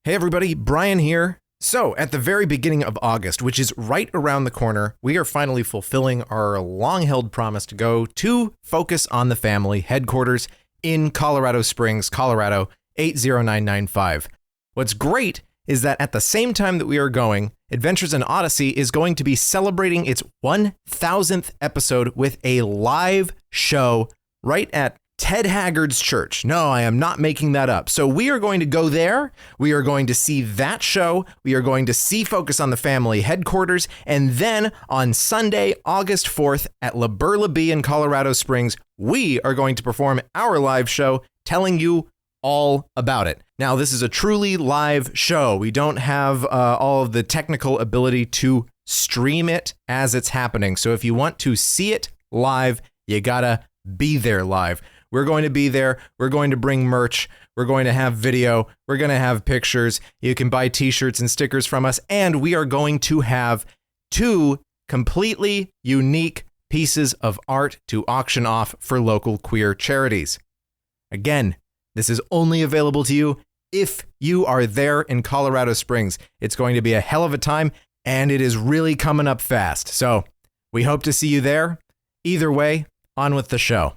Hey everybody, Brian here. So, at the very beginning of August, which is right around the corner, we are finally fulfilling our long-held promise to go to Focus on the Family headquarters in Colorado Springs, Colorado, 80995. What's great is that at the same time that we are going, Adventures in Odyssey is going to be celebrating its 1000th episode with a live show right at Ted Haggard's church. No, I am not making that up. So we are going to go there. We are going to see that show. We are going to see Focus on the Family headquarters. And then on Sunday, August 4th at La Burla Bee in Colorado Springs, we are going to perform our live show telling you all about it. Now, this is a truly live show. We don't have all of the technical ability to stream it as it's happening. So if you want to see it live, you gotta be there live. We're going to be there. We're going to bring merch. We're going to have video. We're going to have pictures. You can buy t-shirts and stickers from us. And we are going to have 2 completely unique pieces of art to auction off for local queer charities. Again, this is only available to you if you are there in Colorado Springs. It's going to be a hell of a time, and it is really coming up fast. So we hope to see you there. Either way, on with the show.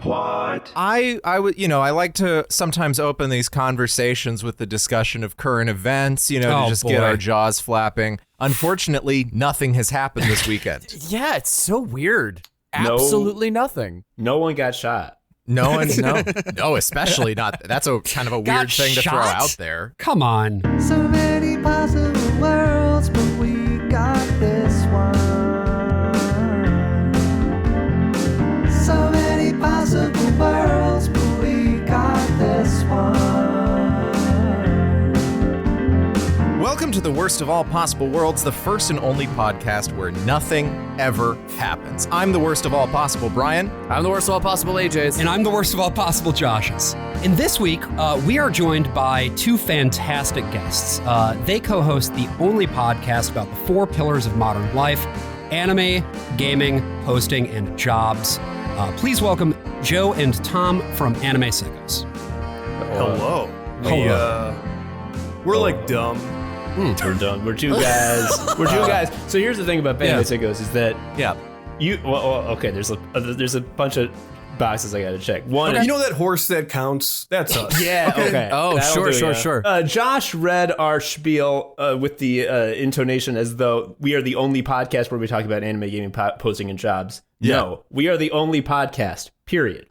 What? I like to sometimes open these conversations with the discussion of current events, to just get our jaws flapping. Unfortunately, nothing has happened this weekend. Yeah, it's so weird. Absolutely nothing. No one got shot. No one, no, especially not. That's a kind of a weird thing to throw out there. Come on. So many possible worlds, but we got this one. So many possible worlds, but we got this one. Welcome to the Worst of All Possible Worlds, the first and only podcast where nothing ever happens. I'm the worst of all possible Brian. I'm the worst of all possible AJs. And I'm the worst of all possible Joshes. And this week, we are joined by 2 fantastic guests. They co-host the only podcast about the 4 pillars of modern life: anime, gaming, hosting, and jobs. Please welcome Joe and Tom from Anime Sickos. Hello. We're like dumb. We're done. We're 2 guys. So here's the thing about Anime Sickos is that there's a bunch of boxes I gotta check. One, you know that horse that counts? That's us. Yeah. Okay. Oh, That'll sure. Josh read our spiel with the intonation as though we are the only podcast where we talk about anime, gaming, posting, and jobs. Yeah. No, we are the only podcast. Period.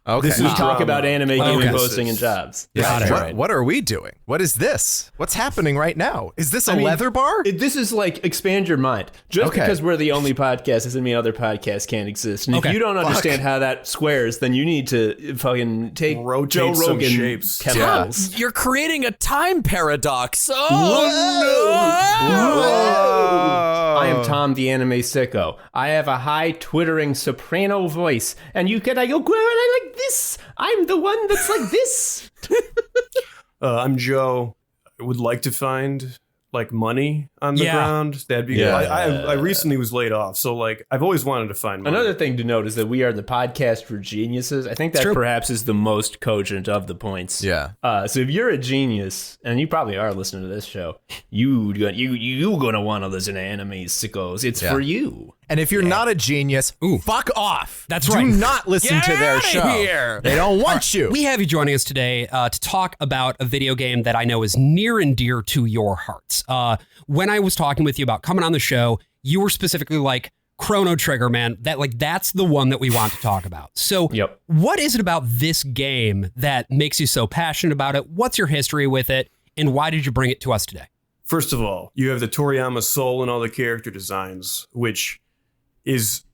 Okay. This is We talk drama. about anime, gaming, Okay. posting, and jobs. What are we doing? What is this? What's happening right now? Is this a leather bar? This is like expand your mind. Just because we're the only podcast doesn't mean other podcasts can't exist. And if you don't understand how that squares, then you need to fucking take Rotate Joe some Rogan shapes. chemicals. You're creating a time paradox. Whoa. Whoa. I am Tom, the anime sicko. I have a high twittering soprano voice, and I go like this. I'm the one that's like this. I'm Joe. I would like to find like money on the ground. That'd be good. I recently was laid off, so like I've always wanted to find money. Another thing to note is that we are the podcast for geniuses. I think that perhaps is the most cogent of the points. Yeah. So if you're a genius, and you probably are listening to this show, you gonna want to listen to Anime Sickos. It's for you. And if you're not a genius, fuck off. That's Do right. not listen to their outta show. here. They don't want you. We have you joining us today to talk about a video game that I know is near and dear to your hearts. When I was talking with you about coming on the show, you were specifically like, Chrono Trigger, man. That's the one that we want to talk about. So what is it about this game that makes you so passionate about it? What's your history with it? And why did you bring it to us today? First of all, you have the Toriyama soul and all the character designs, which is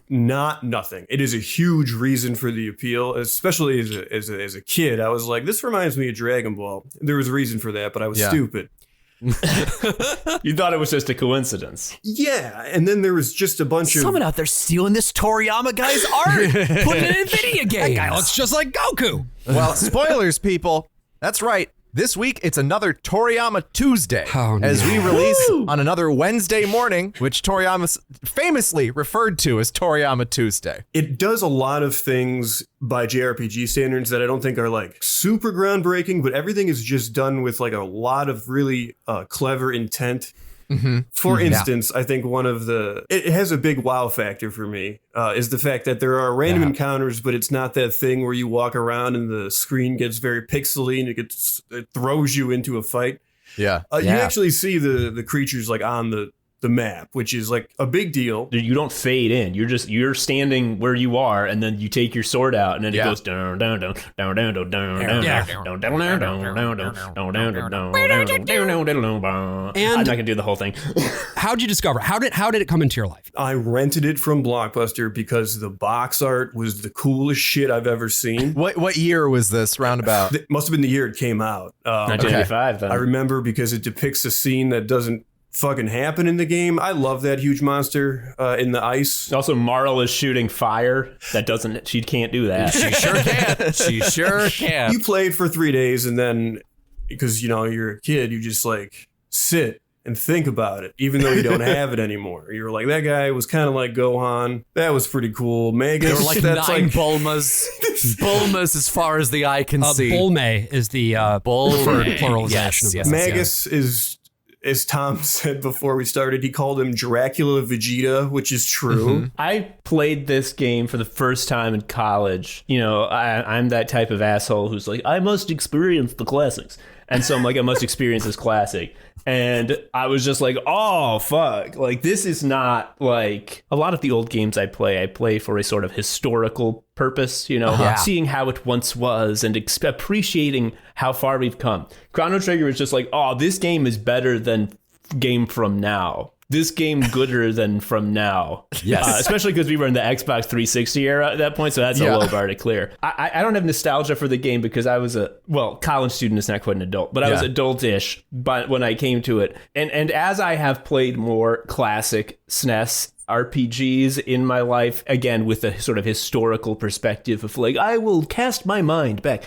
not nothing. It is a huge reason for the appeal, especially as a kid. I was like, this reminds me of Dragon Ball. There was a reason for that, but I was stupid. You thought it was just a coincidence. Yeah, and then there was just a bunch of... Someone out there stealing this Toriyama guy's art, putting it in video games. That guy looks just like Goku. Well, spoilers, people. That's right. This week, it's another Toriyama Tuesday, Oh, as we no. release on another Wednesday morning, which Toriyama famously referred to as Toriyama Tuesday. It does a lot of things by JRPG standards that I don't think are like super groundbreaking, but everything is just done with like a lot of really clever intent. For instance, I think it has a big wow factor for me, is the fact that there are random encounters, but it's not that thing where you walk around and the screen gets very pixely and it throws you into a fight. You actually see the creatures like on the map, which is like a big deal. You don't fade in. You're standing where you are, and then you take your sword out, and then it goes down, down, down, down, down, down, down, down, down, down, down, down, down, down. I'm not gonna do the whole thing. How'd you discover? How did it come into your life? I rented it from Blockbuster because the box art was the coolest shit I've ever seen. What year was this roundabout? It must have been the year it came out. 1985. I remember because it depicts a scene that doesn't fucking happen in the game. I love that huge monster in the ice. Also, Marl is shooting fire. She can't do that. She sure can. She sure can. You played for 3 days, and then because you're a kid, you just like sit and think about it, even though you don't have it anymore. You're like, that guy was kind of like Gohan. That was pretty cool. Magus. There were like 9 Bulmas. Bulmas as far as the eye can see. Bulme is the preferred pluralization of Magus is, as Tom said before we started, he called him Dracula Vegeta, which is true. I played this game for the first time in college. I'm that type of asshole who's like, I must experience the classics. And so I'm like, I must experience this classic. And I was just like, oh, fuck. Like, this is not like a lot of the old games I play for a sort of historical purpose, seeing how it once was and appreciating how far we've come. Chrono Trigger is just like, oh, this game is better than game from now. This game gooder than from now. Yes. Especially because we were in the Xbox 360 era at that point, so that's a low bar to clear. I don't have nostalgia for the game because I was college student is not quite an adult, but I was adult-ish when I came to it. And as I have played more classic SNES RPGs in my life, again, with a sort of historical perspective of like, I will cast my mind back.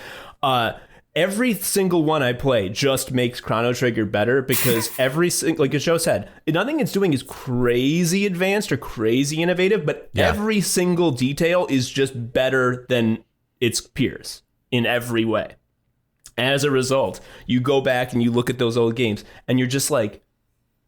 Every single one I play just makes Chrono Trigger better because like Joe said, nothing it's doing is crazy advanced or crazy innovative, but every single detail is just better than its peers in every way. As a result, you go back and you look at those old games and you're just like,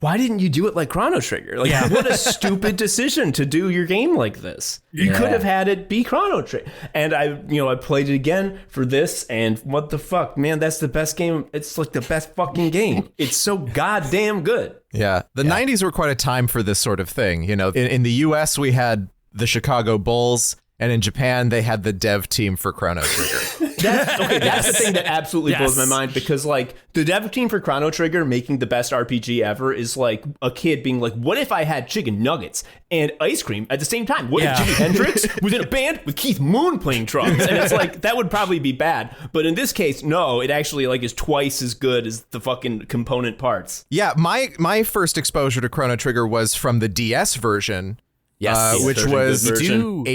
why didn't you do it like Chrono Trigger? Like, what a stupid decision to do your game like this. You could have had it be Chrono Trigger. And I played it again for this, and what the fuck, man, that's the best game. It's like the best fucking game. It's so goddamn good. Yeah. The 90s were quite a time for this sort of thing. In the US, we had the Chicago Bulls, and in Japan, they had the dev team for Chrono Trigger. That's the thing that absolutely blows my mind, because like the dev team for Chrono Trigger making the best RPG ever is like a kid being like, what if I had chicken nuggets and ice cream at the same time? What if Jimi Hendrix was in a band with Keith Moon playing drums? And it's like, that would probably be bad. But in this case, no, it actually like is twice as good as the fucking component parts. Yeah, my first exposure to Chrono Trigger was from the DS version. Which was a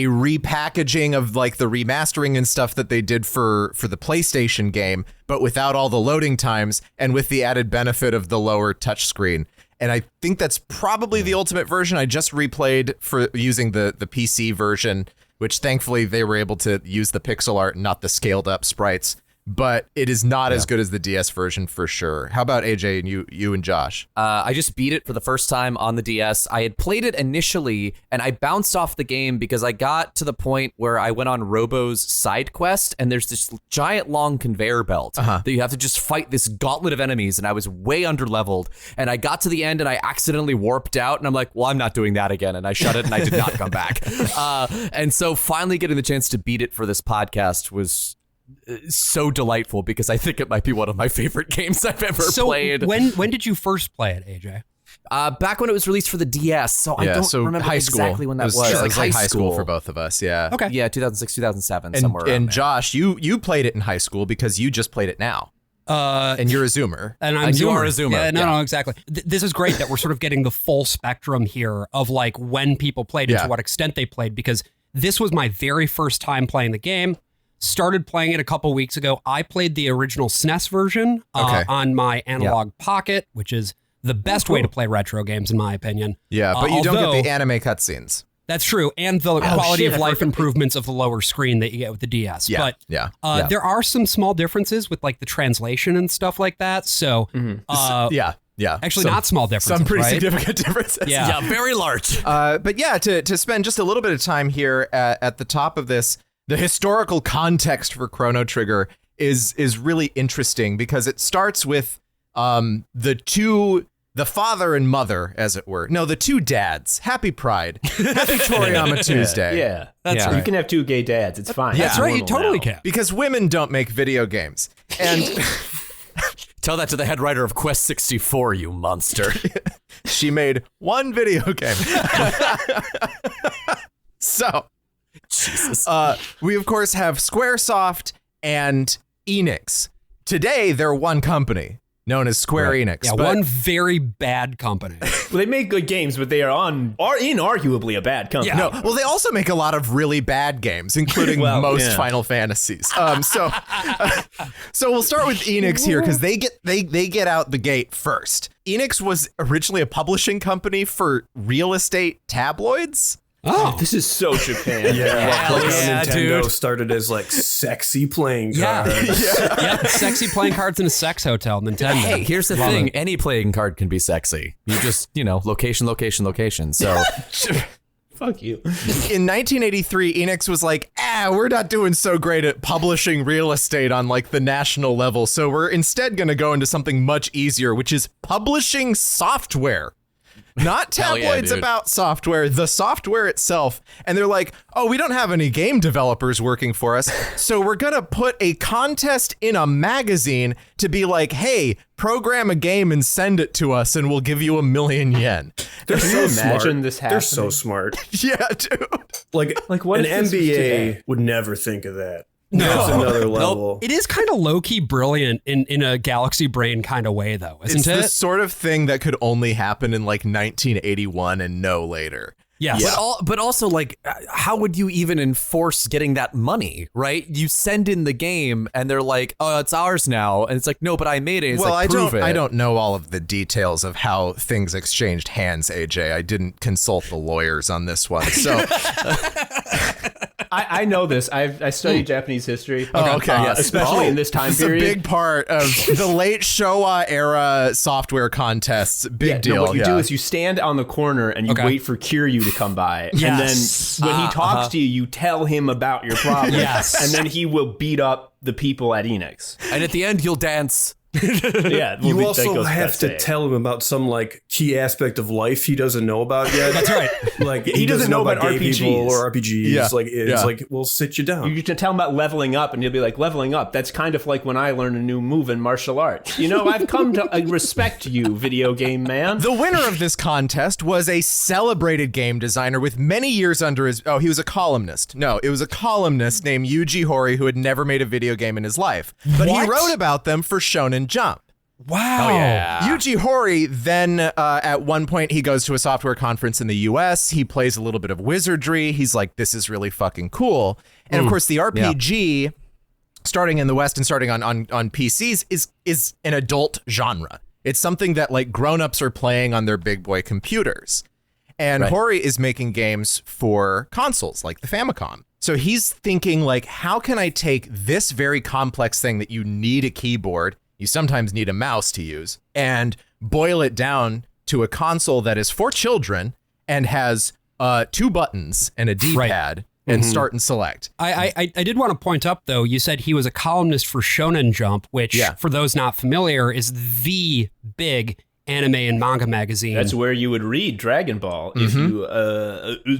repackaging of like the remastering and stuff that they did for the PlayStation game, but without all the loading times and with the added benefit of the lower touchscreen. And I think that's probably the ultimate version. I just replayed for using the PC version, which thankfully they were able to use the pixel art, not the scaled up sprites. But it is not as good as the DS version for sure. How about AJ and you and Josh? I just beat it for the first time on the DS. I had played it initially, and I bounced off the game because I got to the point where I went on Robo's side quest, and there's this giant long conveyor belt that you have to just fight this gauntlet of enemies, and I was way underleveled. And I got to the end, and I accidentally warped out, and I'm like, well, I'm not doing that again. And I shut it, and I did not come back. And so finally getting the chance to beat it for this podcast was so delightful, because I think it might be one of my favorite games I've ever played. When did you first play it, AJ? Back when it was released for the DS, so I don't remember high exactly when that was. It was like high school for both of us, yeah. Okay. Yeah, 2006, 2007, somewhere around And there. Josh, you played it in high school because you just played it now. And you're a Zoomer. And I'm you are a Zoomer. Yeah, no, exactly. This is great that we're sort of getting the full spectrum here of like when people played and to what extent they played, because this was my very first time playing the game. started playing it a couple weeks ago. I played the original SNES version on my analog pocket, which is the best way to play retro games, in my opinion. Yeah, but you don't get the anime cutscenes. That's true, and the quality of life improvements of the lower screen that you get with the DS. Yeah, but there are some small differences with like the translation and stuff like that. So, actually, not small differences. Some pretty right? significant differences. Yeah, very large. But yeah, to spend just a little bit of time here at the top of this, the historical context for Chrono Trigger is really interesting because it starts with the father and mother, as it were. No, the two dads. Happy Pride. Happy Toriyama Tuesday. Yeah. That's right. You can have two gay dads. It's fine. That's right. You totally now. can. Because women don't make video games. And Tell that to the head writer of Quest 64, you monster. she made one video game. So, Jesus. we of course have Squaresoft and Enix. Today, they're one company known as Square Enix. Yeah, but one very bad company. Well, they make good games, but they are inarguably a bad company. No, well, they also make a lot of really bad games, including most Final Fantasies. So we'll start with Enix here because they get out the gate first. Enix was originally a publishing company for real estate tabloids. Oh, This is so Japan. Nintendo dude. started as like sexy playing cards. Yep, sexy playing cards in a sex hotel, Nintendo. Hey, here's the thing. Any playing card can be sexy. You just, location. So Fuck you. In 1983, Enix was like, we're not doing so great at publishing real estate on like the national level, so we're instead going to go into something much easier, which is publishing software. Not tabloids about software, the software itself. And they're like, we don't have any game developers working for us, so we're going to put a contest in a magazine to be like, hey, program a game and send it to us and we'll give you 1 million yen. They're so imagine smart. this They're so smart. Yeah, dude. Like what an if this was MBA today? would never think of that. No. That's another level. It is kind of low-key brilliant in a galaxy brain kind of way, though, isn't It's it? the sort of thing that could only happen in like 1981 and no later. Yes. But also, like, how would you even enforce getting that money, right? You send in the game and they're like, it's ours now. And it's like, no, but I made it. It's Well, like, prove it. I don't know all of the details of how things exchanged hands, AJ. I didn't consult the lawyers on this one. So I know this. I studied Japanese history. okay. Especially in this time it's period. a big part of the late Showa era software contests. Big deal. No, what you do is you stand on the corner and you wait for Kiryu to come by. Yes. And then when he talks to you, you tell him about your problem. Yes. And then he will beat up the people at Enix. And at the end, you'll dance. Yeah. You that also goes have without to saying. tell him about some like key aspect of life he doesn't know about yet. That's right. Like He doesn't know about gay RPGs. people or RPGs. Yeah. Like it's Yeah. like we'll sit you down. You can tell him about leveling up, and he'll be like, leveling up. That's kind of like when I learn a new move in martial arts. I've come to respect you, video game man. The winner of this contest was a celebrated game designer with many years under his... he was a columnist. No, it was a columnist named Yuji Horii who had never made a video game in his life. But he wrote about them for Shonen Jump. Wow. Oh, yeah. Yuji Horii then, at one point, he goes to a software conference in the US. He plays a little bit of wizardry. He's like, this is really fucking cool. And of course, the RPG, starting in the West and starting on PCs, is an adult genre. It's something that like grown-ups are playing on their big boy computers. And Horii is making games for consoles like the Famicom. So he's thinking like, how can I take this very complex thing that you need a keyboard, you sometimes need a mouse to use, and boil it down to a console that is for children and has 2 buttons and a D-pad and start and select. I did want to point up, though, you said he was a columnist for Shonen Jump, which, for those not familiar, is the big anime and manga magazine. That's where you would read Dragon Ball if you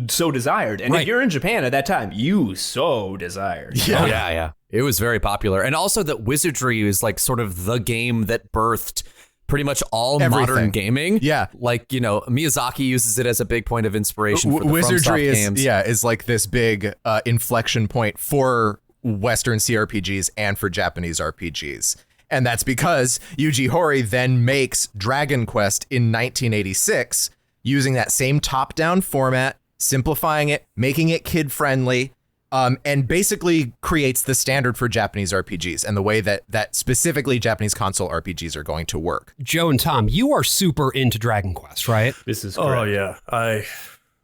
so desired. And if you're in Japan at that time, you so desired. Yeah. Oh, yeah. It was very popular. And also that wizardry is like sort of the game that birthed pretty much all modern gaming. Yeah. Like, Miyazaki uses it as a big point of inspiration for the Wizardry FromSoft games. is like this big inflection point for Western CRPGs and for Japanese RPGs. And that's because Yuji Horii then makes Dragon Quest in 1986 using that same top-down format, simplifying it, making it kid-friendly, and basically creates the standard for Japanese RPGs and the way that specifically Japanese console RPGs are going to work. Joe and Tom, you are super into Dragon Quest, right? This is correct. Oh yeah,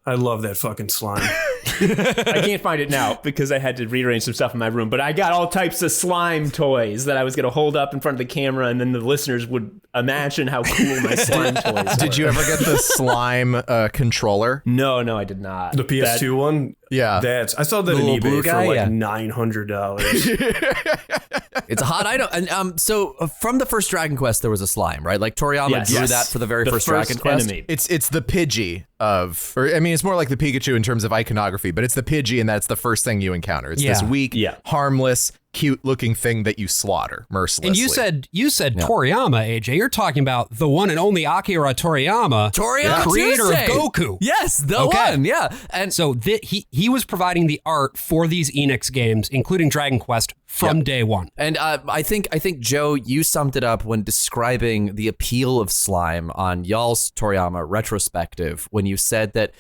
I love that fucking slime. I can't find it now because I had to rearrange some stuff in my room, but I got all types of slime toys that I was going to hold up in front of the camera, and then the listeners would imagine how cool my slime toys were. Did you ever get the slime controller? No, I did not. The PS2 one? Yeah. I saw that on little eBay blue for guy? like Yeah. $900. It's a hot item. And so from the first Dragon Quest, there was a slime, right? Like Toriyama Yes. drew Yes. that for the very The first Dragon Quest. enemy. It's the Pidgey it's more like the Pikachu in terms of iconography, but it's the Pidgey, and that's the first thing you encounter. It's this weak, harmless, cute-looking thing that you slaughter mercilessly. And you said Toriyama, AJ. You're talking about the one and only Akira Toriyama, Toriyama creator Tuesday. of Goku. Yes, the one. Yeah. And So he was providing the art for these Enix games, including Dragon Quest, from day one. And I think Joe, you summed it up when describing the appeal of slime on y'all's Toriyama retrospective when you said that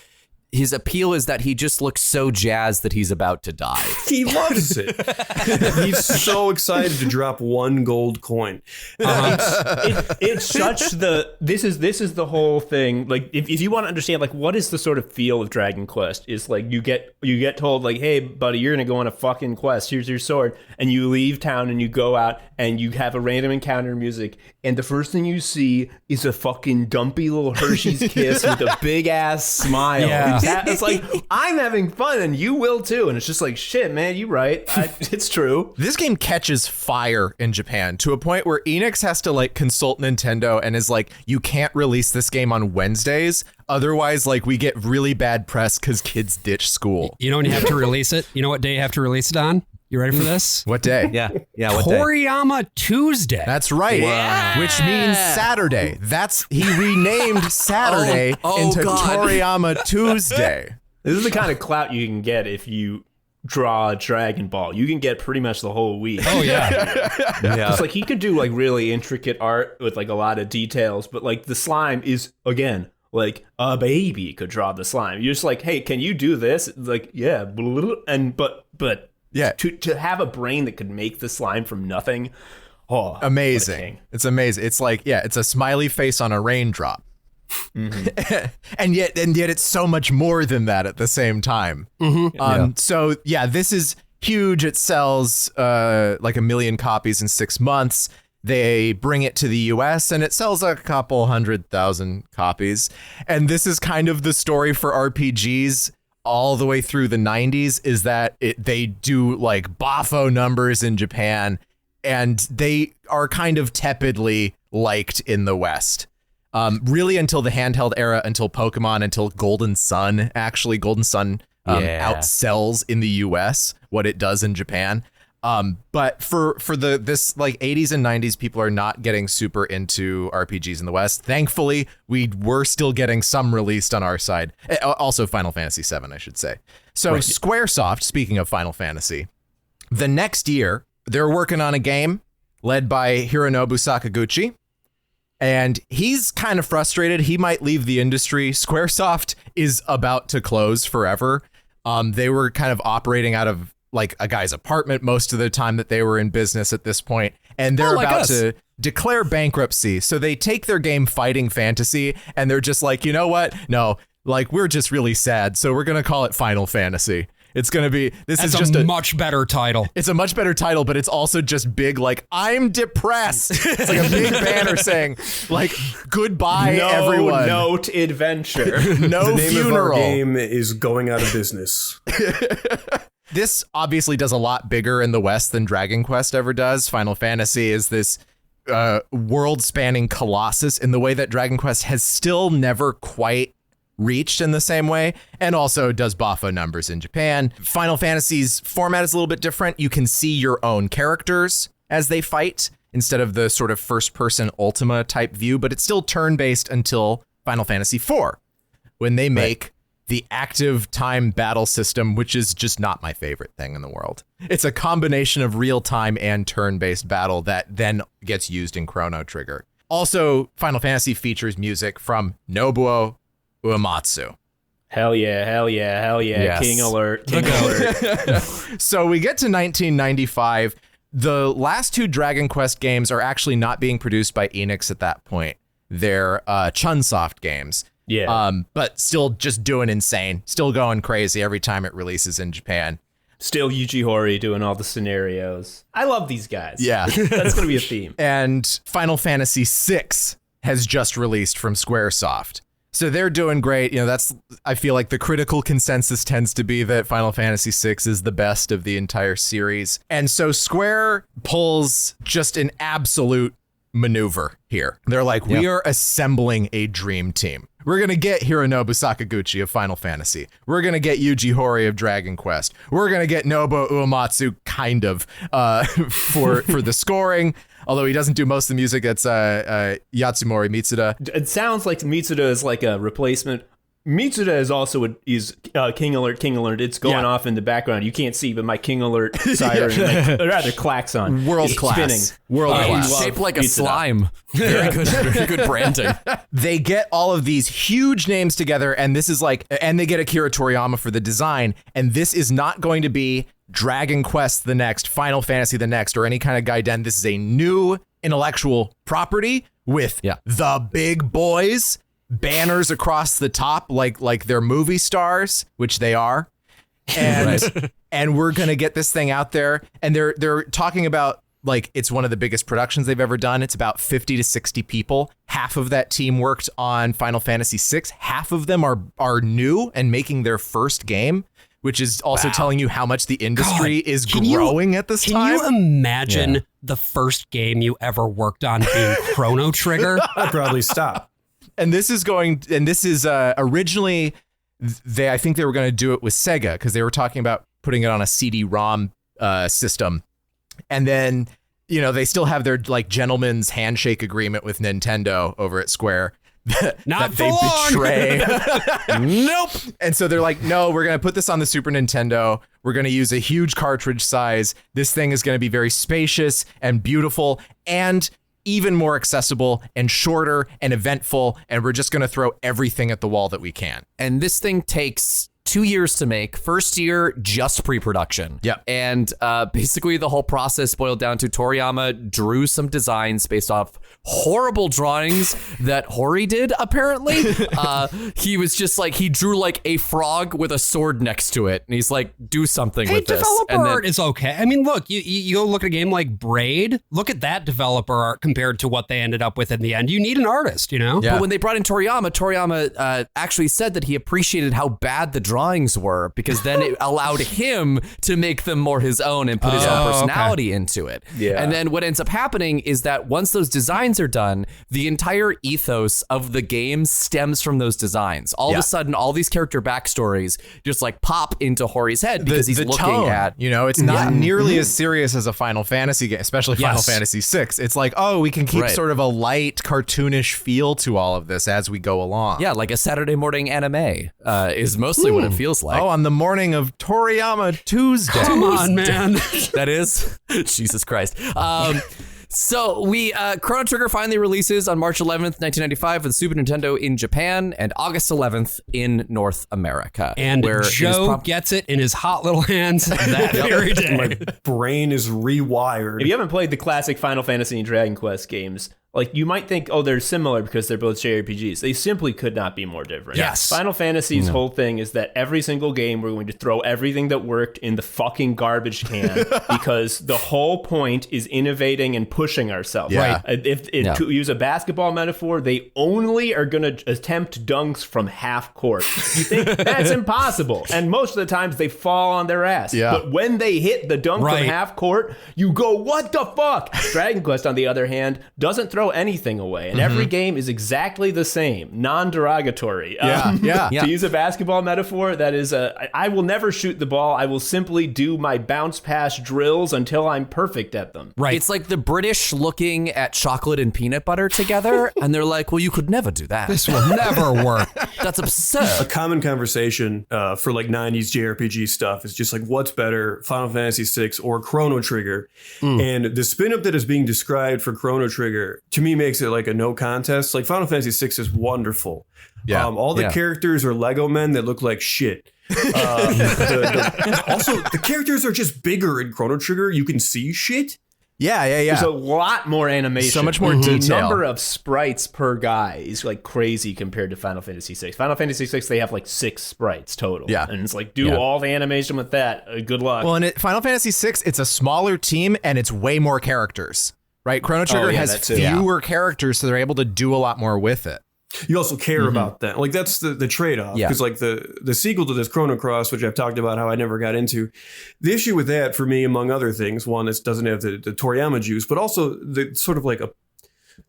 his appeal is that he just looks so jazzed that he's about to die. He loves it. He's so excited to drop one gold coin. It's such this is the whole thing. Like if you want to understand like what is the sort of feel of Dragon Quest is like you get told like, hey buddy, you're gonna go on a fucking quest, here's your sword, and you leave town and you go out and you have a random encounter music, and the first thing you see is a fucking dumpy little Hershey's Kiss with a big ass smile. Yeah. It's like, I'm having fun and you will too. And it's just like, shit, man, you right. It's true. This game catches fire in Japan to a point where Enix has to like consult Nintendo and is like, you can't release this game on Wednesdays. Otherwise, like we get really bad press because kids ditch school. You know when you have to release it? You know what day you have to release it on? You ready for this? What day? Yeah. What day? Toriyama Tuesday. That's right. Yeah. Which means Saturday. He renamed Saturday into Toriyama Tuesday. This is the kind of clout you can get if you draw a Dragon Ball. You can get pretty much the whole week. Oh, yeah. It's like he could do like really intricate art with like a lot of details, but like the slime is, again, like a baby could draw the slime. You're just like, hey, can you do this? Like, yeah. And but Yeah. To have a brain that could make the slime from nothing. Oh, amazing. It's amazing. It's like, it's a smiley face on a raindrop. Mm-hmm. and yet it's so much more than that at the same time. Mm-hmm. So this is huge. It sells like 1 million copies in 6 months. They bring it to the US and it sells a couple 100,000 copies. And this is kind of the story for RPGs all the way through the 90s, is that they do like Bafo numbers in Japan, and they are kind of tepidly liked in the West. Really until the handheld era, until Pokemon, until Golden Sun. Actually, Golden Sun outsells in the US what it does in Japan. But for this like 80s and 90s, people are not getting super into RPGs in the West. Thankfully, we were still getting some released on our side. Also Final Fantasy VII, I should say. So right. Squaresoft, speaking of Final Fantasy, the next year, they're working on a game led by Hironobu Sakaguchi. And he's kind of frustrated. He might leave the industry. Squaresoft is about to close forever. They were kind of operating out of like a guy's apartment most of the time that they were in business at this point, and they're about to declare bankruptcy. So they take their game Fighting Fantasy and they're just like, you know what? No, like we're just really sad. So we're going to call it Final Fantasy. It's going to be, That's just a much better title. It's a much better title, but it's also just big, like, I'm depressed. It's like a big banner saying, like, goodbye, everyone. No note adventure. No the name funeral. Of our game is going out of business. This obviously does a lot bigger in the West than Dragon Quest ever does. Final Fantasy is this world-spanning colossus in the way that Dragon Quest has still never quite reached in the same way, and also does Bafo numbers in Japan. Final Fantasy's format is a little bit different. You can see your own characters as they fight instead of the sort of first-person Ultima type view, but it's still turn-based until Final Fantasy IV, when they make the active time battle system, which is just not my favorite thing in the world. It's a combination of real-time and turn-based battle that then gets used in Chrono Trigger. Also, Final Fantasy features music from Nobuo Uematsu, Hell yeah. Yes. King alert. King alert. So we get to 1995. The last two Dragon Quest games are actually not being produced by Enix at that point. They're Chunsoft games. Yeah. But still just doing insane. Still going crazy every time it releases in Japan. Still Yuji Horii doing all the scenarios. I love these guys. Yeah. That's going to be a theme. And Final Fantasy VI has just released from Squaresoft. So they're doing great. You know, I feel like the critical consensus tends to be that Final Fantasy VI is the best of the entire series. And so Square pulls just an absolute maneuver here. They're like, we are assembling a dream team. We're going to get Hironobu Sakaguchi of Final Fantasy. We're going to get Yuji Horii of Dragon Quest. We're going to get Nobuo Uematsu, kind of, for the scoring. Although he doesn't do most of the music, that's Yatsumori Mitsuda. It sounds like Mitsuda is like a replacement. Mitsuda is also King Alert. It's going off in the background. You can't see, but my King Alert siren, or rather klaxon, World is class. spinning. World class. Shaped like a Mitsuda. slime. Very good branding. They get all of these huge names together, and this is like, and they get Akira Toriyama for the design, and this is not going to be Dragon Quest the next, Final Fantasy the next, or any kind of Gaiden. This is a new intellectual property with the big boys, banners across the top like they're movie stars, which they are. And and we're going to get this thing out there, and they're talking about like it's one of the biggest productions they've ever done. It's about 50 to 60 people. Half of that team worked on Final Fantasy VI. Half of them are new and making their first game, which is also telling you how much the industry is growing at this time. Can you imagine the first game you ever worked on being Chrono Trigger? I'd probably stop. And this is originally, I think they were going to do it with Sega because they were talking about putting it on a CD-ROM system. And then, you know, they still have their like gentleman's handshake agreement with Nintendo over at Square. Not that they betray. Nope. And so they're like, no, we're going to put this on the Super Nintendo. We're going to use a huge cartridge size. This thing is going to be very spacious and beautiful and even more accessible and shorter and eventful. And we're just going to throw everything at the wall that we can. And this thing takes 2 years to make. First year, just pre-production. Yep. And basically the whole process boiled down to Toriyama drew some designs based off horrible drawings that Horii did, apparently. He was just like, he drew like a frog with a sword next to it. And he's like, do something with this. Developer And then, art is okay. I mean, look, you go look at a game like Braid. Look at that developer art compared to what they ended up with in the end. You need an artist, you know? Yeah. But when they brought in Toriyama actually said that he appreciated how bad the drawings were, because then it allowed him to make them more his own and put his own personality into it. Yeah. And then what ends up happening is that once those designs are done, the entire ethos of the game stems from those designs. All of a sudden, all these character backstories just like pop into Hori's head because he's looking tone, at, you know, it's not nearly as serious as a Final Fantasy game, especially Final Fantasy VI. It's like, oh, we can keep sort of a light cartoonish feel to all of this as we go along. yeah, like a Saturday morning anime is mostly what it feels like. Oh, on the morning of Toriyama Tuesday. Come on, man. That is Jesus Christ. So Chrono Trigger finally releases on March 11th, 1995 for the Super Nintendo in Japan and August 11th in North America. And where Joe gets it in his hot little hands that very day. My brain is rewired. If you haven't played the classic Final Fantasy and Dragon Quest games, like you might think, oh, they're similar because they're both JRPGs. They simply could not be more different. Yes. Final Fantasy's whole thing is that every single game we're going to throw everything that worked in the fucking garbage can because the whole point is innovating and pushing ourselves. Yeah. Right. To use a basketball metaphor, they only are going to attempt dunks from half court. You think that's impossible. And most of the times they fall on their ass. Yeah. But when they hit the dunk from half court, you go, what the fuck? Dragon Quest, on the other hand, doesn't throw anything away, and every game is exactly the same, non-derogatory. To use a basketball metaphor, that is I will never shoot the ball. I will simply do my bounce pass drills until I'm perfect at them. Right. It's like the British looking at chocolate and peanut butter together, and they're like, well, you could never do that. This will never work. That's A absurd. common conversation for like 90s JRPG stuff is just like, what's better, Final Fantasy VI or Chrono Trigger? And the spin-up that is being described for Chrono Trigger to me makes it like a no contest. Like Final Fantasy VI is wonderful. Yeah. All the characters are Lego men that look like shit. Also, the characters are just bigger in Chrono Trigger. You can see shit. Yeah. There's a lot more animation. So much more detail. The number of sprites per guy is like crazy compared to Final Fantasy VI. Final Fantasy VI, they have like 6 sprites total. Yeah. And it's like, do all the animation with that. Good luck. Well, in Final Fantasy VI, it's a smaller team and it's way more characters, right? Chrono Trigger has fewer characters, so they're able to do a lot more with it. You also care about that. Like that's the trade-off. Because like the sequel to this, Chrono Cross, which I've talked about how I never got into, the issue with that for me, among other things, one, it doesn't have the Toriyama juice, but also the sort of like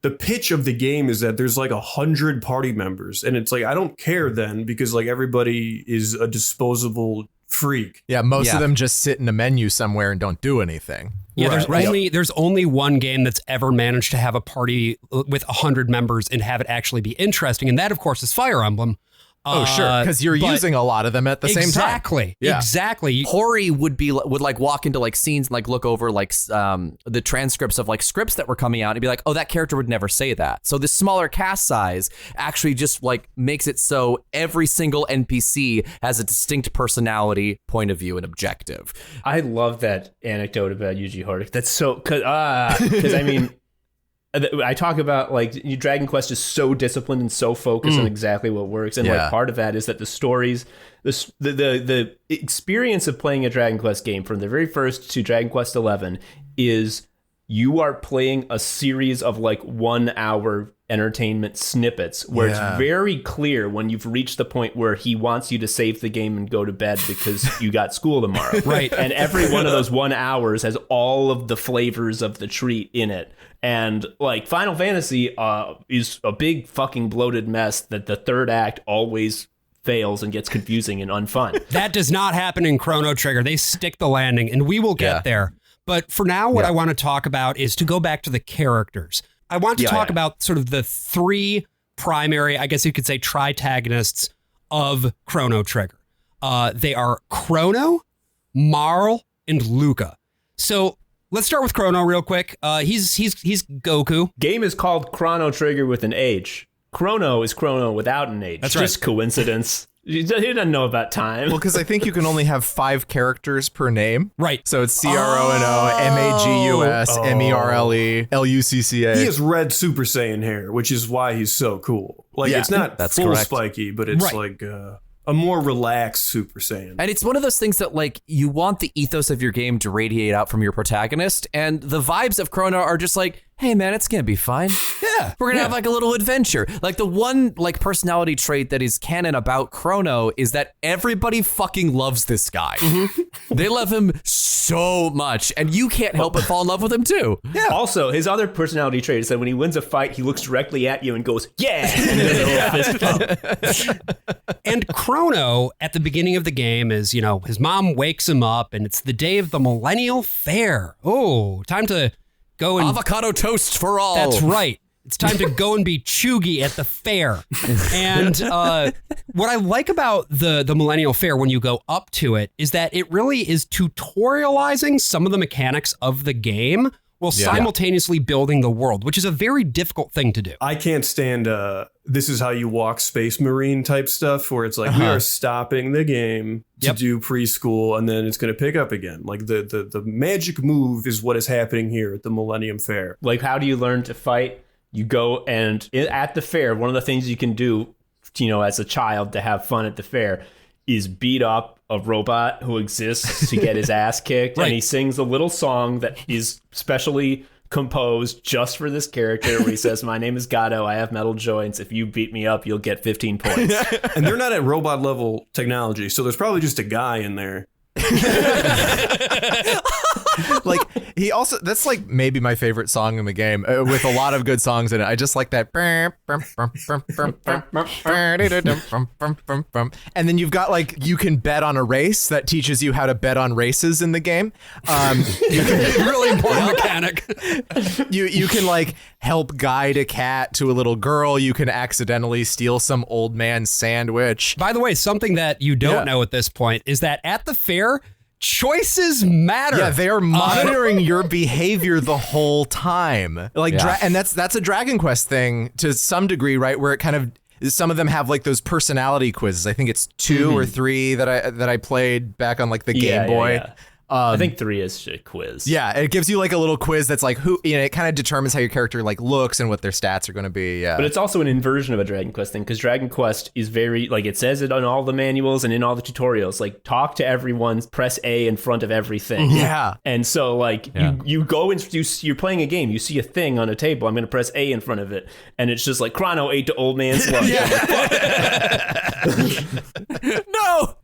the pitch of the game is that there's like 100 party members. And it's like, I don't care then because like everybody is a disposable freak. Yeah, most of them just sit in a menu somewhere and don't do anything. Yeah, there's only one game that's ever managed to have a party with 100 members and have it actually be interesting, and that, of course, is Fire Emblem. Oh, sure, because you're using a lot of them at the same time. Exactly. Hori would like walk into like scenes and like look over like the transcripts of like scripts that were coming out and be like, oh, that character would never say that. So the smaller cast size actually just like makes it so every single NPC has a distinct personality, point of view, and objective. I love that anecdote about Yuji Horii. That's so because I mean. I talk about like Dragon Quest is so disciplined and so focused on exactly what works, and like part of that is that the stories, the experience of playing a Dragon Quest game from the very first to Dragon Quest 11 is you are playing a series of like 1 hour entertainment snippets where it's very clear when you've reached the point where he wants you to save the game and go to bed because you got school tomorrow. Right. And every one of those 1 hours has all of the flavors of the treat in it. And like Final Fantasy is a big fucking bloated mess that the third act always fails and gets confusing and unfun. That does not happen in Chrono Trigger. They stick the landing, and we will get there. But for now, what I want to talk about is to go back to the characters. I want to talk about sort of the 3 primary, I guess you could say, tritagonists of Chrono Trigger. They are Chrono, Marl, and Luca. So let's start with Chrono real quick. He's Goku. Game is called Chrono Trigger with an H. Chrono is Chrono without an H. That's just coincidence. He doesn't know about time. Well, because I think you can only have 5 characters per name. Right. So it's CRONO, MAGUS, MERLE, LUCCA. He has red Super Saiyan hair, which is why he's so cool. Like it's not full spiky, but it's like a more relaxed Super Saiyan. And it's one of those things that like you want the ethos of your game to radiate out from your protagonist, and the vibes of Chrono are just like, hey man, it's gonna be fine. Yeah, we're gonna have like a little adventure. Like the one like personality trait that is canon about Chrono is that everybody fucking loves this guy. They love him so much, and you can't help but fall in love with him too. Yeah. Also, his other personality trait is that when he wins a fight, he looks directly at you and goes, "Yeah!" And does a little fist bump. And Chrono at the beginning of the game is, you know, his mom wakes him up, and it's the day of the Millennial Fair. Oh, time to go and avocado toast for all. That's right. It's time to go and be chuggy at the fair. And what I like about the Millennial Fair when you go up to it is that it really is tutorializing some of the mechanics of the game while simultaneously building the world, which is a very difficult thing to do. I can't stand this is how you walk Space Marine type stuff where it's like we are stopping the game to do preschool and then it's going to pick up again. Like the magic move is what is happening here at the Millennium Fair. Like, how do you learn to fight? You go and at the fair, one of the things you can do, you know, as a child to have fun at the fair is beat up a robot who exists to get his ass kicked. And he sings a little song that is specially composed just for this character where he says, "My name is Gato, I have metal joints. If you beat me up, you'll get 15 points. And they're not at robot level technology, so there's probably just a guy in there. Like he also, that's like maybe my favorite song in the game with a lot of good songs in it. I just like that. And then you've got like, you can bet on a race that teaches you how to bet on races in the game. Really important mechanic. You can like help guide a cat to a little girl. You can accidentally steal some old man's sandwich. By the way, something that you don't know at this point is that at the fair, choices matter. Yeah, they are monitoring your behavior the whole time. Like, and that's a Dragon Quest thing to some degree, right? Where it kind of, some of them have like those personality quizzes. I think it's 2 or 3 that I played back on like the Game Boy. Yeah. I think 3 is a quiz. Yeah, it gives you like a little quiz that's like who, it kind of determines how your character like looks and what their stats are going to be. Yeah, but it's also an inversion of a Dragon Quest thing, because Dragon Quest is very, like, it says it on all the manuals and in all the tutorials, like, talk to everyone, press A in front of everything. Yeah, and so like you go and you're playing a game, you see a thing on a table, I'm going to press A in front of it, and it's just like Chrono ate to old man's lunch. No.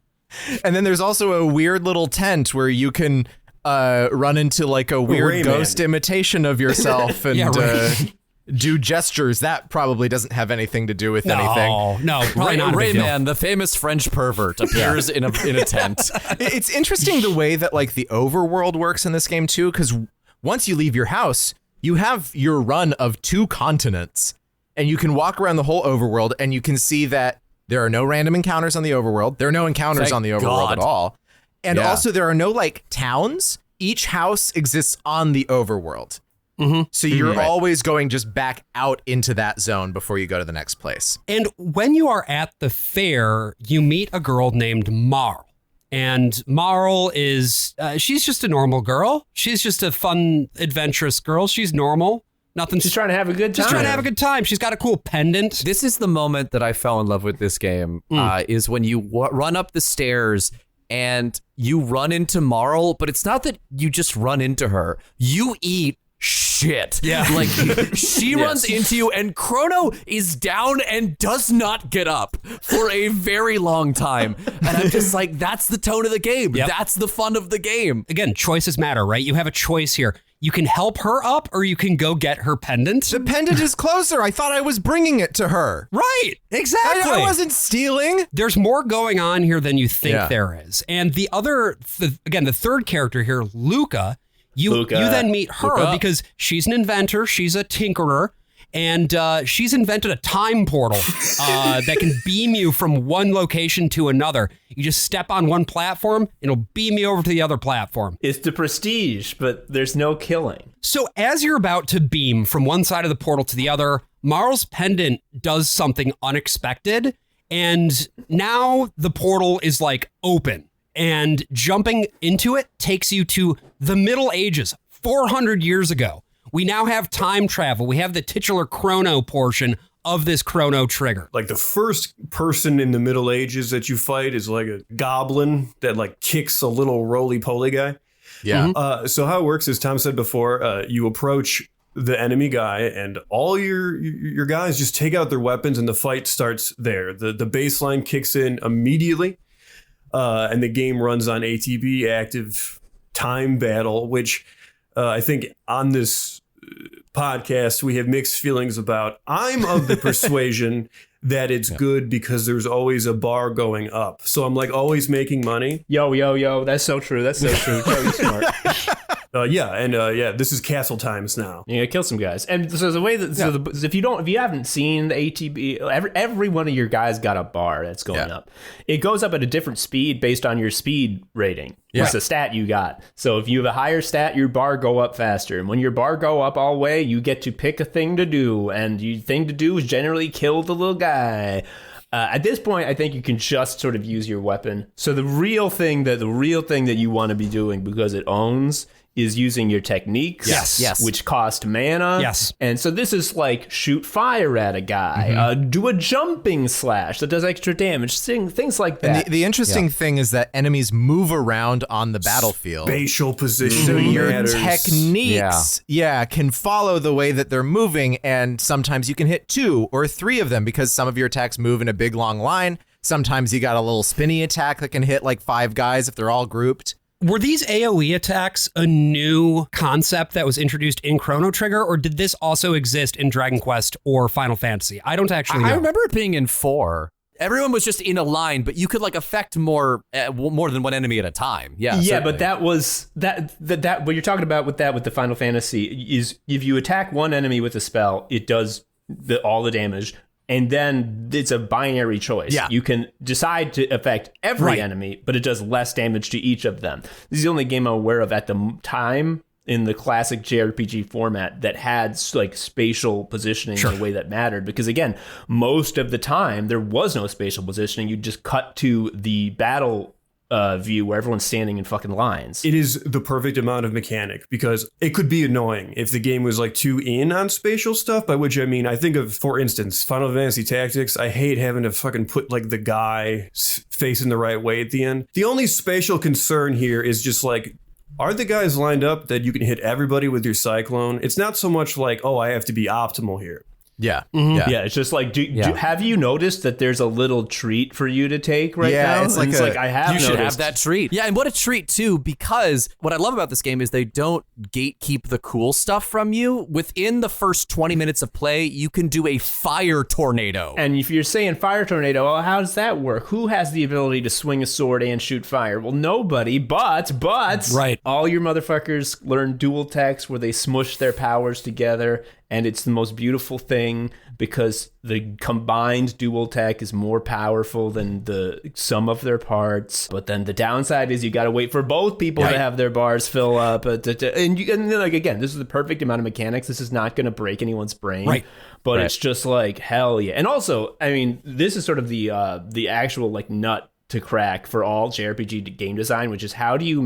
And then there's also a weird little tent where you can run into like a weird ghost imitation of yourself and do gestures. That probably doesn't have anything to do with anything. No, probably not. Rayman, the famous French pervert, appears in a tent. It's interesting the way that like the overworld works in this game too, because once you leave your house, you have your run of 2 continents, and you can walk around the whole overworld, and you can see that there are no random encounters on the overworld. There are no encounters on the overworld at all. And also there are no like towns. Each house exists on the overworld. So you're always going just back out into that zone before you go to the next place. And when you are at the fair, you meet a girl named Marl. And Marl is, she's just a normal girl. She's just a fun, adventurous girl. She's normal. Nothing. She's trying to have a good time. Just trying to have a good time. She's got a cool pendant. This is the moment that I fell in love with this game, is when you run up the stairs and you run into Marl, but it's not that you just run into her. You eat shit. Yeah. Like, she runs into you, and Chrono is down and does not get up for a very long time. And I'm just like, that's the tone of the game. Yep. That's the fun of the game. Again, choices matter, right? You have a choice here. You can help her up, or you can go get her pendant. The pendant is closer. I thought I was bringing it to her. Right, exactly. I wasn't stealing. There's more going on here than you think there is. And the other, again, the third character here, Luca, you then meet her because she's an inventor, she's a tinkerer, and she's invented a time portal that can beam you from one location to another. You just step on one platform, and it'll beam you over to the other platform. It's the Prestige, but there's no killing. So as you're about to beam from one side of the portal to the other, Marl's pendant does something unexpected, and now the portal is like open, and jumping into it takes you to the Middle Ages, 400 years ago. We now have time travel. We have the titular Chrono portion of this Chrono Trigger. Like, the first person in the Middle Ages that you fight is like a goblin that like kicks a little roly-poly guy. Yeah. So how it works is, Tom said before, you approach the enemy guy, and all your guys just take out their weapons, and the fight starts there. The baseline kicks in immediately, and the game runs on ATB, active time battle, which I think on this podcast we have mixed feelings about. I'm of the persuasion that it's good because there's always a bar going up. So I'm like always making money. Yo. That's so true. That's so true. Joe, you're smart. This is castle times now. You gotta kill some guys. And so the way that, if you haven't seen the ATB, every one of your guys got a bar that's going up. It goes up at a different speed based on your speed rating. It's the stat you got. So if you have a higher stat, your bar go up faster. And when your bar go up all the way, you get to pick a thing to do. And your thing to do is generally kill the little guy. At this point, I think you can just sort of use your weapon. So the real thing that you want to be doing, because it owns, is using your techniques, which cost mana. Yes. And so this is like shoot fire at a guy, do a jumping slash that does extra damage, things like that. And the interesting thing is that enemies move around on the battlefield. Spatial position. So your matters. techniques, can follow the way that they're moving, and sometimes you can hit 2 or 3 of them because some of your attacks move in a big long line. Sometimes you got a little spinny attack that can hit like 5 guys if they're all grouped. Were these AoE attacks a new concept that was introduced in Chrono Trigger, or did this also exist in Dragon Quest or Final Fantasy? I don't actually know. I remember it being in 4. Everyone was just in a line, but you could like affect more than one enemy at a time. Yeah, certainly. But that was that what you're talking about with the Final Fantasy is if you attack one enemy with a spell, it does all the damage. And then it's a binary choice. Yeah. You can decide to affect every enemy, but it does less damage to each of them. This is the only game I'm aware of at the time in the classic JRPG format that had like spatial positioning in a way that mattered. Because again, most of the time there was no spatial positioning. You just cut to the battle view where everyone's standing in fucking lines. It is the perfect amount of mechanic because it could be annoying if the game was like too in on spatial stuff, by which I mean, I think of, for instance, Final Fantasy Tactics. I hate having to fucking put like the guy facing the right way at the end. The only spatial concern here is just like, are the guys lined up that you can hit everybody with your Cyclone? It's not so much like, oh, I have to be optimal here. Yeah. Yeah, it's just like, have you noticed that there's a little treat for you to take right now? It's like, I have You should noticed. have that treat. Yeah, and what a treat, too, because what I love about this game is they don't gatekeep the cool stuff from you. Within the first 20 minutes of play, you can do a fire tornado. And if you're saying fire tornado, well, how does that work? Who has the ability to swing a sword and shoot fire? Well, nobody, but all your motherfuckers learn dual techs where they smush their powers together. And it's the most beautiful thing because the combined dual tech is more powerful than the sum of their parts. But then the downside is you got to wait for both people to have their bars fill up. And then, like, again, this is the perfect amount of mechanics. This is not going to break anyone's brain. Right. But it's just like, hell yeah. And also, I mean, this is sort of the actual like nut to crack for all JRPG game design, which is how do you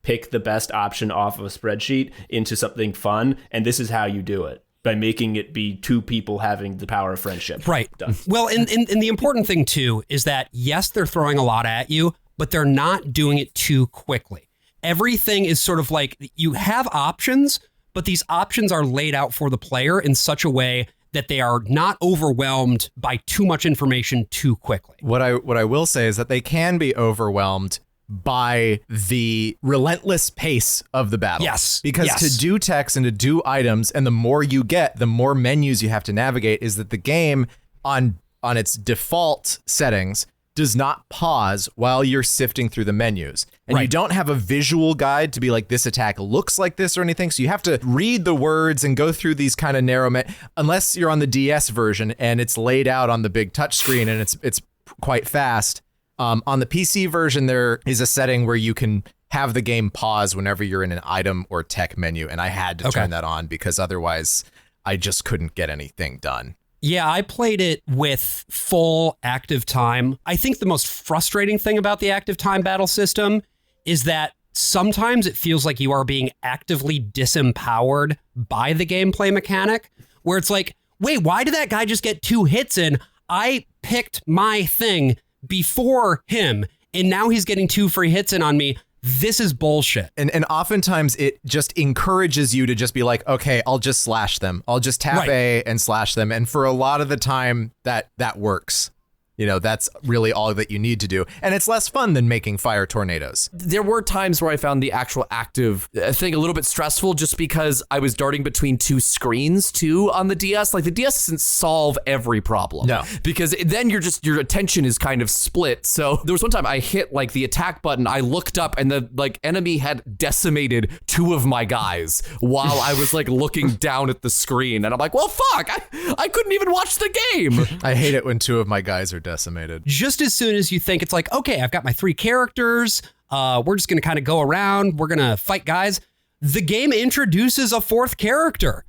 pick the best option off of a spreadsheet into something fun? And this is how you do it. By making it be two people having the power of friendship. Right. Done. Well, and the important thing, too, is that, yes, they're throwing a lot at you, but they're not doing it too quickly. Everything is sort of like you have options, but these options are laid out for the player in such a way that they are not overwhelmed by too much information too quickly. What I will say is that they can be overwhelmed by the relentless pace of the battle. Yes. Because to do text and to do items, and the more you get, the more menus you have to navigate, is that the game on its default settings does not pause while you're sifting through the menus. And you don't have a visual guide to be like, this attack looks like this or anything. So you have to read the words and go through these kind of narrow, unless you're on the DS version and it's laid out on the big touch screen and it's quite fast. On the PC version, there is a setting where you can have the game pause whenever you're in an item or tech menu. And I had to turn that on because otherwise I just couldn't get anything done. Yeah, I played it with full active time. I think the most frustrating thing about the active time battle system is that sometimes it feels like you are being actively disempowered by the gameplay mechanic, where it's like, wait, why did that guy just get 2 hits in? I picked my thing before him, and now he's getting 2 free hits in on me. This is bullshit. And oftentimes it just encourages you to just be like, okay, I'll just slash them. I'll just tap A and slash them. And for a lot of the time that works. You know, that's really all that you need to do. And it's less fun than making fire tornadoes. There were times where I found the actual active thing a little bit stressful just because I was darting between 2 screens too on the DS. Like the DS doesn't solve every problem. No. Because then your attention is kind of split. So there was one time I hit like the attack button. I looked up and the like enemy had decimated 2 of my guys while I was like looking down at the screen. And I'm like, well, fuck, I couldn't even watch the game. I hate it when 2 of my guys are decimated. Just as soon as you think it's like, okay, I've got my 3 characters, we're just going to kind of go around, we're going to fight guys, the game introduces a 4th character.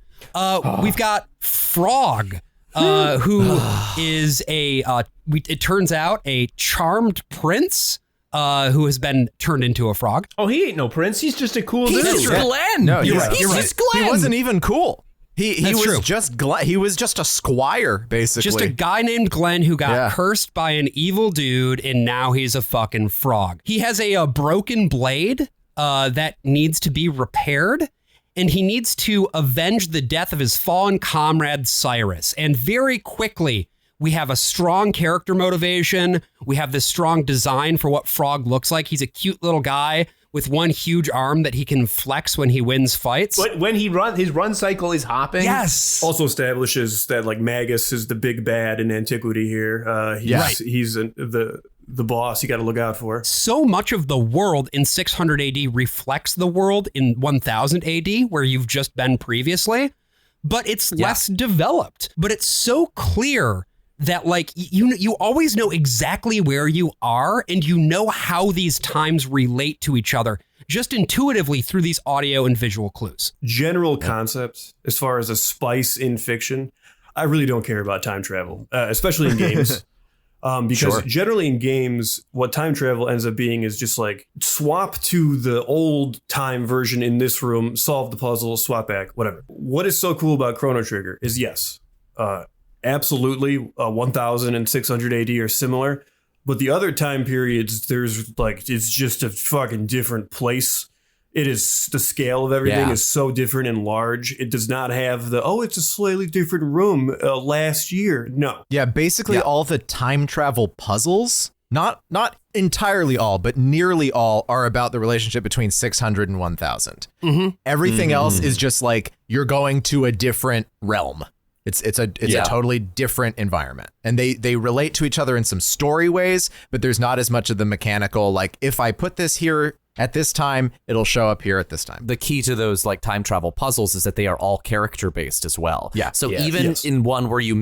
We've got Frog, who is it turns out, a charmed prince who has been turned into a frog. Oh, he ain't no prince. He's just a cool dude. He's just Glenn. No, He's you're right. just Glenn. He wasn't even cool. He That's was true. he was just a squire, basically. Just a guy named Glenn who got cursed by an evil dude, and now he's a fucking frog. He has a broken blade that needs to be repaired, and he needs to avenge the death of his fallen comrade Cyrus. And very quickly, we have a strong character motivation. We have this strong design for what Frog looks like. He's a cute little guy with one huge arm that he can flex when he wins fights. But when he his run cycle is hopping. Yes. Also establishes that like Magus is the big bad in antiquity here. He's the boss you got to look out for. So much of the world in 600 AD reflects the world in 1000 AD, where you've just been previously, but it's less developed. But it's so clear that like you always know exactly where you are and you know how these times relate to each other just intuitively through these audio and visual clues. General concepts as far as a spice in fiction, I really don't care about time travel, especially in games. Because generally in games, what time travel ends up being is just like swap to the old time version in this room, solve the puzzle, swap back, whatever. What is so cool about Chrono Trigger is absolutely 1600 AD or similar. But the other time periods, there's like, it's just a fucking different place. It is, the scale of everything is so different and large. It does not have it's a slightly different room last year. No. Yeah, basically all the time travel puzzles, not entirely all, but nearly all are about the relationship between 600 and 1000. Everything else is just like you're going to a different realm. It's a totally different environment. And they relate to each other in some story ways, but there's not as much of the mechanical, like if I put this here at this time, it'll show up here at this time. The key to those like time travel puzzles is that they are all character based as well. Yeah. So even in one where you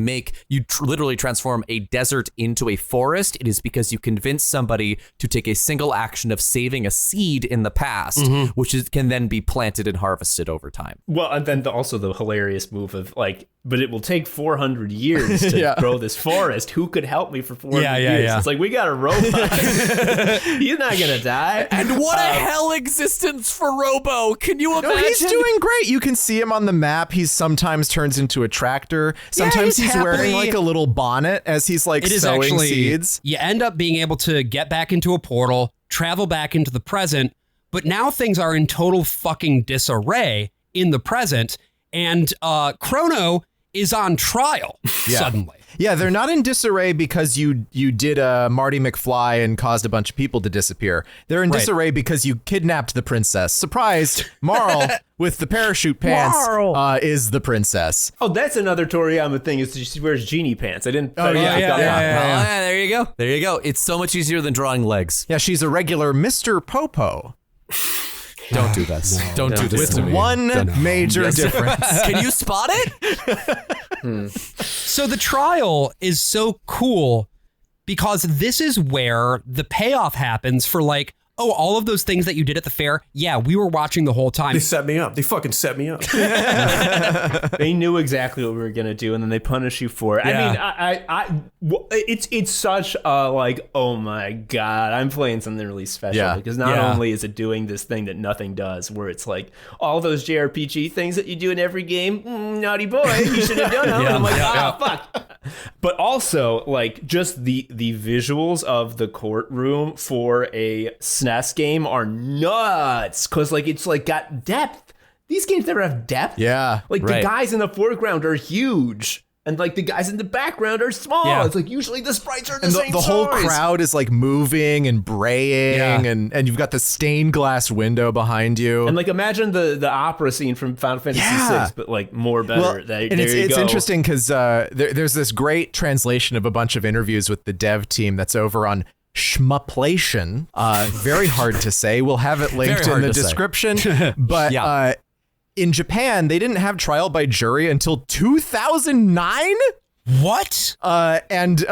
literally transform a desert into a forest, it is because you convince somebody to take a single action of saving a seed in the past, which can then be planted and harvested over time. Well, and then also the hilarious move of like, but it will take 400 years to grow this forest. Who could help me for 400 years? It's like, we got a robot. He's not going to die. And what a hell existence for Robo. Can you imagine? No, he's doing great. You can see him on the map. He sometimes turns into a tractor. Sometimes he's wearing like a little bonnet as he's like sowing seeds. You end up being able to get back into a portal, travel back into the present, but now things are in total fucking disarray in the present, and Chrono is on trial suddenly. Yeah, they're not in disarray because you did a Marty McFly and caused a bunch of people to disappear. They're in disarray because you kidnapped the princess. Surprise! Marl with the parachute pants is the princess. Oh, that's another Toriyama thing, is she wears genie pants. I didn't. Well, there you go. There you go. It's so much easier than drawing legs. Yeah, she's a regular Mr. Popo. Don't do this. No, don't do this to me. One major difference. Can you spot it? So the trial is so cool because this is where the payoff happens for like, oh, all of those things that you did at the fair. Yeah, we were watching the whole time. They set me up. They fucking set me up. They knew exactly what we were going to do, and then they punish you for it. Yeah. I mean, it's such a like, oh my God, I'm playing something really special because not only is it doing this thing that nothing does, where it's like all those JRPG things that you do in every game, naughty boy, you should have done them. And I'm like, fuck. But also like just the visuals of the courtroom for a SNES game are nuts, because like it's like got depth. These games never have depth. Yeah, like the guys in the foreground are huge, and like the guys in the background are small. Yeah. It's like usually the sprites are the same size. The whole crowd is like moving and braying, and you've got the stained glass window behind you. And like imagine the opera scene from Final Fantasy VI, but like more better. Well, it's interesting because there's this great translation of a bunch of interviews with the dev team that's over on Shmuplation. Very hard to say. We'll have it linked in the description. But in Japan, they didn't have trial by jury until 2009. What? And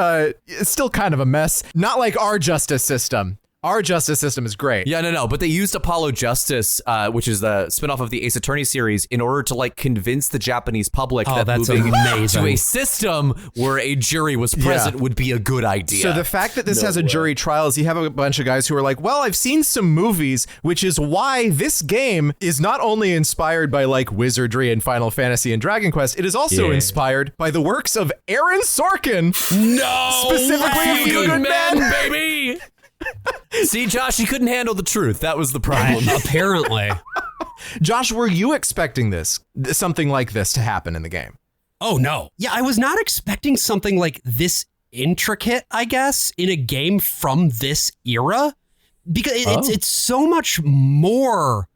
it's still kind of a mess. Not like our justice system. Our justice system is great. Yeah, no. But they used Apollo Justice, which is the spinoff of the Ace Attorney series, in order to like convince the Japanese public that moving to a system where a jury was present would be a good idea. So the fact that this has a jury trial is you have a bunch of guys who are like, well, I've seen some movies, which is why this game is not only inspired by like wizardry and Final Fantasy and Dragon Quest, it is also inspired by the works of Aaron Sorkin. No! Specifically of Few Good Men, baby! See, Josh, he couldn't handle the truth. That was the problem. Apparently. Josh, were you expecting something like this to happen in the game? Oh, no. Yeah, I was not expecting something like this intricate, I guess, in a game from this era. Because it's so much more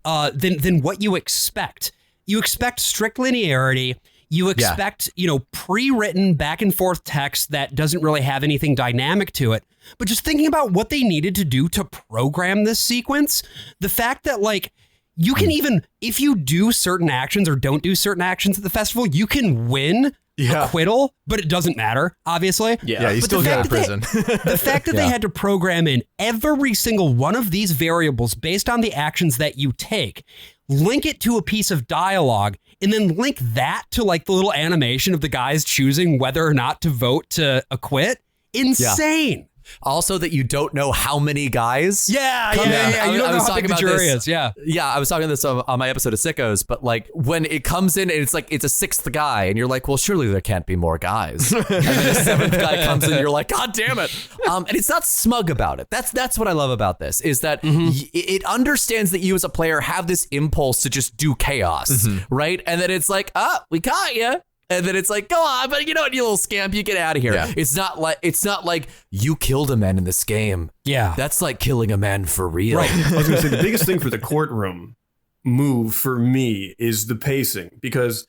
than what you expect. You expect strict linearity. You expect, pre-written back and forth text that doesn't really have anything dynamic to it. But just thinking about what they needed to do to program this sequence, the fact that like you can even, if you do certain actions or don't do certain actions at the festival, you can win acquittal, but it doesn't matter, obviously. Yeah, you But still the go to fact that prison. The fact that they had to program in every single one of these variables based on the actions that you take, link it to a piece of dialogue, and then link that to like the little animation of the guys choosing whether or not to vote to acquit. Insane. Also, that you don't know how many guys. Yeah. You don't know how big the jury is. Yeah. Yeah, I was talking this on my episode of Sickos, but like when it comes in and it's like it's a sixth guy, and you're like, well, surely there can't be more guys. And then a seventh guy comes in, and you're like, God damn it. And it's not smug about it. That's what I love about this is that it understands that you as a player have this impulse to just do chaos, right? And then it's like, we caught you. And then it's like, go on, but you know what, you little scamp, you get out of here. Yeah. It's not like you killed a man in this game. Yeah. That's like killing a man for real. Right. I was going to say the biggest thing for the courtroom move for me is the pacing, because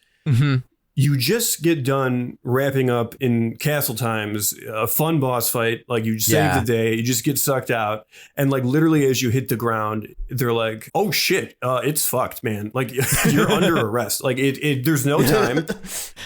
you just get done wrapping up in Castle Times, a fun boss fight. Like you save the day, you just get sucked out. And like literally as you hit the ground, they're like, oh shit, it's fucked, man. Like you're under arrest. Like there's no time.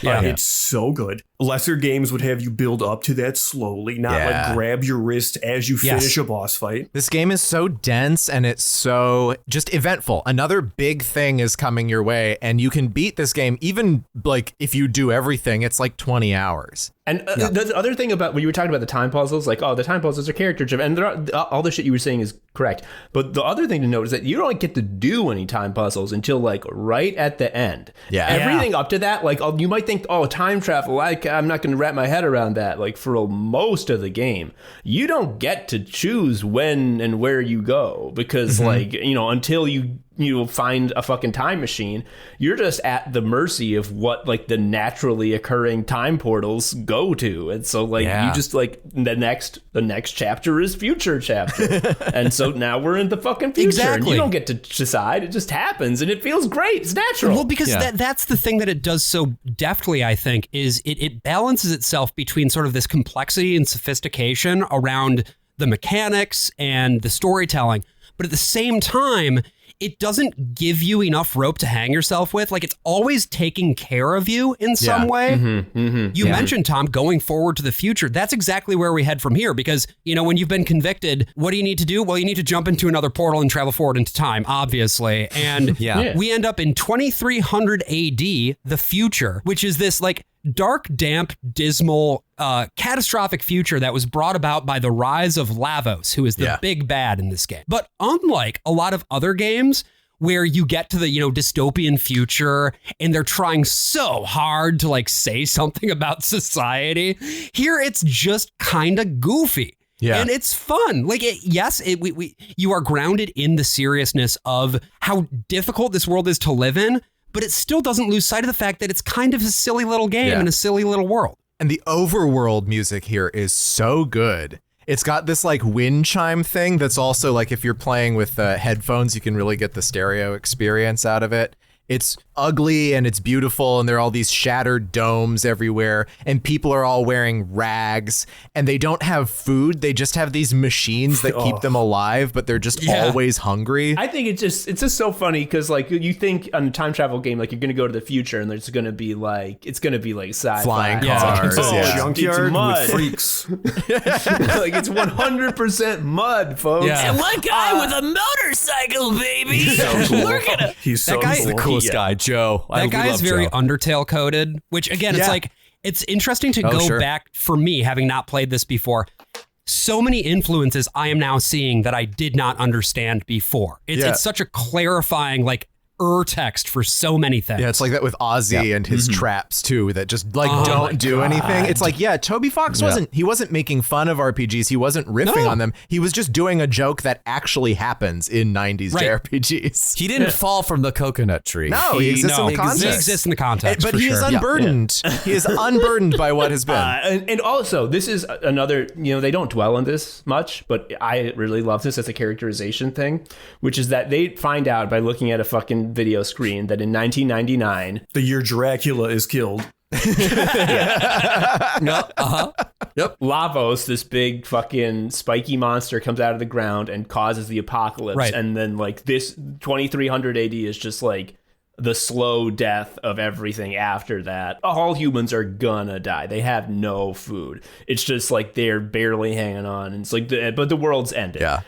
It's so good. Lesser games would have you build up to that slowly, not like grab your wrist as you finish a boss fight. This game is so dense and it's so just eventful. Another big thing is coming your way, and you can beat this game even like if you do everything, it's like 20 hours. And the other thing about when you were talking about the time puzzles, like, the time puzzles are character driven, and all the shit you were saying is correct. But the other thing to note is that you don't get to do any time puzzles until like right at the end. Yeah. Everything up to that, like, you might think, time travel, I'm not going to wrap my head around that. Like for most of the game, you don't get to choose when and where you go because until you find a fucking time machine, you're just at the mercy of what like the naturally occurring time portals go to. And so like you just like the next chapter is future chapter. And so now we're in the fucking future. Exactly. And you don't get to decide. It just happens and it feels great. It's natural. Well, because that's the thing that it does so deftly, I think, is it balances itself between sort of this complexity and sophistication around the mechanics and the storytelling. But at the same time, it doesn't give you enough rope to hang yourself with. Like, it's always taking care of you in some way. You mentioned, Tom, going forward to the future. That's exactly where we head from here because, when you've been convicted, what do you need to do? Well, you need to jump into another portal and travel forward into time, obviously. And we end up in 2300 AD, the future, which is this, like, dark, damp, dismal, catastrophic future that was brought about by the rise of Lavos, who is the big bad in this game. But unlike a lot of other games where you get to the, dystopian future and they're trying so hard to like say something about society, here it's just kind of goofy. Yeah. And it's fun. Like, you are grounded in the seriousness of how difficult this world is to live in, but it still doesn't lose sight of the fact that it's kind of a silly little game in a silly little world. And the overworld music here is so good. It's got this like wind chime thing that's also like if you're playing with headphones, you can really get the stereo experience out of it. It's ugly and it's beautiful and there are all these shattered domes everywhere and people are all wearing rags and they don't have food. They just have these machines that keep them alive, but they're just always hungry. I think it's just so funny because like you think on a time travel game, like you're going to go to the future and there's going to be like, it's going to be like sci-fi. Flying cars. Junkyard with freaks. Like it's 100% mud, folks. Yeah. And one guy with a motorcycle, baby. He's so cool. He's so cool. The coolest guy, Joe. That guy is very Undertale coded, which again, it's like, it's interesting to go back for me, having not played this before. So many influences I am now seeing that I did not understand before. It's such a clarifying, like, text for so many things. Yeah, it's like that with Ozzy and his traps too, that just like don't do anything. It's like, Toby Fox wasn't making fun of RPGs. He wasn't riffing on them. He was just doing a joke that actually happens in 90s JRPGs. He didn't fall from the coconut tree. No, he exists in the context. He exists in the context, but he is unburdened. He is unburdened by what has been. And also, this is another, they don't dwell on this much, but I really love this as a characterization thing, which is that they find out by looking at a fucking video screen that in 1999, the year Dracula is killed. Lavos, this big fucking spiky monster, comes out of the ground and causes the apocalypse. Right. And then like this 2300 AD is just like the slow death of everything after that. All humans are gonna die. They have no food. It's just like they're barely hanging on. And it's like, but the world's ended. Yeah.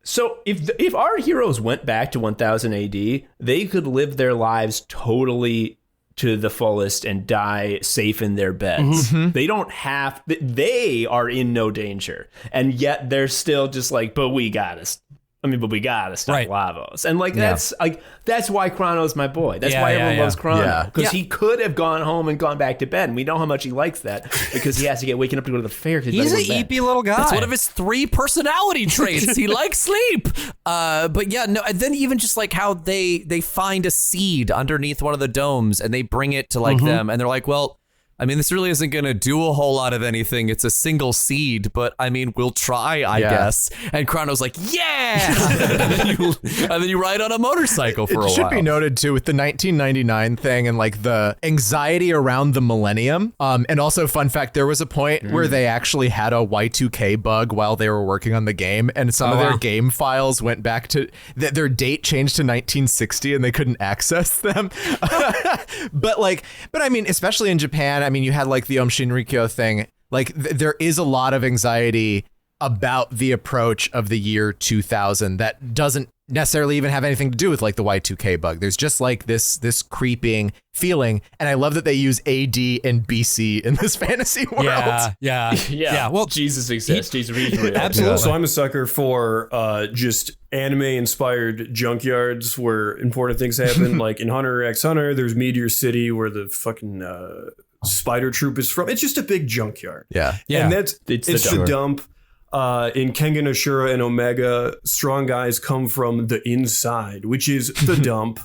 So if our heroes went back to 1000 AD, they could live their lives totally to the fullest and die safe in their beds. They don't have, they are in no danger. And yet they're still just like, but we gotta stop Lavos. And like, that's why Chrono's my boy. That's why everyone loves Chrono. Because he could have gone home and gone back to bed. And we know how much he likes that because he has to get waking up to go to the fair. He's an eepy little guy. That's one of his 3 personality traits. He likes sleep. But yeah, no. And then even just like how they find a seed underneath one of the domes and they bring it to like them, and they're like, well, I mean, this really isn't going to do a whole lot of anything. It's a single seed, but I mean, we'll try, I guess. And Chrono's like, yeah! and then you ride on a motorcycle for a while. It should be noted, too, with the 1999 thing and like the anxiety around the millennium. And also, fun fact, there was a point where they actually had a Y2K bug while they were working on the game. And some of their game files went back to, their date changed to 1960 and they couldn't access them. But I mean, especially in Japan, I mean, you had like the Shinrikyo thing. Like there is a lot of anxiety about the approach of the year 2000 that doesn't necessarily even have anything to do with like the Y2K bug. There's just like this creeping feeling. And I love that they use AD and BC in this fantasy world. Yeah. Well, Jesus exists. He's real. Absolutely. So I'm a sucker for just anime-inspired junkyards where important things happen. Like in Hunter x Hunter, there's Meteor City where the fucking Spider Troop is from. It's just a big junkyard. Yeah. And it's the dump. In Kengan Ashura and Omega, strong guys come from the inside, which is the dump.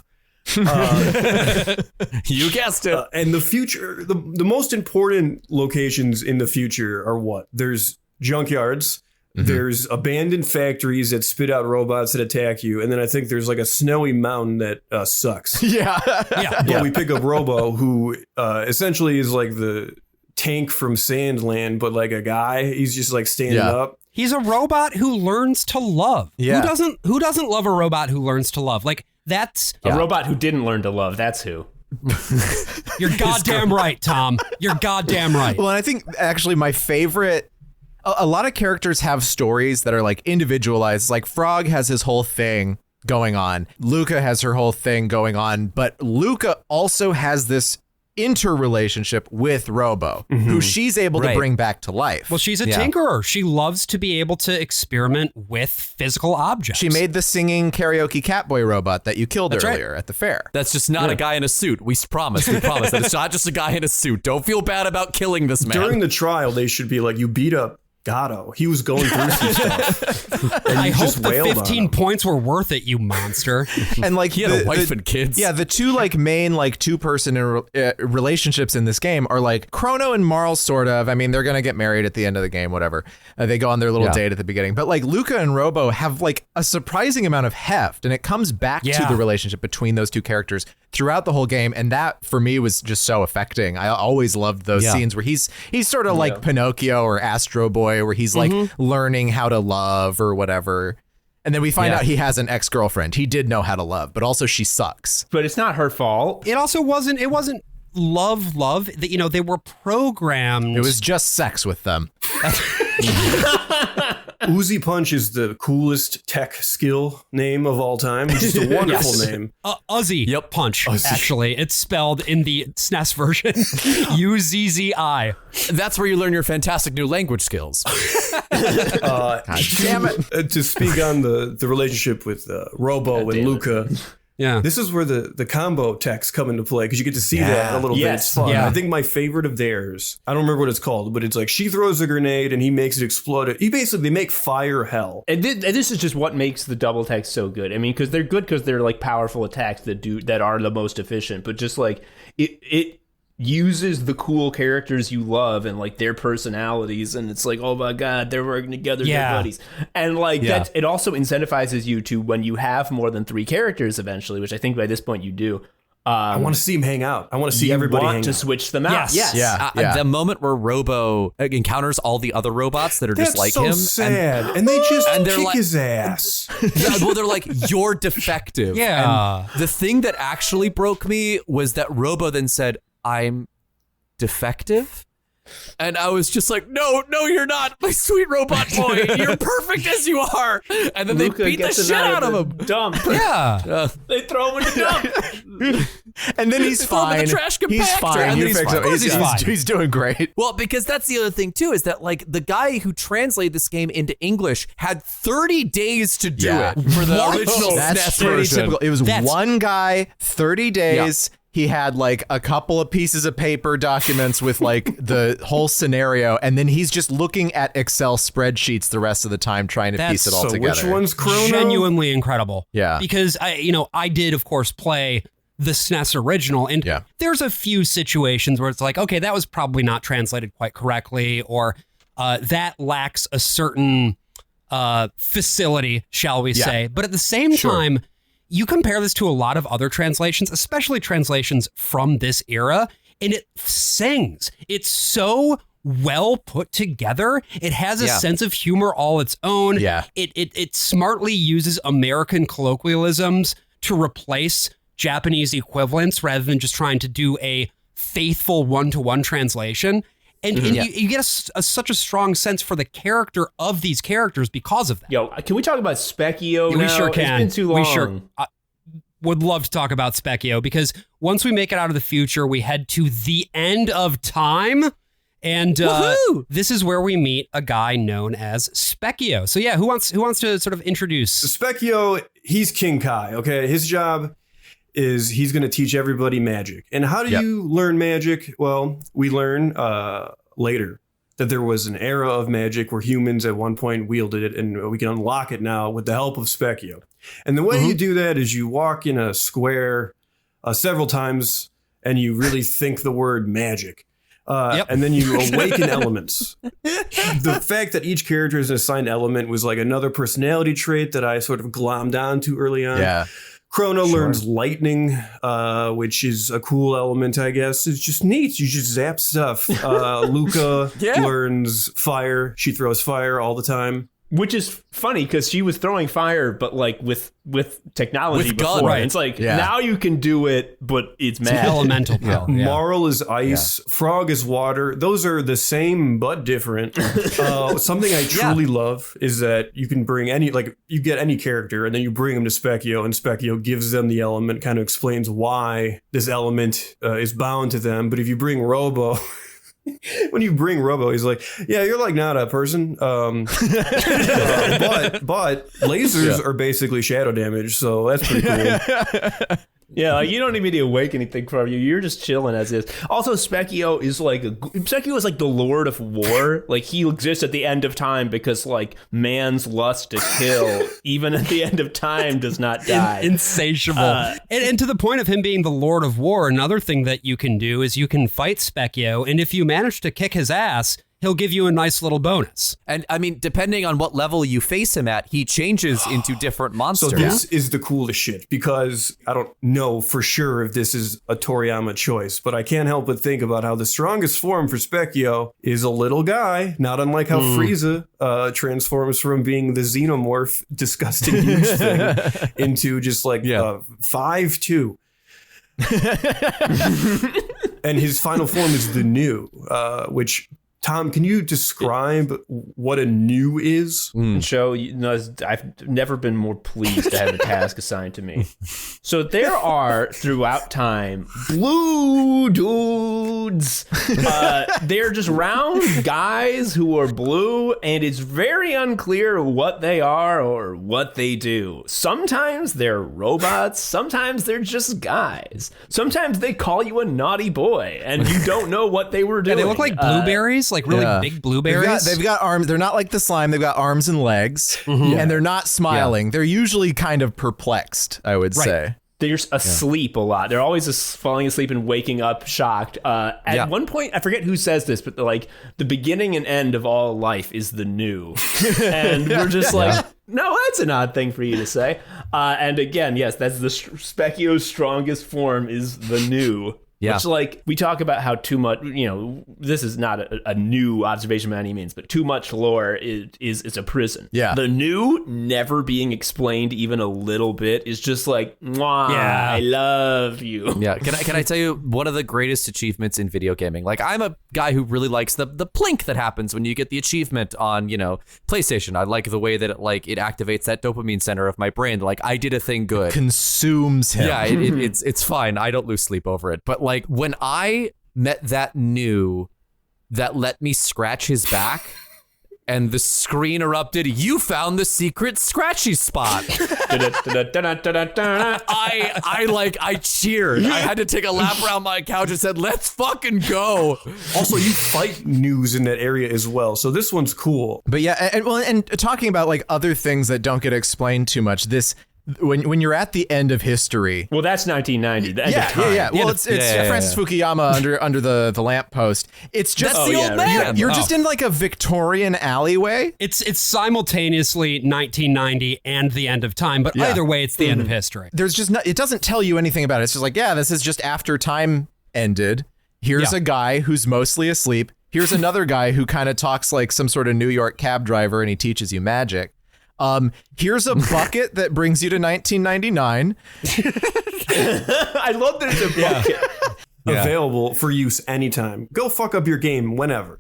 You guessed it. And the future, the most important locations in the future are what? There's junkyards. There's abandoned factories that spit out robots that attack you. And then I think there's like a snowy mountain that sucks. But we pick up Robo, who essentially is like the tank from Sandland, but like a guy. He's just like standing up. He's a robot who learns to love. Yeah. Who doesn't love a robot who learns to love? Like that's a robot who didn't learn to love. That's who. You're goddamn right, Tom. You're goddamn right. Well, and I think actually my favorite, a lot of characters have stories that are like individualized. Like Frog has his whole thing going on. Luca has her whole thing going on. But Luca also has this interrelationship with Robo, who she's able to bring back to life. Well, she's a tinkerer. She loves to be able to experiment with physical objects. She made the singing karaoke Catboy robot that you killed earlier at the fair. That's just not a guy in a suit. We promise that it's not just a guy in a suit. Don't feel bad about killing this man. During the trial, they should be like, you beat up Gatto. He was going through some stuff. And I hope the 15 points were worth it, you monster. And like he had a wife and kids. Yeah, the two like main like 2-person relationships in this game are like Chrono and Marl, sort of. I mean, they're gonna get married at the end of the game, whatever. They go on their little date at the beginning. But like Luca and Robo have like a surprising amount of heft, and it comes back to the relationship between those two characters throughout the whole game, and that for me was just so affecting. I always loved those scenes where he's sort of like Pinocchio or Astro Boy, where he's like learning how to love or whatever. And then we find out he has an ex-girlfriend. He did know how to love, but also she sucks. But it's not her fault. It also wasn't love that, you know, they were programmed. It was just sex with them. Uzi Punch is the coolest tech skill name of all time. It's just a wonderful name. Uzzi Punch, actually. It's spelled in the SNES version. Uzzi. That's where you learn your fantastic new language skills. God damn it. To speak on the relationship with Robo and Luca. Yeah. This is where the combo techs come into play, because you get to see that a little bit. It's fun. Yeah. I think my favorite of theirs, I don't remember what it's called, but it's like she throws a grenade and he makes it explode. They make fire hell. And this is just what makes the double text so good. I mean, because they're good because they're like powerful attacks that are the most efficient, but just like it uses the cool characters you love and like their personalities, and it's like, oh my god, they're working together, they're buddies, and like that. It also incentivizes you to, when you have more than 3 characters eventually, which I think by this point you do, I want to see him hang out. I want to see everybody hang to out. switch them out. Yes. Yeah. The moment where Robo encounters all the other robots that are That's just like so him, sad. And they just and they're kick like- his ass. well, they're like, you're defective. Yeah. And the thing that actually broke me was that Robo then said, I'm defective? And I was just like, no, you're not, my sweet robot boy. You're perfect as you are. And then Luca they beat the gets shit out of the him. Dump. Yeah. They throw him in the dump. And then he's throw him in fine. the trash He's compactor, fine. and then You he's fix fine. him. Of course he's fine. He's doing great. Well, because that's the other thing, too, is that, like, the guy who translated this game into English had 30 days to do Yeah. it for the original That's SNES pretty version. typical. It was That's- one guy, 30 days. He had like a couple of pieces of paper documents with like the whole scenario, and then he's just looking at Excel spreadsheets the rest of the time trying to piece it all So together. which one's Chrono? Genuinely incredible. Yeah. Because I did, of course, play the SNES original, and Yeah. there's a few situations where it's like, okay, that was probably not translated quite correctly, or that lacks a certain facility, shall we say. But at the same time, you compare this to a lot of other translations, especially translations from this era, and it sings. It's so well put together. It has a sense of humor all its own. Yeah. It smartly uses American colloquialisms to replace Japanese equivalents rather than just trying to do a faithful one-to-one translation. And you get such a strong sense for the character of these characters because of that. Yo, can we talk about Specchio now? We sure can. It's been too long. We sure would love to talk about Specchio, because once we make it out of the future, we head to the end of time. And this is where we meet a guy known as Specchio. So yeah, who wants to sort of introduce? Specchio, he's King Kai, okay? His job is he's going to teach everybody magic. And how do you learn magic? Well, we learn later that there was an era of magic where humans at one point wielded it, and we can unlock it now with the help of Specchio. And the way you do that is you walk in a square several times, and you really think the word magic. And then you awaken elements. The fact that each character is an assigned element was like another personality trait that I sort of glommed onto early on. Yeah. Chrono learns lightning, which is a cool element, I guess. It's just neat. You just zap stuff. Luca learns fire. She throws fire all the time. Which is funny because she was throwing fire, but like with technology With before. gun, right. It's like now you can do it, but it's mad. Elemental power. Yeah. Marl is ice. Frog is water. Those are the same but different. Something I truly love is that you can bring you get any character and then you bring them to Specchio, and Specchio gives them the element, kind of explains why this element is bound to them. But if you bring Robo... When you bring Robo, he's like, yeah, you're like not a person. But lasers are basically shadow damage, so that's pretty cool. Yeah, like you don't need me to awake anything from you. You're just chilling as is. Also, Specchio is like the Lord of War. Like he exists at the end of time because like man's lust to kill, even at the end of time, does not die. Insatiable. And to the point of him being the Lord of War, another thing that you can do is you can fight Specchio, and if you manage to kick his ass, he'll give you a nice little bonus. And I mean, depending on what level you face him at, he changes into different monsters. So this is the coolest shit, because I don't know for sure if this is a Toriyama choice, but I can't help but think about how the strongest form for Specchio is a little guy, not unlike how Frieza transforms from being the xenomorph, disgusting huge thing, into just like 5'2". And his final form is the new, which... Tom, can you describe what a new is? Show, I've never been more pleased to have a task assigned to me. So there are, throughout time, blue dudes. They're just round guys who are blue, and it's very unclear what they are or what they do. Sometimes they're robots. Sometimes they're just guys. Sometimes they call you a naughty boy, and you don't know what they were doing. Yeah, they look like blueberries, like really big blueberries. They've got arms. They're not like the slime. They've got arms and legs, and they're not smiling. They're usually kind of perplexed, I would say. they're asleep a lot. They're always falling asleep and waking up shocked. At one point, I forget who says this, but like the beginning and end of all life is the new. And we're just like, no, that's an odd thing for you to say. And again, yes, that's the Specchio's strongest form is the new. Yeah. Which, like, we talk about how too much, this is not a new observation by any means, but too much lore is a prison. Yeah. The new never being explained even a little bit is just like, mwah, I love you. Yeah. Can I tell you one of the greatest achievements in video gaming? Like, I'm a guy who really likes the plink that happens when you get the achievement on, PlayStation. I like the way that it activates that dopamine center of my brain. Like, I did a thing good. Consumes him. Yeah, it's fine. I don't lose sleep over it. But like when I met that new that let me scratch his back and the screen erupted, you found the secret scratchy spot. I cheered. I had to take a lap around my couch and said, let's fucking go. Also, you fight news in that area as well. So this one's cool. But yeah, and talking about like other things that don't get explained too much, when you're at the end of history. Well, that's 1990. The end of time. Yeah. Well, it's Francis Fukuyama under the lamppost. It's just That's the old man. You're just in like a Victorian alleyway. It's simultaneously 1990 and the end of time, but either way, it's the end of history. There's just it doesn't tell you anything about it. It's just like, this is just after time ended. Here's a guy who's mostly asleep. Here's another guy who kind of talks like some sort of New York cab driver, and he teaches you magic. Here's a bucket that brings you to 1999. I love that it's a bucket. Available for use anytime. Go fuck up your game whenever.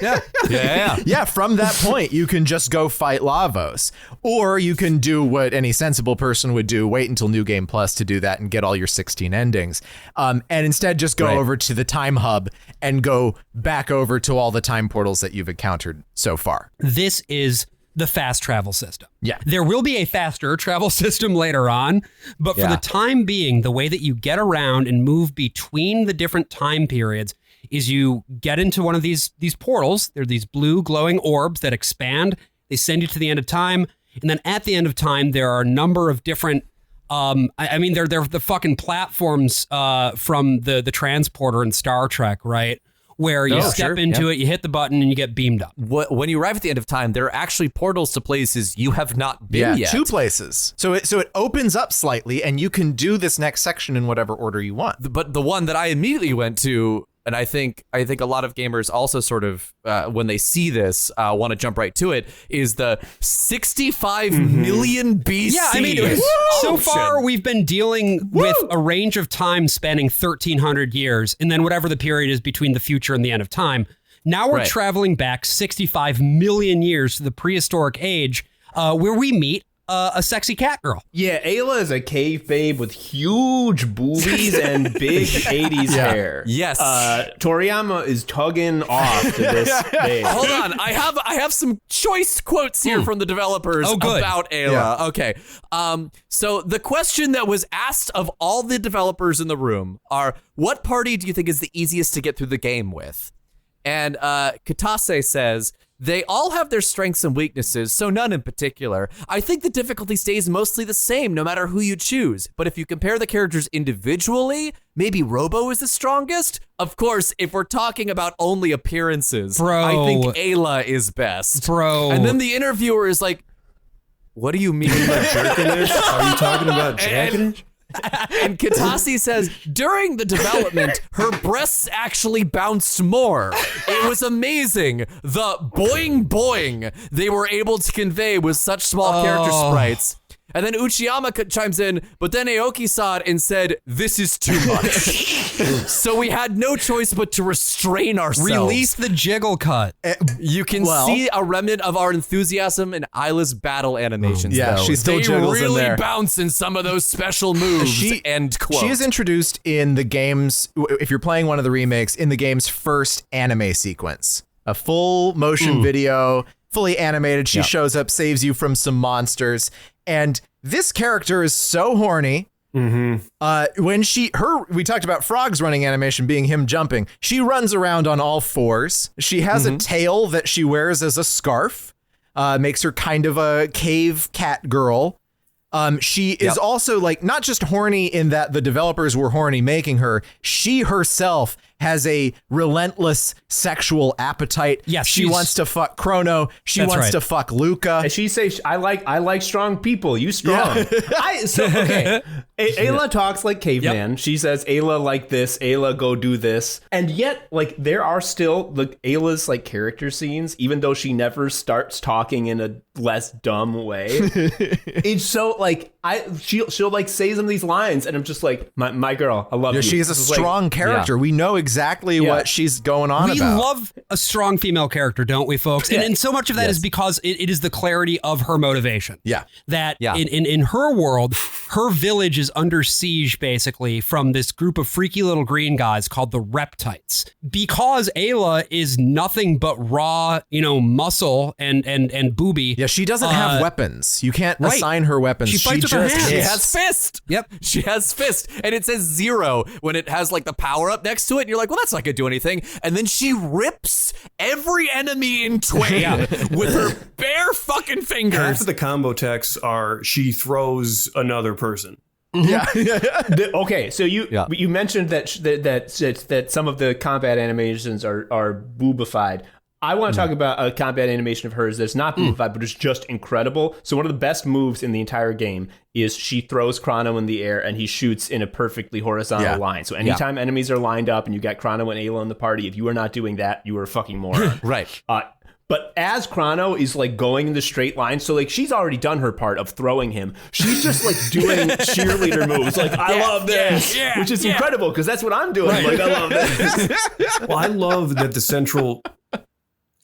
Yeah, from that point, you can just go fight Lavos. Or you can do what any sensible person would do, wait until New Game Plus to do that and get all your 16 endings. And instead just go over to the time hub and go back over to all the time portals that you've encountered so far. This is the fast travel system. Yeah. There will be a faster travel system later on, but for the time being, the way that you get around and move between the different time periods is you get into one of these portals. They're these blue glowing orbs that expand. They send you to the end of time. And then at the end of time, there are a number of different they're the fucking platforms from the transporter in Star Trek, right? Where you step into it, you hit the button, and you get beamed up. When you arrive at the end of time, there are actually portals to places you have not been yet. 2 places. So it opens up slightly, and you can do this next section in whatever order you want. But the one that I immediately went to, and I think a lot of gamers also sort of, when they see this, want to jump right to it, is the 65 million BC. Yeah, I mean, so far we've been dealing with a range of time spanning 1,300 years, and then whatever the period is between the future and the end of time. Now we're traveling back 65 million years to the prehistoric age, where we meet a sexy cat girl. Yeah, Ayla is a cave babe with huge boobies and big 80s hair. Yes. Toriyama is tugging off to this babe. Hold on, I have some choice quotes here from the developers about Ayla. Yeah. Okay. So the question that was asked of all the developers in the room are, what party do you think is the easiest to get through the game with? And Katase says, they all have their strengths and weaknesses, so none in particular. I think the difficulty stays mostly the same no matter who you choose. But if you compare the characters individually, maybe Robo is the strongest? Of course, if we're talking about only appearances, I think Ayla is best. And then the interviewer is like, what do you mean by jerkiness? Are you talking about jackiness? And Katase says, during the development, her breasts actually bounced more. It was amazing. The boing boing they were able to convey with such small character sprites. And then Uchiyama chimes in, but then Aoki saw it and said, this is too much. So we had no choice but to restrain ourselves. Release the jiggle cut. You can see a remnant of our enthusiasm in Isla's battle animations. Yeah, though. she still jiggles in there. They really bounce in some of those special moves. End quote. She is introduced in the game's, if you're playing one of the remakes, in the game's first anime sequence. A full motion video, fully animated. She shows up, saves you from some monsters. And this character is so horny. When we talked about Frog's running animation being him jumping. She runs around on all fours. She has a tail that she wears as a scarf. Makes her kind of a cave cat girl. She is also like not just horny in that the developers were horny making her. She herself has a relentless sexual appetite. Yes, she wants to fuck Chrono. She wants to fuck Luca. And she says, I like strong people. You strong. Yeah. Ayla talks like caveman. Yep. She says, Ayla like this. Ayla go do this. And yet, like, there are still the Ayla's like character scenes, even though she never starts talking in a less dumb way. It's so like she'll like say some of these lines, and I'm just like, my girl, I love you. She is a strong character. We know exactly what she's going on about. We love a strong female character, don't we, folks? And so much of that is because it is the clarity of her motivation. Yeah. That in her world, her village is under siege, basically, from this group of freaky little green guys called the Reptites. Because Ayla is nothing but raw, muscle and booby. Yeah, she doesn't have weapons. You can't assign her weapons. She fights with her hands. She has fist. Yep. She has fist. And it says 0 when it has like the power up next to it. And you're like, well, that's not going to do anything. And then she rips every enemy in twain with her bare fucking fingers. Half of the combo texts are she throws another person. Yeah. Okay, so you mentioned that some of the combat animations are boobified. I want to talk about a combat animation of hers that's not boobified, but it's just incredible. So one of the best moves in the entire game is she throws Chrono in the air and he shoots in a perfectly horizontal line. So anytime enemies are lined up and you got Chrono and Ayla in the party, if you are not doing that, you are a fucking moron. Right. But as Chrono is like going in the straight line, so like she's already done her part of throwing him. She's just like doing cheerleader moves. Like, I love this, which is incredible because that's what I'm doing. Right. Like, I love this. Well, I love that the central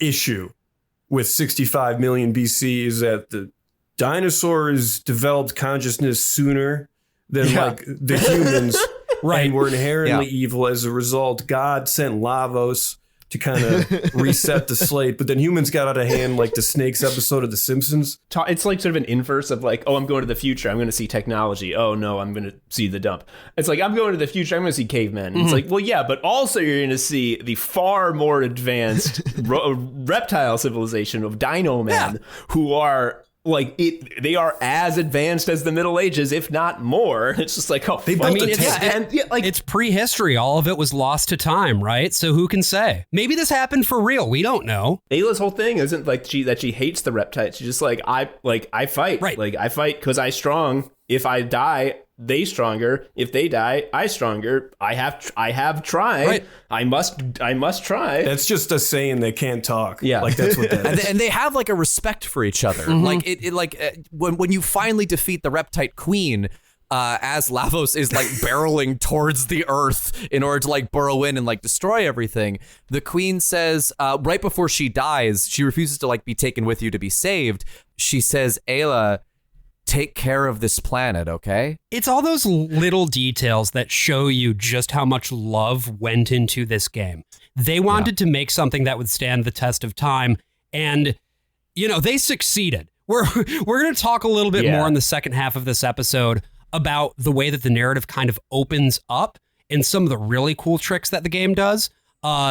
issue with 65 million BC is that the dinosaurs developed consciousness sooner than like the humans, and were inherently evil. As a result, God sent Lavos to kind of reset the slate, but then humans got out of hand like the Snakes episode of The Simpsons. It's like sort of an inverse of like, oh, I'm going to the future, I'm going to see technology. Oh no, I'm going to see the dump. It's like, I'm going to the future, I'm going to see cavemen. It's like, well, yeah, but also you're going to see the far more advanced reptile civilization of Dino Men, who are like they are as advanced as the Middle Ages, if not more. It's just like, oh, it's prehistory. All of it was lost to time, right? So who can say? Maybe this happened for real. We don't know. Ayla's whole thing isn't like she hates the Reptites. She's just like, I fight. Right. Like I fight because I strong. If I die, they stronger. If they die, I stronger. I have tried. Right. I must try. That's just a saying they can't talk. Yeah. Like that's what that is. And they have like a respect for each other. Like when you finally defeat the Reptite Queen, as Lavos is like barreling towards the earth in order to like burrow in and like destroy everything, the Queen says, right before she dies, she refuses to like be taken with you to be saved. She says, Ayla, take care of this planet, okay? It's all those little details that show you just how much love went into this game. They wanted to make something that would stand the test of time, and, they succeeded. We're going to talk a little bit more in the second half of this episode about the way that the narrative kind of opens up and some of the really cool tricks that the game does.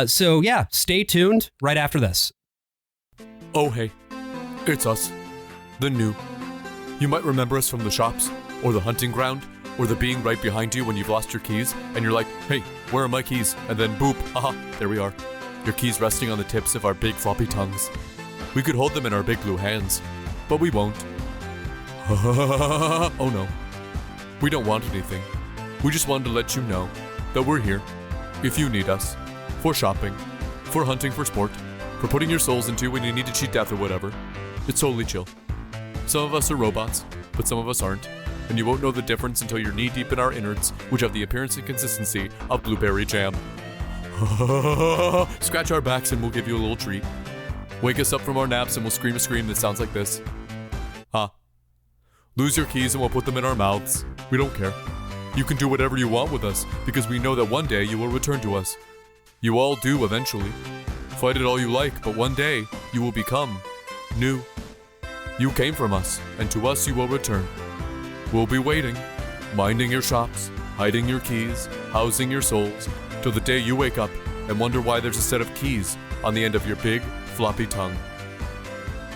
So stay tuned right after this. Oh, hey, it's us, the new. You might remember us from the shops, or the hunting ground, or the being right behind you when you've lost your keys, and you're like, hey, where are my keys? And then boop, aha, there we are. Your keys resting on the tips of our big floppy tongues. We could hold them in our big blue hands, but we won't. Oh no. We don't want anything. We just wanted to let you know that we're here, if you need us, for shopping, for hunting for sport, for putting your souls into when you need to cheat death or whatever. It's totally chill. Some of us are robots, but some of us aren't, and you won't know the difference until you're knee-deep in our innards, which have the appearance and consistency of blueberry jam. Scratch our backs and we'll give you a little treat. Wake us up from our naps and we'll scream a scream that sounds like this. Lose your keys and we'll put them in our mouths. We don't care. You can do whatever you want with us, because we know that one day you will return to us. You all do eventually. Fight it all you like, but one day you will become new. You came from us, and to us you will return. We'll be waiting, minding your shops, hiding your keys, housing your souls, till the day you wake up and wonder why there's a set of keys on the end of your big, floppy tongue.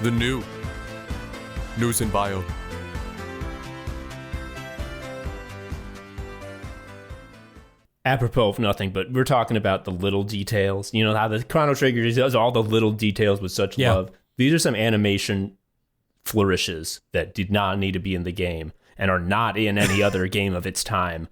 The new. News in bio. apropos of nothing, but we're talking about the little details. You know how the Chrono Trigger does all the little details with such love. These are some animation flourishes that did not need to be in the game and are not in any other game of its time.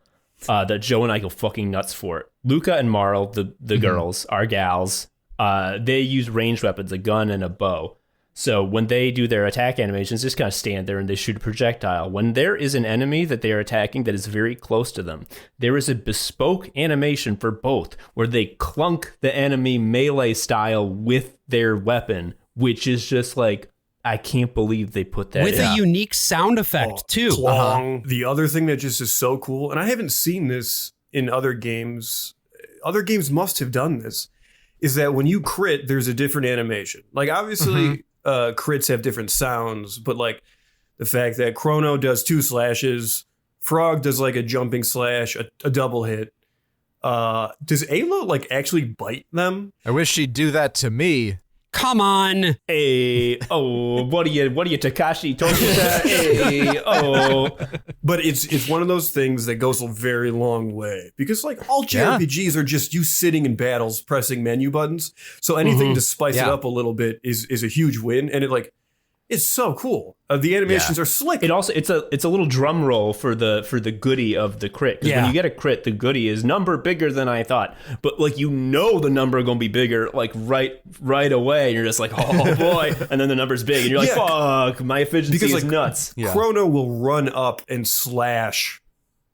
That Joe and I go fucking nuts for. Luca and Marl, the girls, our gals, they use ranged weapons, a gun and a bow. So when they do their attack animations, just kind of stand there and they shoot a projectile. When there is an enemy that they are attacking that is very close to them, there is a bespoke animation for both where they clunk the enemy melee style with their weapon, which is just like, I can't believe they put that with in. a unique sound effect too. Clong. The other thing that just is so cool, and I haven't seen this in other games must have done this, is that when you crit, there's a different animation. Like obviously crits have different sounds, but like the fact that Chrono does 2 slashes, Frog does like a jumping slash, a double hit. Does Ayla like actually bite them? I wish she'd do that to me. Come on. Hey, oh, what are you, Takashi Toshita? Hey, oh. But it's one of those things that goes a very long way because like all JRPGs are just you sitting in battles pressing menu buttons. So anything to spice it up a little bit is a huge win, and it's so cool. The animations are slick. It also it's a little drum roll for the goodie of the crit. Because when you get a crit, the goodie is number bigger than I thought. But like the number gonna be bigger like right away. And you're just like, oh boy, and then the number's big, and you're like, fuck, my efficiency is nuts. Chrono will run up and slash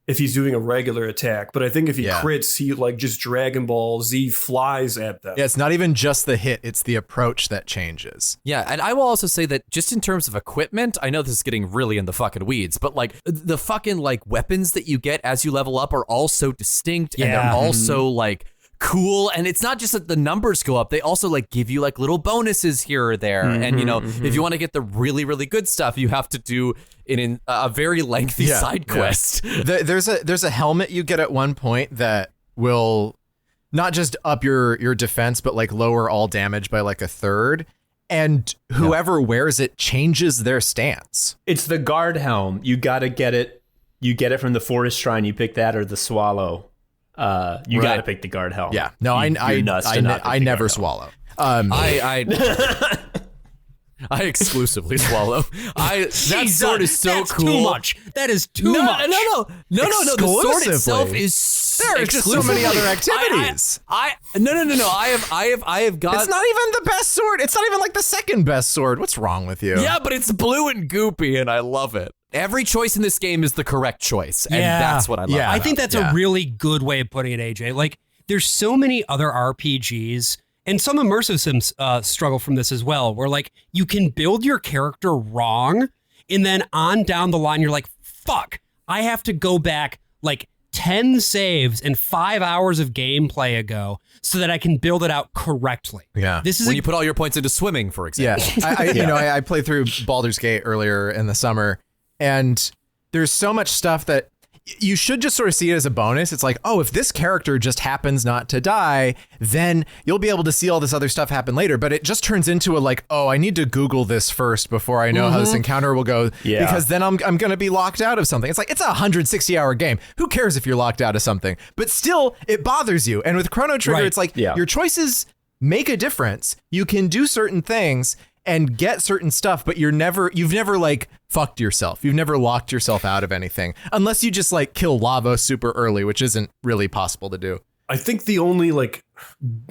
if he's doing a regular attack, but I think if he crits, he like just Dragon Ball Z flies at them. Yeah, it's not even just the hit, it's the approach that changes. Yeah, and I will also say that just in terms of equipment, I know this is getting really in the fucking weeds, but like the fucking like weapons that you get as you level up are all so distinct and they're all so like cool, and it's not just that the numbers go up, they also like give you like little bonuses here or there, and you know, if you want to get the really really good stuff, you have to do in a very lengthy side quest. There's a helmet you get at one point that will not just up your defense, but like lower all damage by like a third, and whoever wears it changes their stance. It's the guard helm. You gotta get it. You get it from the forest shrine. You pick that or the swallow. You got to pick the guard helm. Yeah. No, I never swallow. I exclusively swallow. That sword is so cool. Too much. That is too much. No. The sword itself is there are just so many other activities. No. I have got. It's not even the best sword. It's not even like the second best sword. What's wrong with you? Yeah, but it's blue and goopy, and I love it. Every choice in this game is the correct choice, and that's what I love. Yeah, I think that's a really good way of putting it, AJ. Like, there's so many other RPGs, and some immersive sims struggle from this as well, where like you can build your character wrong, and then on down the line, you're like, fuck, I have to go back like 10 saves and 5 hours of gameplay ago so that I can build it out correctly. Yeah. This is when you put all your points into swimming, for example. Yeah. I played through Baldur's Gate earlier in the summer, and there's so much stuff that you should just sort of see it as a bonus. It's like, oh, if this character just happens not to die, then you'll be able to see all this other stuff happen later. But it just turns into a like, oh, I need to Google this first before I know how this encounter will go, because then I'm going to be locked out of something. It's like, it's a 160-hour game. Who cares if you're locked out of something? But still, it bothers you. And with Chrono Trigger, it's like your choices make a difference. You can do certain things and get certain stuff, but you've never like fucked yourself. You've never locked yourself out of anything unless you just like kill lava super early, which isn't really possible to do. I think the only like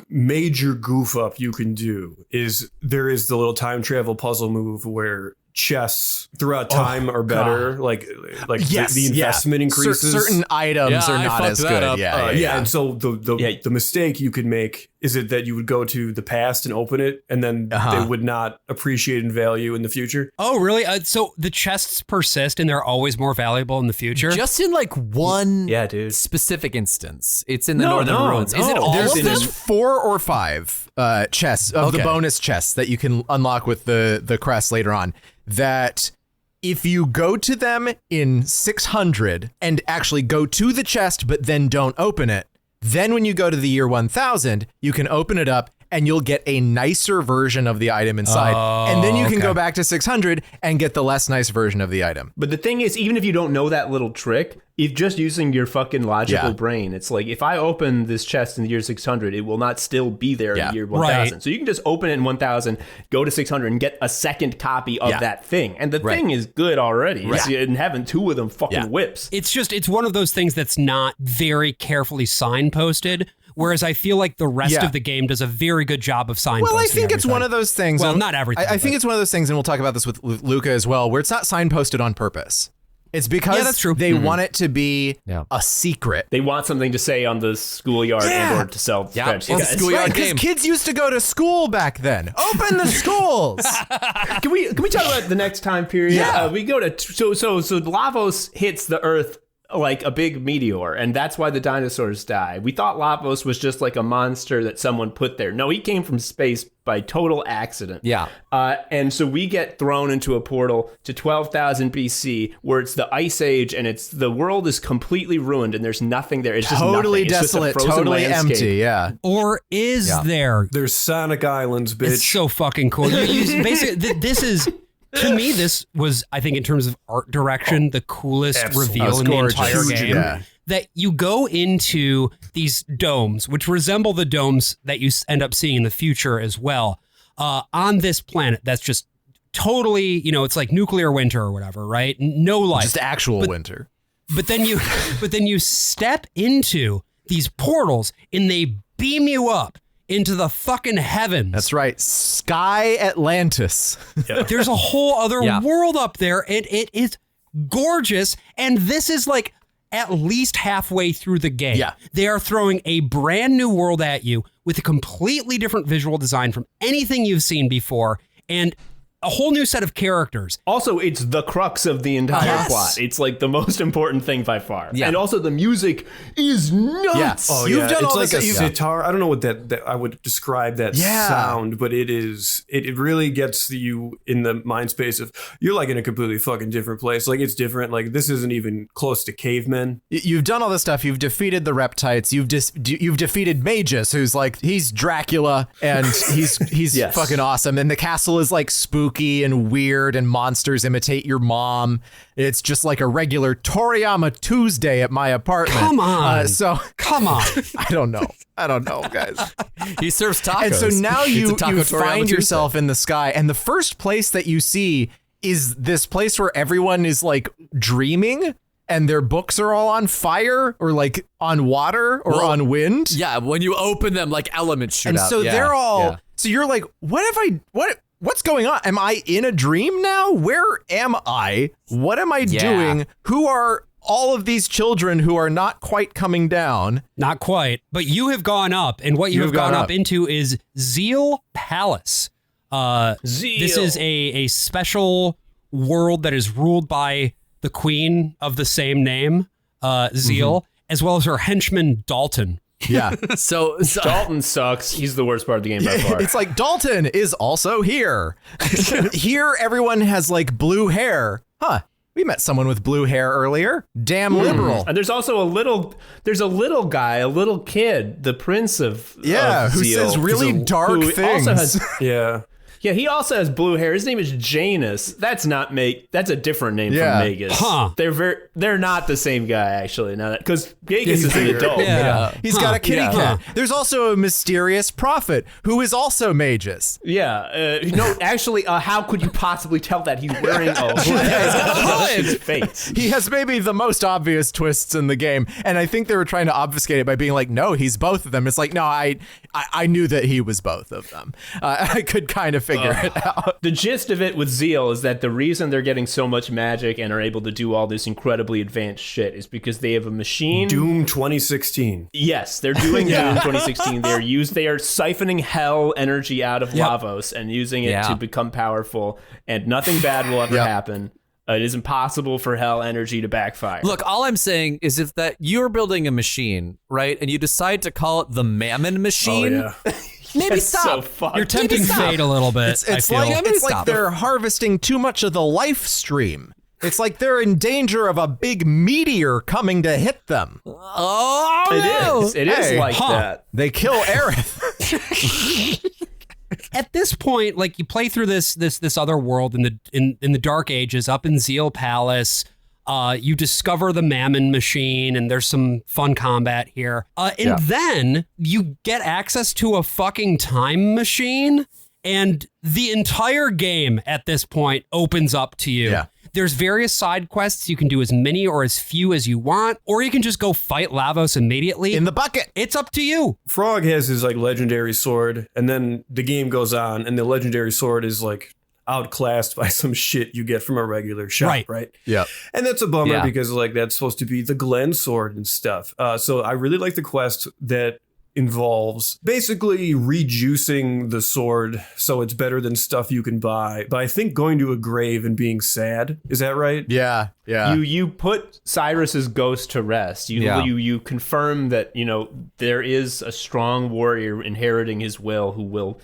major goof up you can do is there is the little time travel puzzle move where chests throughout time are better. Like the investment increases. Certain items are not as good. And so the mistake you could make is it that you would go to the past and open it, and then they would not appreciate in value in the future. Oh, really? So the chests persist and they're always more valuable in the future? Just in like one specific instance. It's in the Northern Ruins. Is it all of them? There's 4 or 5 chests of the bonus chests that you can unlock with the crest later on, that if you go to them in 600 and actually go to the chest but then don't open it, then when you go to the year 1000, you can open it up and you'll get a nicer version of the item inside. And then you can go back to 600 and get the less nice version of the item. But the thing is, even if you don't know that little trick, if just using your fucking logical brain, it's like, if I open this chest in the year 600, it will not still be there in the year 1000. So you can just open it in 1000, go to 600 and get a second copy of that thing. And the thing is good already. Right. And having two of them fucking whips. It's one of those things that's not very carefully signposted. Whereas I feel like the rest of the game does a very good job of signposting. Well, I think it's one of those things. Well, not everything. I think it's one of those things, and we'll talk about this with Luca as well, where it's not signposted on purpose. It's because that's true. They want it to be a secret. They want something to say on the schoolyard and or to sell It's schoolyard game. Because kids used to go to school back then. Open the schools. Can we talk about the next time period? Yeah. We go to so Lavos hits the Earth like a big meteor, and that's why the dinosaurs die. We thought Lavos was just like a monster that someone put there. No, he came from space by total accident. Yeah. And so we get thrown into a portal to 12,000 BC, where it's the Ice Age, and the world is completely ruined, and there's nothing there. It's totally just nothing. desolate, totally empty. Yeah. Or is there? There's Sonic Islands, bitch. It's so fucking cool. Basically, this is. To me, this was, I think, in terms of art direction, the coolest reveal in the entire game. Yeah. That you go into these domes, which resemble the domes that you end up seeing in the future as well, on this planet that's just totally, it's like nuclear winter or whatever, right? No life. Just actual winter. But then you step into these portals and they beam you up into the fucking heavens. That's right. Sky Atlantis. There's a whole other world up there, and it is gorgeous. And this is like at least halfway through the game. Yeah. They are throwing a brand new world at you with a completely different visual design from anything you've seen before, and a whole new set of characters. Also, it's the crux of the entire plot. It's like the most important thing by far. Yeah. And also the music is nuts. Yes. Oh, You've done it's all like this. a sitar. I don't know what that I would describe that sound, but it really gets you in the mind space of, you're like in a completely fucking different place. Like, it's different. Like, this isn't even close to cavemen. You've done all this stuff. You've defeated the reptites. You've defeated Magus, who's like, he's Dracula, and he's fucking awesome. And the castle is like spooky and weird, and monsters imitate your mom. It's just like a regular Toriyama Tuesday at my apartment. Come on. Come on. I don't know, guys. He serves tacos. And so now you find Tuesday. yourself in the sky, and the first place that you see is this place where everyone is like dreaming, and their books are all on fire, or like on water, or on wind. Yeah, when you open them, like elements shoot out. And so they're all. So you're like, what's going on? Am I in a dream now? Where am I? What am I doing? Who are all of these children who are not quite coming down? Not quite, but you have gone up, and what you have gone up into is Zeal Palace. Zeal. This is a special world that is ruled by the queen of the same name, Zeal, as well as her henchman Dalton. Yeah. So Dalton sucks. He's the worst part of the game by far. It's like, Dalton is also here. Here, everyone has like blue hair. Huh. We met someone with blue hair earlier. Damn liberal. And there's also a little guy, a little kid, the prince of who Zeal, says really dark things. Also has, Yeah, he also has blue hair. His name is Janus. That's a different name from Magus. Huh. They're not the same guy, actually. Now, because Magus is an adult. Yeah. He's got a kitty cat. There's also a mysterious prophet who is also Magus. Yeah. No, actually, how could you possibly tell that he's wearing a hood? He's got a hood. His face. He has maybe the most obvious twists in the game, and I think they were trying to obfuscate it by being like, no, he's both of them. It's like, no, I knew that he was both of them. I could kind of figure it out. The gist of it with Zeal is that the reason they're getting so much magic and are able to do all this incredibly advanced shit is because they have a machine. Doom 2016. Yes, they're doing Doom 2016. They are siphoning hell energy out of Lavos and using it to become powerful, and nothing bad will ever happen. It is impossible for hell energy to backfire. Look, all I'm saying is if that you're building a machine, right, and you decide to call it the Mammon Machine. Oh, yeah. Maybe That's stop. So You're tempting fate a little bit. It's like they're harvesting too much of the life stream. It's like they're in danger of a big meteor coming to hit them. Oh, It is Hey, like that. They kill Aerith. At this point, like you play through this other world in the Dark Ages, up in Zeal Palace. You discover the Mammon machine, and there's some fun combat here. And then you get access to a fucking time machine, and the entire game at this point opens up to you. Yeah. There's various side quests. You can do as many or as few as you want, or you can just go fight Lavos immediately. In the bucket. It's up to you. Frog has his like legendary sword, and then the game goes on, and the legendary sword is like outclassed by some shit you get from a regular shop, right? Yeah. And that's a bummer Yeah. because like that's supposed to be the Glen sword and stuff. So I really like the quest that involves basically rejuicing the sword so it's better than stuff you can buy. But I think going to a grave and being sad, is that right? Yeah. Yeah. You put Cyrus's ghost to rest. You confirm that, there is a strong warrior inheriting his will who will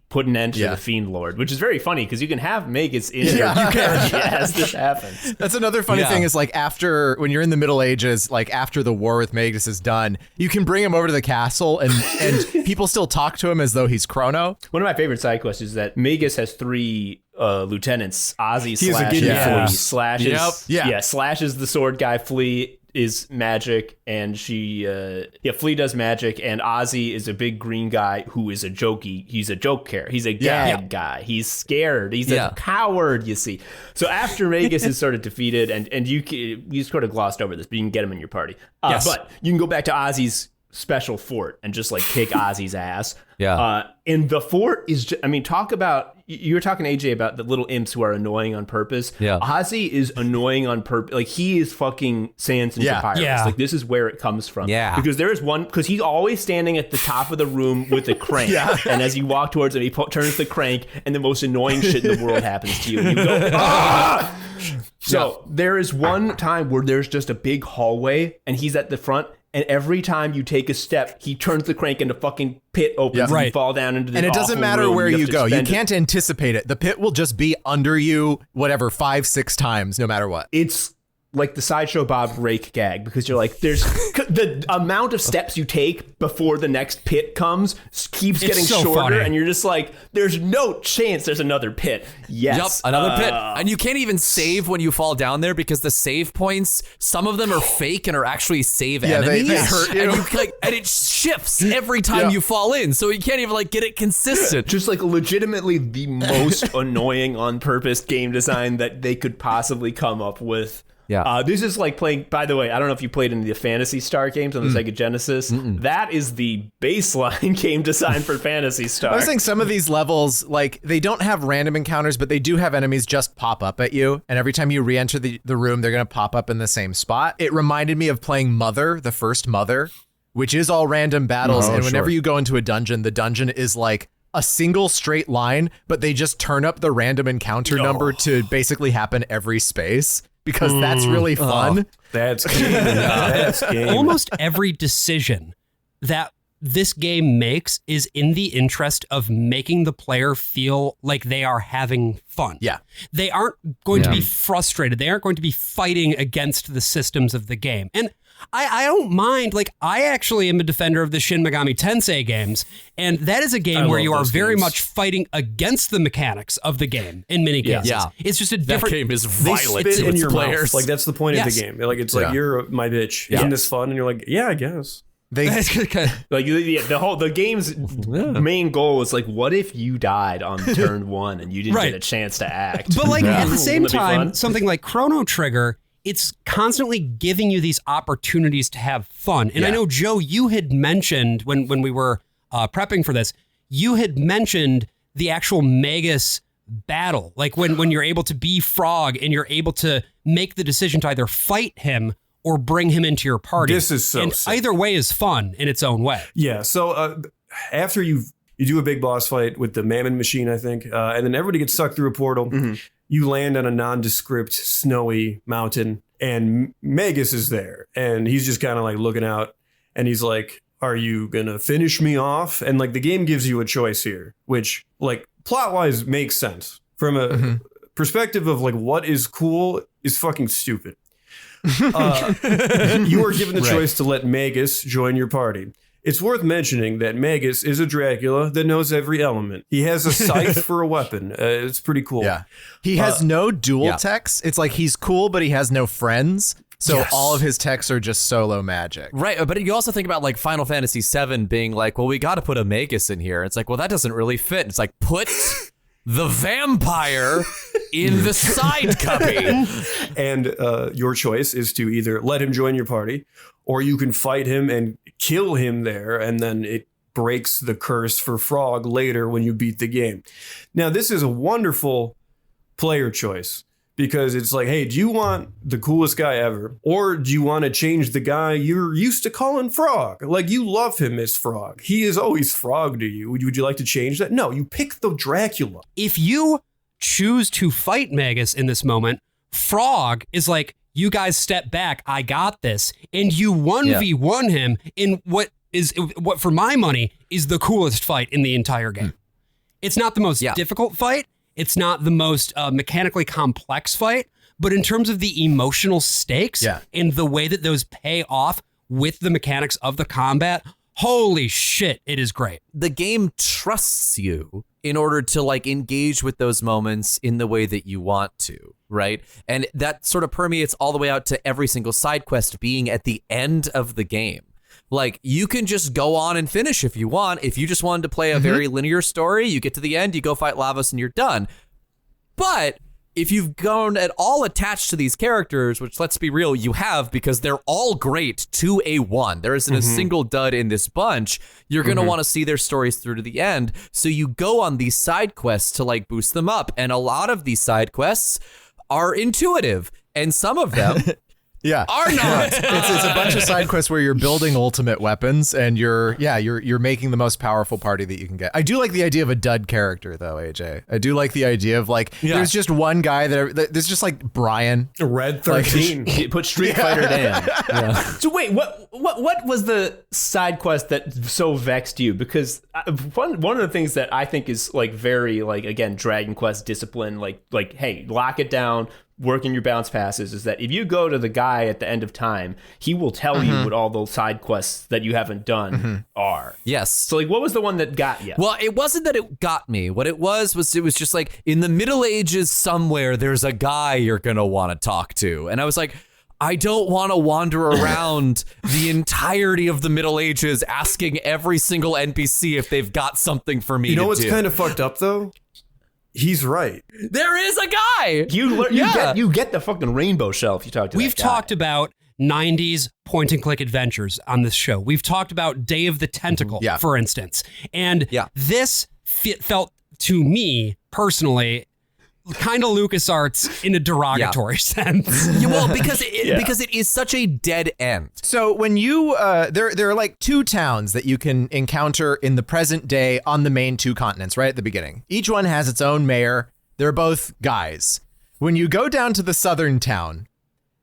put an end to the Fiend Lord, which is very funny because you can have Magus in here. You can as this happens. That's another funny thing is like after, when you're in the Middle Ages, like after the war with Magus is done, you can bring him over to the castle and people still talk to him as though he's Chrono. One of my favorite side quests is that Magus has three lieutenants, Ozzy, He's a Slash, guinea and pig. Slash is, Slash is the sword guy, Flea is magic, and Flea does magic, and Ozzy is a big green guy who is he's a joke character. He's a gag guy. He's scared. He's a coward, you see. So after Magus is sort of defeated, and you sort of glossed over this, but you can get him in your party. But you can go back to Ozzy's special fort and just like kick Ozzy's ass. And the fort is talk about, you were talking AJ about the little imps who are annoying on purpose. Ozzy is annoying on purpose. Like he is fucking Sans and Papyrus. Like this is where it comes from. Because there is one, because he's always standing at the top of the room with a crank. And as you walk towards him, he turns the crank and the most annoying shit in the world happens to you. And you go, ah! So there is one time where there's just a big hallway and he's at the front. And every time you take a step, he turns the crank and the fucking pit opens and you fall down into the And it doesn't matter where you go. You can't anticipate it. The pit will just be under you, 5-6 times, no matter what. It's like the Sideshow Bob rake gag, because you're like, there's the amount of steps you take before the next pit comes keeps getting so shorter, funny. and you're just like, there's no chance there's another pit. Yes. Yep, another pit. And you can't even save when you fall down there because the save points, some of them are fake and are actually save enemies. they hurt you. And it shifts every time you fall in, so you can't even get it consistent. Just like legitimately the most annoying on purpose game design that they could possibly come up with. This is like playing, by the way, I don't know if you played any of the Phantasy Star games on the Sega Genesis. That is the baseline game design for Phantasy Star. I was saying some of these levels, like, they don't have random encounters, but they do have enemies just pop up at you. And every time you re-enter the room, they're going to pop up in the same spot. It reminded me of playing Mother, the first Mother, which is all random battles. And whenever you go into a dungeon, the dungeon is like a single straight line, but they just turn up the random encounter number to basically happen every space. Because that's really fun. That's game. That's game. Almost every decision that this game makes is in the interest of making the player feel like they are having fun. They aren't going to be frustrated. They aren't going to be fighting against the systems of the game. And I don't mind. Like, I actually am a defender of the Shin Megami Tensei games, and that is a game where you are very much fighting against the mechanics of the game in many cases. It's just a different... That game is They violent spit to in its your players. mouth. Like that's the point of the game. Like it's like you're my bitch. Isn't this fun? And you're like, yeah, I guess. Like the game's main goal is like, what if you died on turn one and you didn't get a chance to act? But like at the same Wouldn't that be time, fun? something like Chrono Trigger, it's constantly giving you these opportunities to have fun. And I know, Joe, you had mentioned when we were prepping for this, you had mentioned the actual Magus battle. Like when you're able to be Frog and you're able to make the decision to either fight him or bring him into your party. This is so and sick. either way is fun in its own way. Yeah. So after you do a big boss fight with the Mammon machine, I think, and then everybody gets sucked through a portal. You land on a nondescript snowy mountain, and Magus is there, and he's just kind of like looking out, and he's like, "Are you gonna finish me off?" And like the game gives you a choice here, which like plot wise makes sense from a perspective of like what is cool is fucking stupid. You are given the choice to let Magus join your party. It's worth mentioning that Magus is a Dracula that knows every element. He has a scythe for a weapon. It's pretty cool. Yeah. He has no dual techs. It's like he's cool, but he has no friends. So all of his techs are just solo magic. Right, but you also think about like Final Fantasy VII being like, well, we got to put a Magus in here. It's like, well, that doesn't really fit. It's like, put the vampire in the side cubby. And your choice is to either let him join your party, or you can fight him and kill him there, and then it breaks the curse for Frog later when you beat the game. Now, this is a wonderful player choice, because it's like, hey, do you want the coolest guy ever? Or do you want to change the guy you're used to calling Frog? Like, you love him as Frog. He is always Frog to you. Would you like to change that? No, you pick the Dracula. If you choose to fight Magus in this moment, Frog is like, you guys step back, I got this. And you 1v1 him in what for my money is the coolest fight in the entire game. It's not the most difficult fight. It's not the most mechanically complex fight, but in terms of the emotional stakes and the way that those pay off with the mechanics of the combat, holy shit, it is great. The game trusts you in order to like engage with those moments in the way that you want to, right? And that sort of permeates all the way out to every single side quest being at the end of the game. Like, you can just go on and finish if you want. If you just wanted to play a very linear story, you get to the end, you go fight Lavos and you're done. But if you've grown at all attached to these characters, which let's be real, you have, because they're all great to a one. There isn't a single dud in this bunch. You're going to want to see their stories through to the end. So you go on these side quests to like boost them up. And a lot of these side quests are intuitive, and some of them are not. It's a bunch of side quests where you're building ultimate weapons, and you're making the most powerful party that you can get. I do like the idea of a dud character, though, AJ. I do like the idea of like there's just one guy there's just like Brian, Red 13. Like, put Street Fighter Dan. So wait, what was the side quest that so vexed you? Because one of the things that I think is like very like, again, Dragon Quest discipline, like hey, lock it down, work in your bounce passes, is that if you go to the guy at the end of time, he will tell you what all those side quests that you haven't done are. Yes. So like, what was the one that got you? Well, it wasn't that it got me. What it was just like, in the Middle Ages somewhere, there's a guy you're going to want to talk to. And I was like, I don't want to wander around the entirety of the Middle Ages asking every single NPC if they've got something for me to do. You know what's kind of fucked up, though? He's right. There is a guy. You get the fucking rainbow shell if you talk to We've that guy. talked about 90s point and click adventures on this show. We've talked about Day of the Tentacle, for instance. And this felt to me personally kind of LucasArts in a derogatory sense. Well, because it is such a dead end. So when you there are like two towns that you can encounter in the present day on the main two continents right at the beginning. Each one has its own mayor. They're both guys. When you go down to the southern town,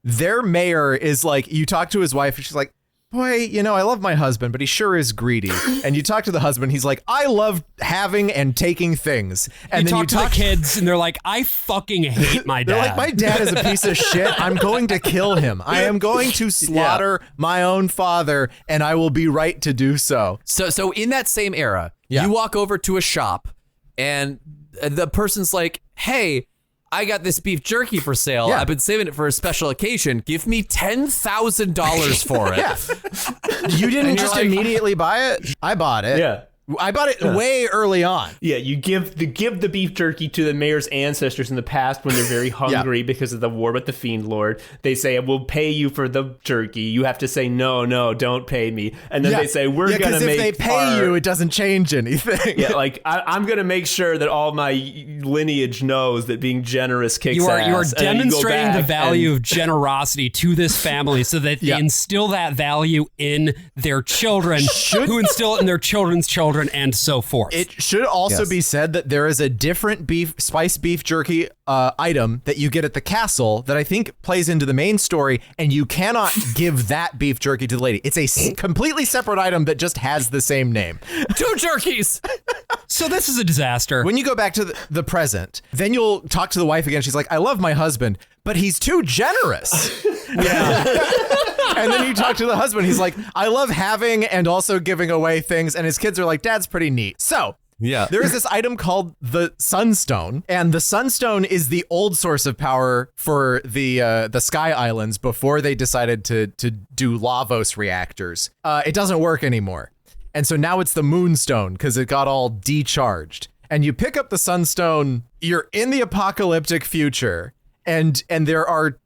their mayor is like, you talk to his wife and she's like, boy, you know, I love my husband, but he sure is greedy. And you talk to the husband, he's like, I love having and taking things. And then you talk to the kids and they're like, I fucking hate my dad. They're like, my dad is a piece of shit. I'm going to kill him. I am going to slaughter my own father, and I will be right to do so. So in that same era, you walk over to a shop and the person's like, hey, I got this beef jerky for sale. I've been saving it for a special occasion. Give me $10,000 for it. You didn't just immediately buy it? I bought it. Yeah. I bought it way early on. Yeah, you give the beef jerky to the mayor's ancestors in the past when they're very hungry because of the war with the Fiend Lord. They say, we'll pay you for the jerky. You have to say, no, don't pay me. And then they say, we're going to make... because if they pay you, it doesn't change anything. Yeah, like, I'm going to make sure that all my lineage knows that being generous kicks ass. You are demonstrating the value of generosity to this family so that they instill that value in their children, who instill it in their children's children, children, and so forth. It should also be said that there is a different spiced beef jerky item that you get at the castle that I think plays into the main story, and you cannot give that beef jerky to the lady. It's a completely separate item that just has the same name. 2 jerkies. So this is a disaster. When you go back to the present, then you'll talk to the wife again. She's like, I love my husband, but he's too generous. And then you talk to the husband. He's like, I love having and also giving away things. And his kids are like, Dad's pretty neat. So there is this item called the Sunstone. And the Sunstone is the old source of power for the Sky Islands before they decided to do Lavos reactors. It doesn't work anymore. And so now it's the Moonstone because it got all decharged. And you pick up the Sunstone, you're in the apocalyptic future, and there are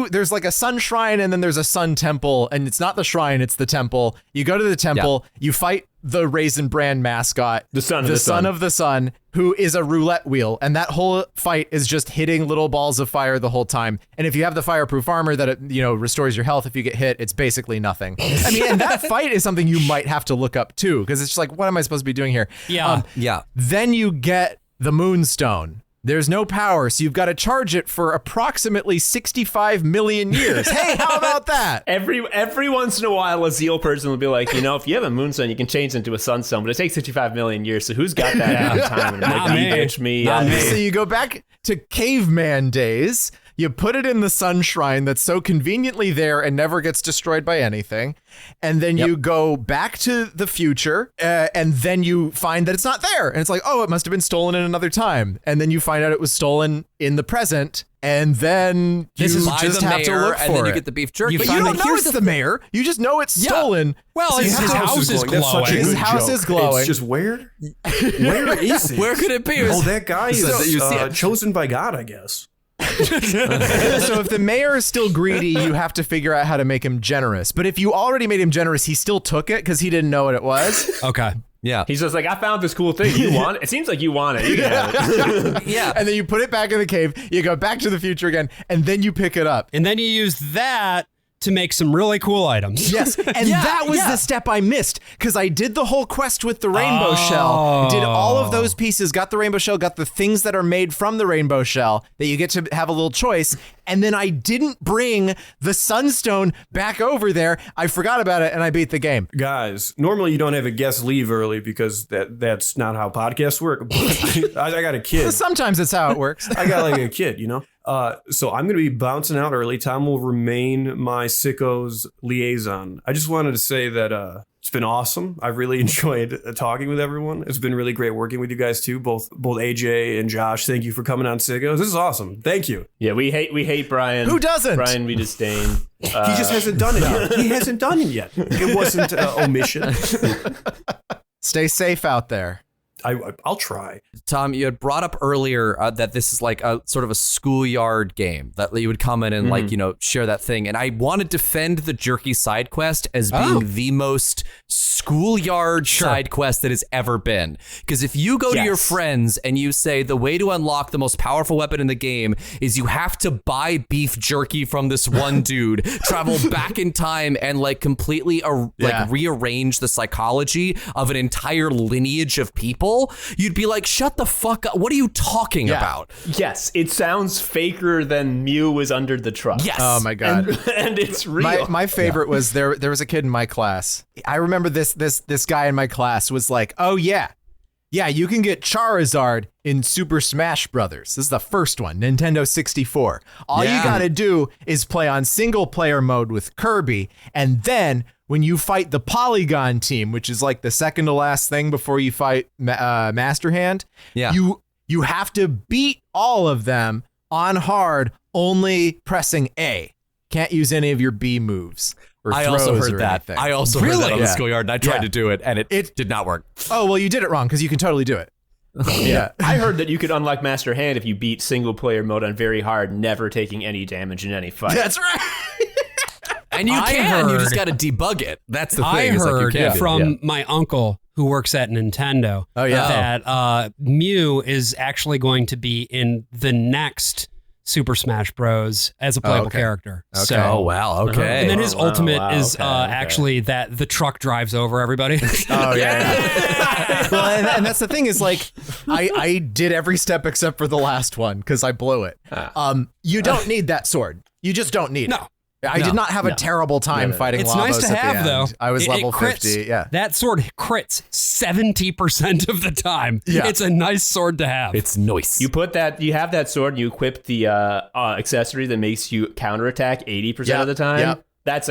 there's like a sun shrine and then there's a sun temple, and it's not the shrine, it's the temple. You go to the temple, you fight the Raisin Bran mascot, the son of the sun, who is a roulette wheel, and that whole fight is just hitting little balls of fire the whole time. And if you have the fireproof armor that it, restores your health if you get hit, it's basically nothing. I mean, and that fight is something you might have to look up too, because it's just like, what am I supposed to be doing here? Then you get the Moonstone. There's no power, so you've got to charge it for approximately 65 million years. Hey, how about that? Every once in a while, a Zeal person will be like, if you have a Moonstone, you can change it into a Sunstone, but it takes 65 million years, so who's got that out of time? Not me. Not me. So you go back to caveman days, you put it in the sun shrine that's so conveniently there and never gets destroyed by anything. And then you go back to the future and then you find that it's not there. And it's like, oh, it must have been stolen in another time. And then you find out it was stolen in the present. And then you just have to look for it. And then you get the beef jerky. But you don't know it's the mayor. You just know it's stolen. Well, so his house is glowing. His house is glowing. It's just where is it? Where could it be? Oh, that guy is chosen by God, I guess. So if the mayor is still greedy, you have to figure out how to make him generous. But if you already made him generous, he still took it because he didn't know what it was. Okay. Yeah. He's just like, I found this cool thing. You want it? It seems like you want it. You can have it. Yeah. And then you put it back in the cave. You go back to the future again, and then you pick it up. And then you use that to make some really cool items. Yes, and that was the step I missed, because I did the whole quest with the rainbow shell, did all of those pieces, got the rainbow shell, got the things that are made from the rainbow shell that you get to have a little choice, and then I didn't bring the Sunstone back over there. I forgot about it, and I beat the game. Guys, normally you don't have a guest leave early because that's not how podcasts work. I got a kid. Sometimes it's how it works. I got like a kid, So I'm going to be bouncing out early. Tom will remain my Sickos liaison. I just wanted to say that it's been awesome. I've really enjoyed talking with everyone. It's been really great working with you guys too, both AJ and Josh. Thank you for coming on Sickos. This is awesome. Thank you. Yeah, we hate Brian. Who doesn't? Brian, we disdain. He just hasn't done it yet. He hasn't done it yet. It wasn't omission. Stay safe out there. I'll try. Tom, you had brought up earlier that this is like a sort of a schoolyard game that you would come in and share that thing. And I want to defend the jerky side quest as being the most schoolyard side quest that has ever been. Because if you go to your friends and you say the way to unlock the most powerful weapon in the game is you have to buy beef jerky from this one dude, travel back in time and completely rearrange the psychology of an entire lineage of people, you'd be like, shut the fuck up. What are you talking about? Yes, it sounds faker than Mew is under the truck. Yes. Oh my God. And it's real. My favorite was there was a kid in my class. I remember this guy in my class was like, oh yeah, you can get Charizard in Super Smash Brothers. This is the first one, Nintendo 64. All you gotta do is play on single player mode with Kirby, and then when you fight the Polygon team, which is like the second to last thing before you fight Master Hand, you have to beat all of them on hard, only pressing A. Can't use any of your B moves. I also heard that. Anything. I also heard that on the schoolyard, and I tried to do it, and it did not work. Oh, well, you did it wrong, because you can totally do it. Yeah. I heard that you could unlock Master Hand if you beat single player mode on very hard, never taking any damage in any fight. That's right. And you you just got to debug it. That's the thing. I heard from my uncle who works at Nintendo that Mew is actually going to be in the next Super Smash Bros. As a playable character. Okay. So, Oh, wow. Okay. and then his ultimate is okay. actually that the truck drives over everybody. Oh yeah. Well, and that's the thing is like, I did every step except for the last one because I blew it. You don't need that sword. You just don't need it. No. I did not have a terrible time fighting It's Lavos nice to at the have, end. though. I was level crits. 50. Yeah. That sword crits 70% of the time. Yeah. It's a nice sword to have. It's nice. You have that sword and you equip the accessory that makes you counterattack 80% of the time. Yep. That's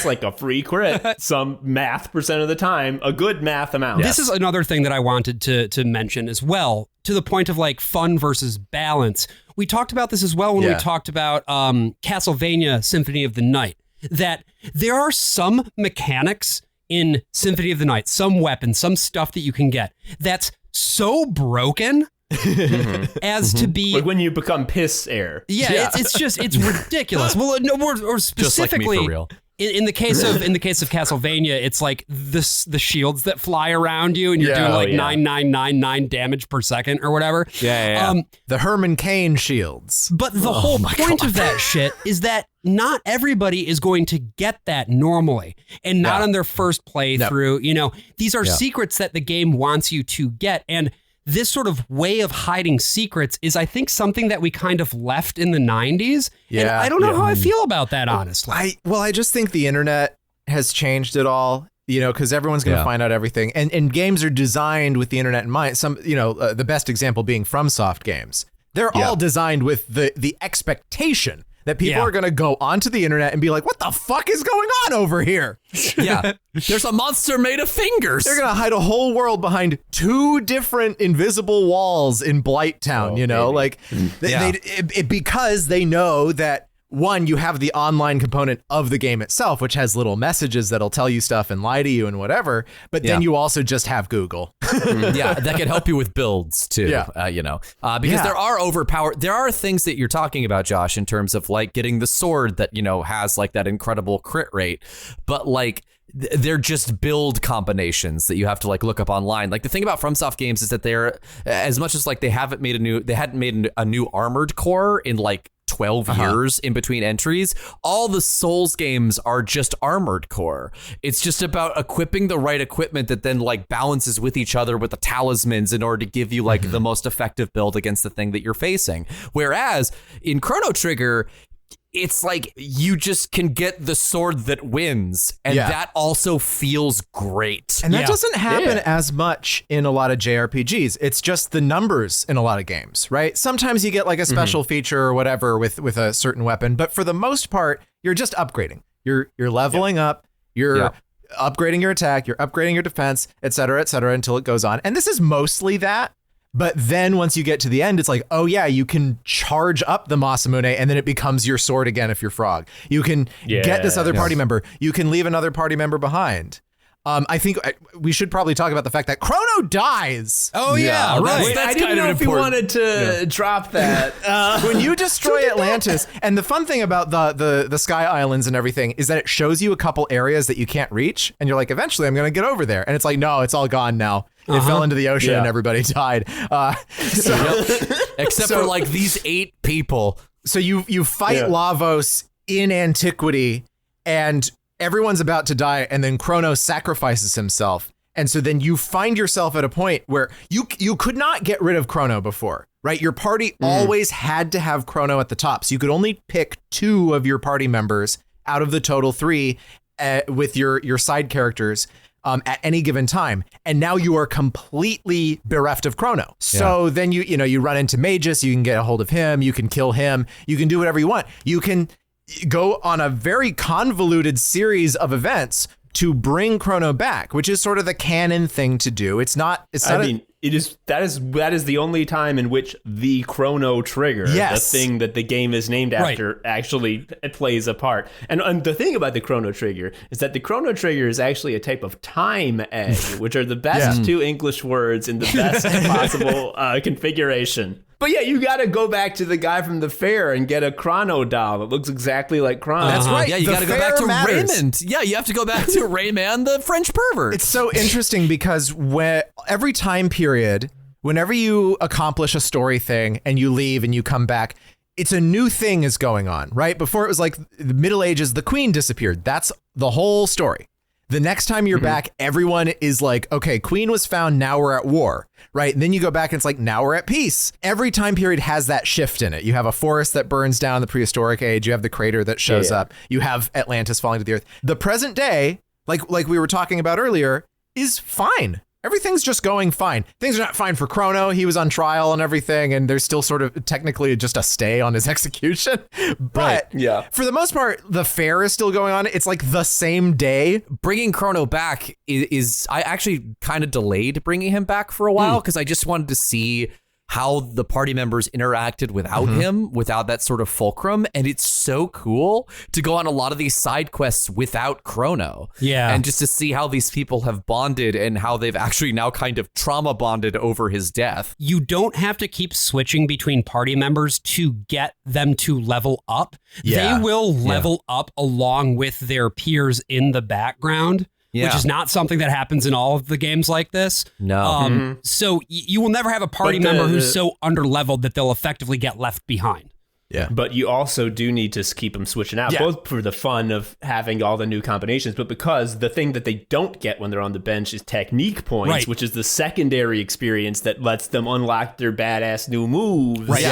like a free crit. Some math percent of the time, a good math amount. This is another thing that I wanted to mention as well, to the point of like fun versus balance. We talked about this as well when we talked about Castlevania Symphony of the Night, that there are some mechanics in Symphony of the Night, some weapons, some stuff that you can get that's so broken as to be like when you become piss air. Yeah. It's ridiculous. Well, no, or specifically, Just like me for real. In the case of Castlevania, it's like the shields that fly around you, and you're doing like 9999 damage per second or whatever. The Herman Cain shields. But the whole point of that shit is that not everybody is going to get that normally, and not on their first playthrough. You know, these are secrets that the game wants you to get, and this sort of way of hiding secrets is, I think, something that we kind of left in the 90s. Yeah. And I don't know how I feel about that, honestly. I just think the internet has changed it all, you know, because everyone's going to find out everything. And games are designed with the internet in mind. Some, you know, the best example being FromSoft games. They're all designed with the expectation that people are going to go onto the internet and be like, what the fuck is going on over here? Yeah. There's a monster made of fingers. They're going to hide a whole world behind 2 different invisible walls in Blight Town, you know, like because they know that, one, you have the online component of the game itself, which has little messages that'll tell you stuff and lie to you and whatever. But then you also just have Google. That can help you with builds too. You know, because there are things that you're talking about, Josh, in terms of like getting the sword that, you know, has like that incredible crit rate, but like they're just build combinations that you have to like look up online. Like the thing about FromSoft games is that they're, as much as like they hadn't made a new Armored Core in like 12 years in between entries, all the Souls games are just Armored Core. It's just about equipping the right equipment that then like balances with each other with the talismans in order to give you like the most effective build against the thing that you're facing. Whereas in Chrono Trigger, it's like you just can get the sword that wins, and that also feels great. And that doesn't happen as much in a lot of JRPGs. It's just the numbers in a lot of games, right? Sometimes you get like a special feature or whatever with a certain weapon, but for the most part, you're just upgrading. You're leveling up, you're upgrading your attack, you're upgrading your defense, et cetera, until it goes on. And this is mostly that. But then once you get to the end, it's like, oh yeah, you can charge up the Masamune and then it becomes your sword again if you're Frog. You can get this other party member. You can leave another party member behind. I think we should probably talk about the fact that Chrono dies. Oh yeah, right. Wait, I didn't know if you wanted to drop that. When you destroy Atlantis, and the fun thing about the Sky Islands and everything is that it shows you a couple areas that you can't reach, and you're like, eventually I'm going to get over there. And it's like, no, it's all gone now. It fell into the ocean and everybody died. Except for like these 8 people. So you fight Lavos in antiquity, and everyone's about to die, and then Chrono sacrifices himself. And so then you find yourself at a point where you could not get rid of Chrono before, right? Your party always had to have Chrono at the top. So you could only pick 2 of your party members out of the total 3 with your side characters at any given time. And now you are completely bereft of Chrono. So then you run into Magus, you can get a hold of him, you can kill him, you can do whatever you want. You can go on a very convoluted series of events to bring Chrono back, which is sort of the canon thing to do. That is the only time in which the Chrono Trigger, the thing that the game is named after, actually plays a part. And the thing about the Chrono Trigger is that the Chrono Trigger is actually a type of time egg, which are the best 2 English words in the best possible configuration. But yeah, you got to go back to the guy from the fair and get a Chrono doll that looks exactly like Chrono. That's right. Yeah, you got to go back to Raymond. Yeah, you have to go back to Raymond, the French pervert. It's so interesting because every time period, whenever you accomplish a story thing and you leave and you come back, it's a new thing is going on, right? Before it was like the Middle Ages, the queen disappeared. That's the whole story. The next time you're back, everyone is like, okay, queen was found, now we're at war, right? And then you go back and it's like, now we're at peace. Every time period has that shift in it. You have a forest that burns down in the prehistoric age. You have the crater that shows up. You have Atlantis falling to the earth. The present day, like we were talking about earlier, is fine. Everything's just going fine. Things are not fine for Chrono. He was on trial and everything, and there's still sort of technically just a stay on his execution. But for the most part, the fair is still going on. It's like the same day. Bringing Chrono back is I actually kind of delayed bringing him back for a while because I just wanted to see how the party members interacted without him, without that sort of fulcrum. And it's so cool to go on a lot of these side quests without Chrono. Yeah. And just to see how these people have bonded and how they've actually now kind of trauma bonded over his death. You don't have to keep switching between party members to get them to level up. They will level up along with their peers in the background. Which is not something that happens in all of the games like this. No. So you will never have a party member who's so underleveled that they'll effectively get left behind. Yeah. But you also do need to keep them switching out, both for the fun of having all the new combinations, but because the thing that they don't get when they're on the bench is technique points, which is the secondary experience that lets them unlock their badass new moves. Right.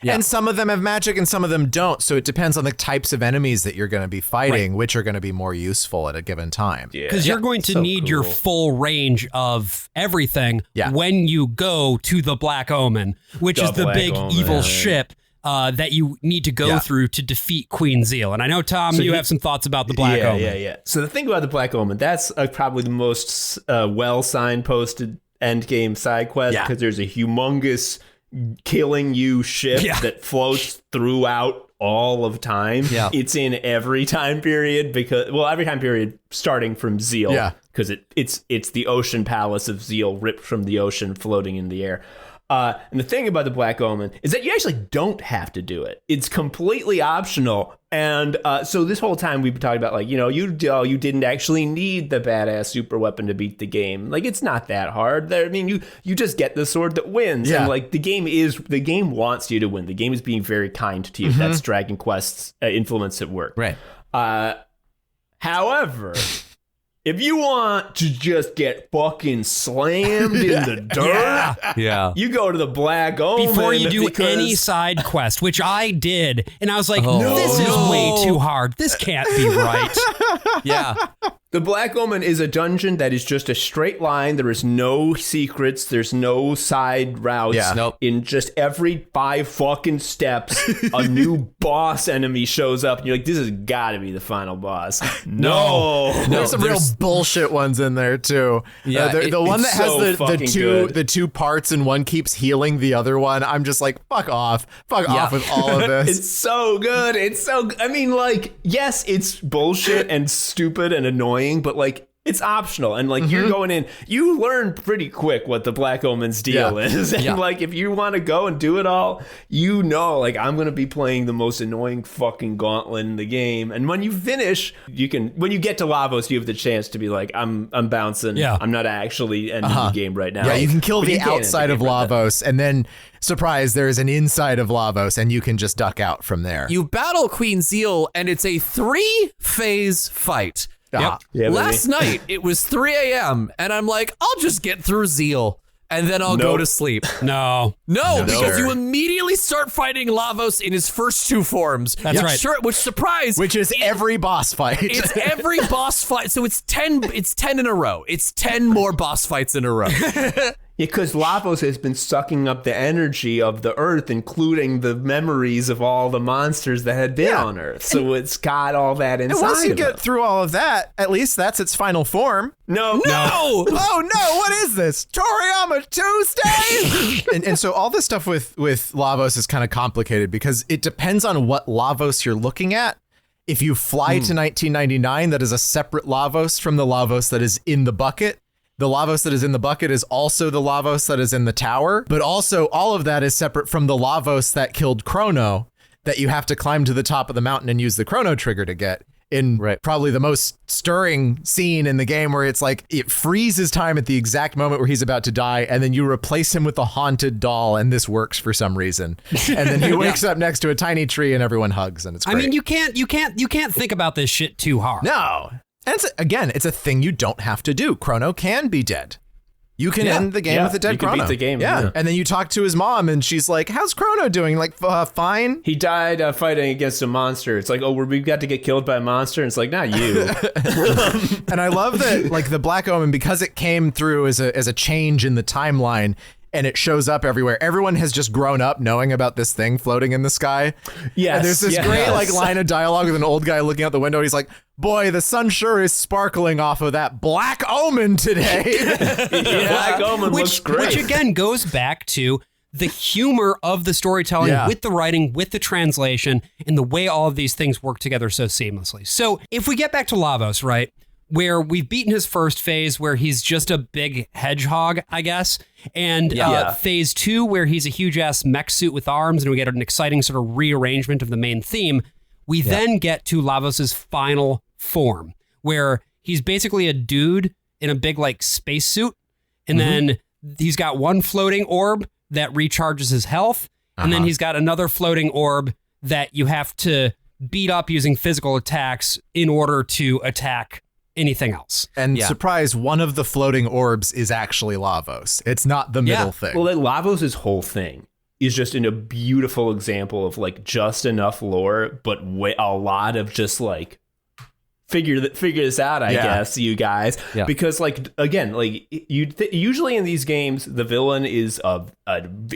Yeah. And some of them have magic and some of them don't. So it depends on the types of enemies that you're going to be fighting, which are going to be more useful at a given time. Because you're going to need your full range of everything when you go to the Black Omen, which is the big evil ship that you need to go through to defeat Queen Zeal. And I know, Tom, you have some thoughts about the Black Omen. So the thing about the Black Omen, that's probably the most well signposted endgame side quest because there's a humongous killing you ship that floats throughout all of time. It's in every time period every time period starting from Zeal because it's the ocean palace of Zeal ripped from the ocean floating in the air. And the thing about the Black Omen is that you actually don't have to do it. It's completely optional. And so this whole time we've been talking about you didn't actually need the badass super weapon to beat the game. Like, it's not that hard. I mean, you just get the sword that wins. And like the game wants you to win. The game is being very kind to you. That's Dragon Quest's influence at work. Right. However, if you want to just get fucking slammed in the dirt, you go to the Black Omen. Before you do any side quest, which I did, and I was like, this is way too hard. This can't be right. The Black Omen is a dungeon that is just a straight line. There is no secrets. There's no side routes. In just every 5 fucking steps, a new boss enemy shows up, and you're like, this has got to be the final boss. No. There's some real bullshit ones in there too. The one that has the two parts and one keeps healing the other one. I'm just like, fuck off with all of this. It's so good. I mean, like, yes, it's bullshit and stupid and annoying, but like, it's optional. And like, you're going in, you learn pretty quick what the Black Omen's deal is. And like, if you want to go and do it all, like, I'm going to be playing the most annoying fucking gauntlet in the game. And when you finish, when you get to Lavos, you have the chance to be like, I'm bouncing. I'm not actually ending the game right now. Yeah, you can kill the outside of Lavos and then, surprise, there's an inside of Lavos and you can just duck out from there. You battle Queen Zeal and it's a 3-phase fight. Last night, it was 3 a.m. and I'm like, I'll just get through Zeal and then I'll go to sleep. No, because you immediately start fighting Lavos in his first 2 forms. That's right. Which surprise. Which is every boss fight. It's every boss fight. So it's 10 in a row. It's 10 more boss fights in a row. Because Lavos has been sucking up the energy of the Earth, including the memories of all the monsters that had been on Earth. So it's got all that inside. And once you of get it. through all of that, at least that's its final form. No. Oh no! What is this? Toriyama Tuesday? and so all this stuff with Lavos is kind of complicated because it depends on what Lavos you're looking at. If you fly to 1999, that is a separate Lavos from the Lavos that is in the bucket. The Lavos that is in the bucket is also the Lavos that is in the tower, but also all of that is separate from the Lavos that killed Chrono that you have to climb to the top of the mountain and use the Chrono Trigger to get. in Right. probably the most stirring scene in the game, where it's like it freezes time at the exact moment where he's about to die, and then you replace him with a haunted doll, and this works for some reason. And then he wakes up next to a tiny tree and everyone hugs, and it's great. I mean, you can't think about this shit too hard. No. And it's a thing you don't have to do. Chrono can be dead. You can end the game with a dead you can Chrono. beat the game. Yeah. And then you talk to his mom and she's like, how's Chrono doing? Like, fine. He died fighting against a monster. It's like, oh, we've got to get killed by a monster. And it's like, not you. And I love that, like, the Black Omen, because it came through as a change in the timeline, and it shows up everywhere. Everyone has just grown up knowing about this thing floating in the sky. Yes. And there's this great like line of dialogue with an old guy looking out the window. He's like, boy, the sun sure is sparkling off of that Black Omen today. Black Omen looks great. Which again goes back to the humor of the storytelling with the writing, with the translation, and the way all of these things work together so seamlessly. So if we get back to Lavos, right, where we've beaten his first phase, where he's just a big hedgehog, I guess, and phase 2, where he's a huge-ass mech suit with arms, and we get an exciting sort of rearrangement of the main theme, we then get to Lavos's final form, where he's basically a dude in a big, like, spacesuit, and then he's got one floating orb that recharges his health, and then he's got another floating orb that you have to beat up using physical attacks in order to attack anything else. And surprise, one of the floating orbs is actually Lavos. It's not the middle thing. Well, like, Lavos' whole thing is just in a beautiful example of like just enough lore, but a lot of just like figure this out, I guess, you guys. Yeah. Because like, again, like usually in these games, the villain is a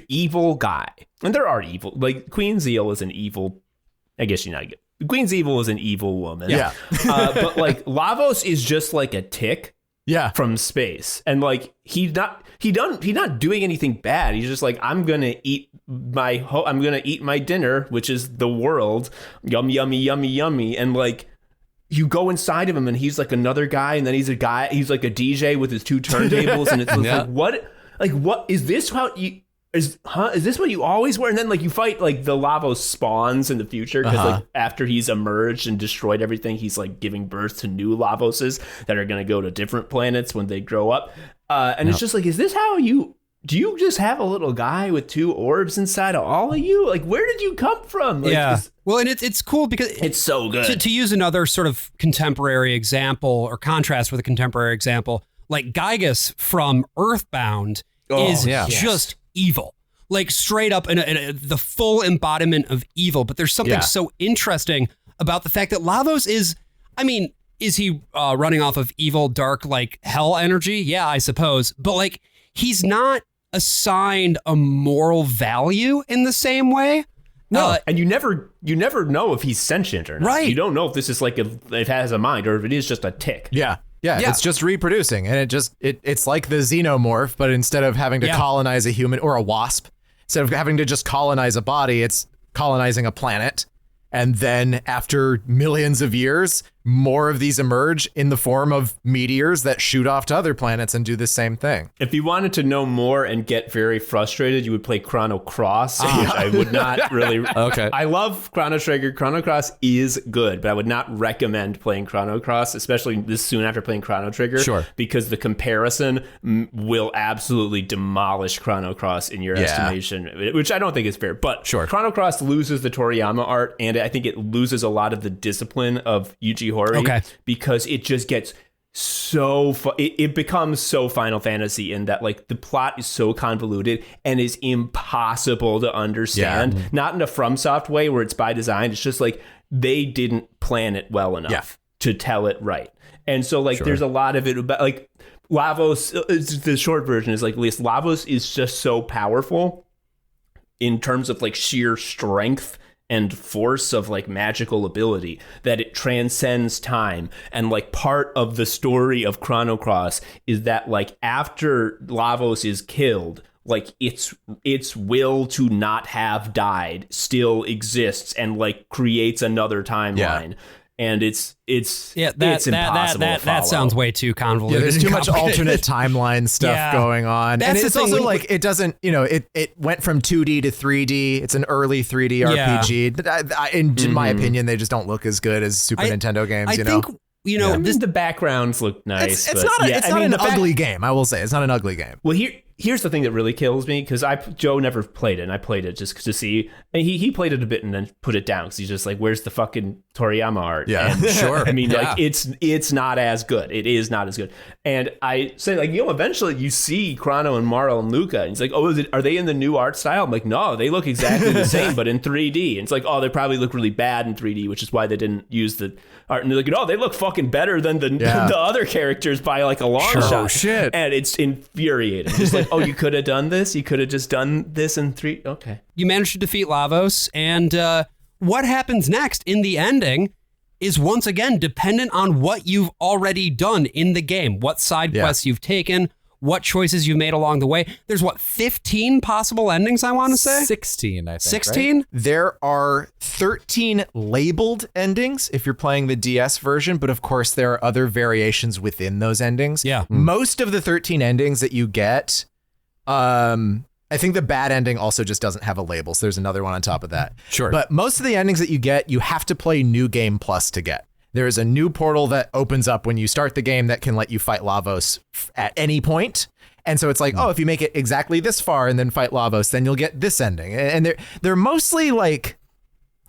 evil guy, and there are evil. Like Queen Zeal is an evil. I guess you're not good. Queen's Evil is an evil woman. Yeah. But like Lavos is just like a tick from space. And like he's not doing anything bad. He's just like, I'm going to eat my dinner, which is the world. Yum, yummy, yummy, yummy. And like you go inside of him and he's like another guy, and then he's like a DJ with his two turntables, and it's like what is this how you is this what you always were? And then like you fight like the Lavos spawns in the future, because like after he's emerged and destroyed everything, he's like giving birth to new Lavoses that are going to go to different planets when they grow up. And it's just like, is this how do you just have a little guy with two orbs inside of all of you? Like, where did you come from? Like, well, and it's cool because it's so good. To use another sort of contemporary example or contrast with a contemporary example, like Gygas from Earthbound is just evil, like straight up the full embodiment of evil. But there's something so interesting about the fact that Lavos is he running off of evil, dark, like hell energy? Yeah, I suppose. But like, he's not assigned a moral value in the same way. No, and you never know if he's sentient or not. Right. You don't know if this is like it has a mind or if it is just a tick. Yeah, it's just reproducing, and it's like the xenomorph, but instead of having to colonize a human or a wasp, instead of having to just colonize a body, it's colonizing a planet. And then after millions of years, more of these emerge in the form of meteors that shoot off to other planets and do the same thing. If you wanted to know more and get very frustrated, you would play Chrono Cross, which I would not really... Okay. I love Chrono Trigger. Chrono Cross is good, but I would not recommend playing Chrono Cross, especially this soon after playing Chrono Trigger. Sure. Because the comparison will absolutely demolish Chrono Cross in your estimation, which I don't think is fair. But Chrono Cross loses the Toriyama art, and I think it loses a lot of the discipline of Yuji Horii, because it just gets so it becomes so Final Fantasy in that like the plot is so convoluted and is impossible to understand. Not in a FromSoft way where it's by design. It's just like they didn't plan it well enough to tell it right. And so like there's a lot of it about like Lavos. The short version is like, at least Lavos is just so powerful in terms of like sheer strength and force of like magical ability that it transcends time. And like part of the story of Chrono Cross is that like after Lavos is killed, like its will to not have died still exists and like creates another timeline. and it's Yeah, it's impossible to that follow. sounds way too convoluted. Yeah, there's too much Complicated. alternate timeline stuff Yeah. going on. That's And the it's thing also when- like, it doesn't, it went from 2D to 3D. It's an early 3D Yeah. RPG. In my opinion, they just don't look as good as Super I- Nintendo games, I you know? think, you know, I mean, this the backgrounds look nice. It's but not, yeah, it's I not mean, an the back- ugly game, I will say. It's not an ugly game. Well, here's the thing that really kills me, because Joe never played it, and I played it just to see. And he played it a bit and then put it down because he's just like, "Where's the fucking Toriyama art?" Yeah. And, Sure. I mean, Yeah. like it's not as good. It is not as good. And I say, like, eventually you see Chrono and Marl and Luca, and he's like, "Oh, are they in the new art style?" I'm like, "No, they look exactly the same, but in 3D." And it's like, "Oh, they probably look really bad in 3D, which is why they didn't use the art." And they're like, "Oh, they look fucking better than the other characters by like a long shot." Oh, shit. And it's infuriating. Just like, "Oh, you could have done this. You could have just done this in 3. Okay." you managed to defeat Lavos, and what happens next in the ending is once again dependent on what you've already done in the game, what side quests you've taken, what choices you've made along the way. There's 15 possible endings, I want to say? 16, I think. 16? Right? There are 13 labeled endings if you're playing the DS version, but of course there are other variations within those endings. Yeah. Most of the 13 endings that you get, I think the bad ending also just doesn't have a label, so there's another one on top of that. Sure. But most of the endings that you get, you have to play New Game Plus to get. There is a new portal that opens up when you start the game that can let you fight Lavos at any point. And so it's like, oh, if you make it exactly this far and then fight Lavos, then you'll get this ending. And they're mostly like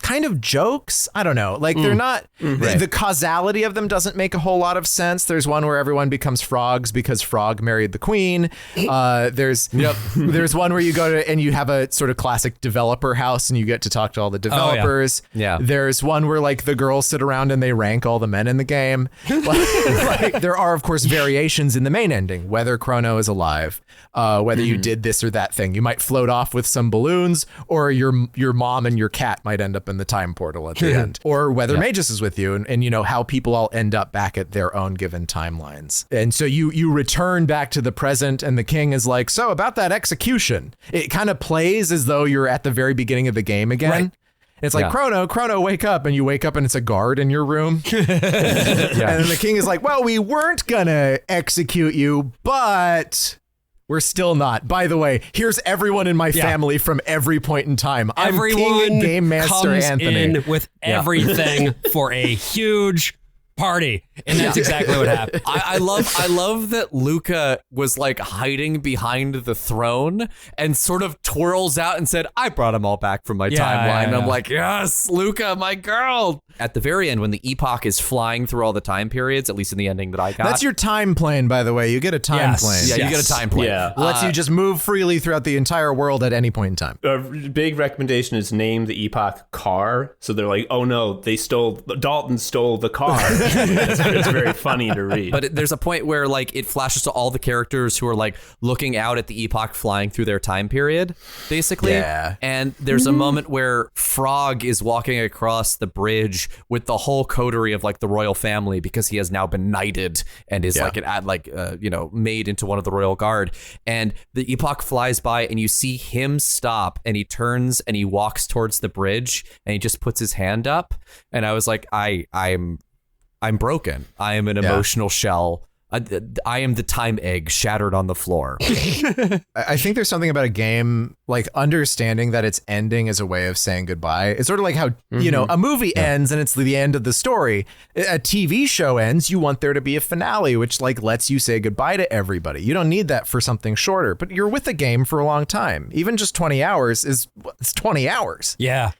kind of jokes. I don't know. Like they're not, the causality of them doesn't make a whole lot of sense. There's one where everyone becomes frogs because Frog married the queen. There's one where you go to and you have a sort of classic developer house and you get to talk to all the developers. Yeah. There's one where like the girls sit around and they rank all the men in the game. Like, there are of course variations in the main ending, whether Chrono is alive, whether you did this or that thing. You might float off with some balloons, or your mom and your cat might end up in the time portal at the end, or whether Magus is with you, and you know how people all end up back at their own given timelines. And so you return back to the present, and the king is like, so about that execution, it kind of plays as though you're at the very beginning of the game again. Right. It's like, Chrono, wake up. And you wake up and it's a guard in your room. And then the king is like, well, we weren't gonna execute you, but we're still not. By the way, here's everyone in my family from every point in time. I'm Everyone King and Game Master comes Anthony. in with everything for a huge party, and that's exactly what happened. I love that Luca was like hiding behind the throne and sort of twirls out and said, I brought them all back from my timeline. And I'm like, yes, Luca, my girl. At the very end, when the Epoch is flying through all the time periods, at least in the ending that I got. That's your time plane, by the way. You get a time plane. Yeah, you get a time plane. Yeah. Lets you just move freely throughout the entire world at any point in time. A big recommendation is name the Epoch car. So they're like, oh no, Dalton stole the car. It's very funny to read. But there's a point where like it flashes to all the characters who are like looking out at the Epoch flying through their time period, basically. Yeah. And there's a moment where Frog is walking across the bridge with the whole coterie of like the royal family because he has now been knighted and is made into one of the royal guard. And the Epoch flies by and you see him stop and he turns and he walks towards the bridge and he just puts his hand up. And I was like, I'm broken. I am an emotional shell. I am the time egg shattered on the floor. I think there's something about a game, like understanding that its ending is a way of saying goodbye. It's sort of like how, you know, a movie ends and it's the end of the story. A TV show ends, you want there to be a finale, which like lets you say goodbye to everybody. You don't need that for something shorter, but you're with a game for a long time. Even just 20 hours it's 20 hours. Yeah.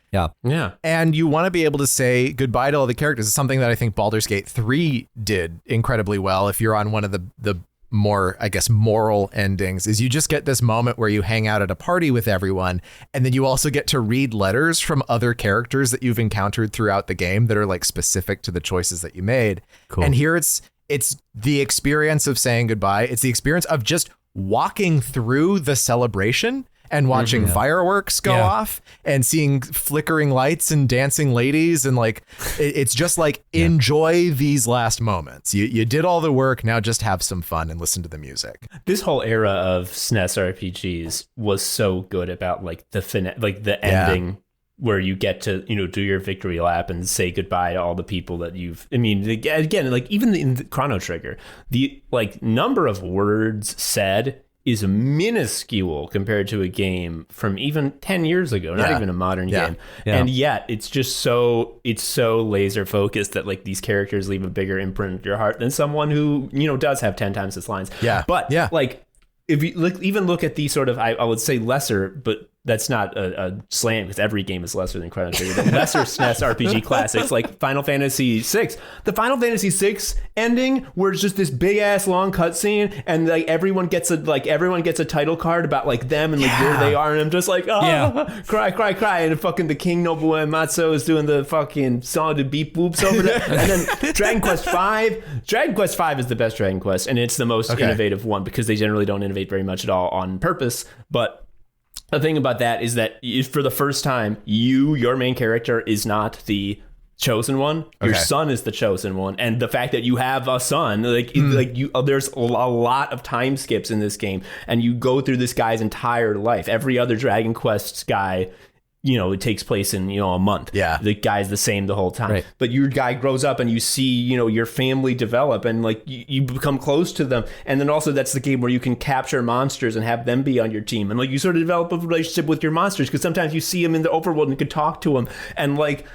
Yeah. And you want to be able to say goodbye to all the characters. It's something that I think Baldur's Gate 3 did incredibly well. If you're on one of the more, I guess, moral endings, is you just get this moment where you hang out at a party with everyone. And then you also get to read letters from other characters that you've encountered throughout the game that are like specific to the choices that you made. Cool. And here it's the experience of saying goodbye. It's the experience of just walking through the celebration and watching fireworks go off and seeing flickering lights and dancing ladies. And like, it's just like, enjoy these last moments. You did all the work. Now just have some fun and listen to the music. This whole era of SNES RPGs was so good about like the ending where you get to, do your victory lap and say goodbye to all the people that again, like even in the Chrono Trigger, the like number of words said is minuscule compared to a game from even 10 years ago, not even a modern game. Yeah. And yet it's so laser focused that like these characters leave a bigger imprint in your heart than someone who, does have 10 times its lines. Yeah. But like, if you look at the sort of, I would say lesser, but that's not a slam because every game is lesser than Chrono Trigger. But lesser SNES RPG classics like Final Fantasy VI. The Final Fantasy VI ending, where it's just this big ass long cutscene, and like everyone gets a title card about like them and like where they are, and I'm just like, cry, and fucking the King Nobuo Uematsu is doing the fucking song to beep boops over there, and then Dragon Quest V. Dragon Quest V is the best Dragon Quest, and it's the most innovative one because they generally don't innovate very much at all on purpose, but. The thing about that is that for the first time, your main character is not the chosen one. Your son is the chosen one, and the fact that you have a son, there's a lot of time skips in this game, and you go through this guy's entire life. Every other Dragon Quest guy, it takes place in, a month. Yeah. The guy's the same the whole time. Right. But your guy grows up and you see, your family develop and like you become close to them. And then also that's the game where you can capture monsters and have them be on your team. And like you sort of develop a relationship with your monsters because sometimes you see them in the overworld and you can talk to them. And like,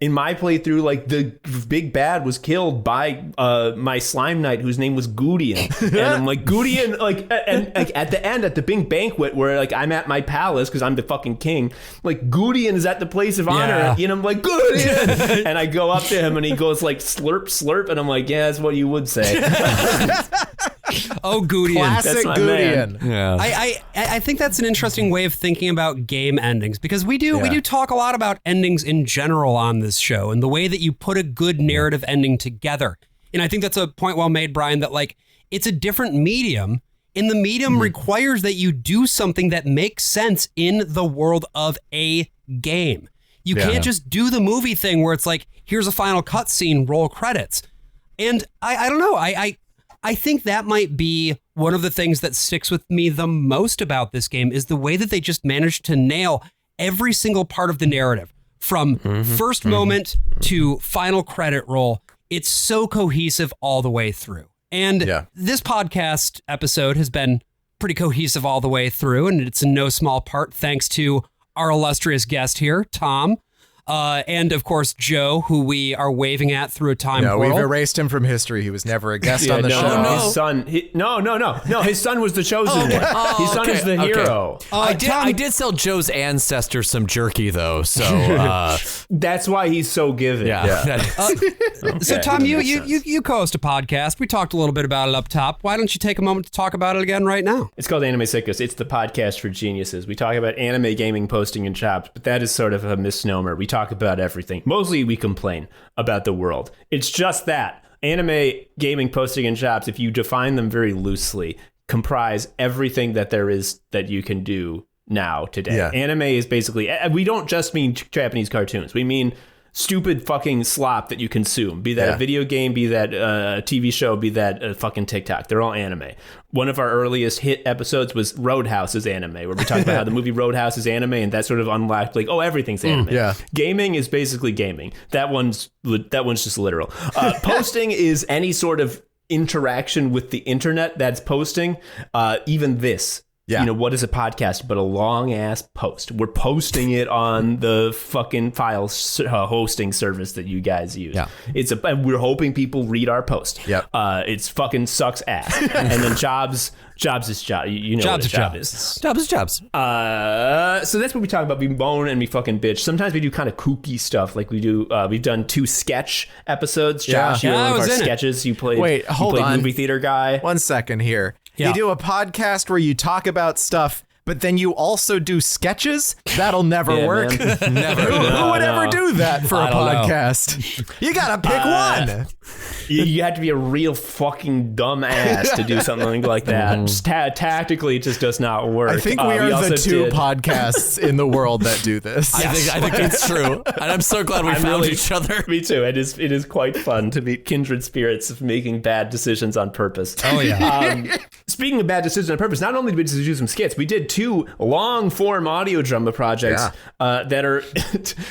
in my playthrough, like the big bad was killed by my slime knight whose name was Gudian, and I'm like Gudian, like, and like at the end at the big banquet where like I'm at my palace because I'm the fucking king, like Gudian is at the place of honor, and I'm like Gudian, and I go up to him and he goes like slurp slurp, and I'm like, yeah, that's what you would say. Oh, Gudian. Classic Gudian. Yeah. I think that's an interesting way of thinking about game endings because we do talk a lot about endings in general on this show and the way that you put a good narrative ending together. And I think that's a point well made, Brian, that like it's a different medium and the medium requires that you do something that makes sense in the world of a game. You can't just do the movie thing where it's like, here's a final cutscene, roll credits. And I don't know. I think that might be one of the things that sticks with me the most about this game is the way that they just managed to nail every single part of the narrative from first moment to final credit roll. It's so cohesive all the way through. And this podcast episode has been pretty cohesive all the way through. And it's in no small part thanks to our illustrious guest here, Tom. And of course, Joe, who we are waving at through a time portal. We've erased him from history. He was never a guest on the show. No. His son, his son was the chosen one. His son is the hero. I did sell Joe's ancestors some jerky though, so that's why he's so giving. So Tom, you co-host a podcast. We talked a little bit about it up top. Why don't you take a moment to talk about it again right now? It's called Anime Sickos. It's the podcast for geniuses. We talk about anime, gaming, posting, and chops, but that is sort of a misnomer. We talk about everything. Mostly we complain about the world. It's just that anime, gaming, posting, and shops, if you define them very loosely, comprise everything that there is that you can do now today. Anime is basically, we don't just mean Japanese cartoons. We mean stupid fucking slop that you consume, be that a video game, be that a TV show, be that a fucking TikTok. They're all anime. One of our earliest hit episodes was Roadhouse is anime, where we talked about how the movie Roadhouse is anime, and that sort of unlocked like, oh, everything's anime. Gaming is basically gaming. That one's just literal. Posting is any sort of interaction with the internet that's posting. Even this. What is a podcast but a long ass post? We're posting it on the fucking file hosting service that you guys use. And we're hoping people read our post. It's fucking sucks ass. And then jobs is job. You know jobs what a job is. Jobs is jobs. So that's what we talk about. We moan and we fucking bitch. Sometimes we do kind of kooky stuff. Like we do. We've done 2 sketch episodes. Josh, one of our sketches. You played. Wait, hold on. Movie theater guy. 1 second here. You do a podcast where you talk about stuff, but then you also do sketches? That'll never work. Never. Who would ever do that for a podcast? You gotta pick one. You have to be a real fucking dumb ass to do something like that. Just tactically, it just does not work. I think we are the 2 podcasts in the world that do this. I think it's true. And I'm so glad we found each other. Me too. It is quite fun to meet kindred spirits of making bad decisions on purpose. Oh, yeah. Speaking of bad decisions on purpose, not only did we just do some skits, we did 2 long-form audio drama projects that are,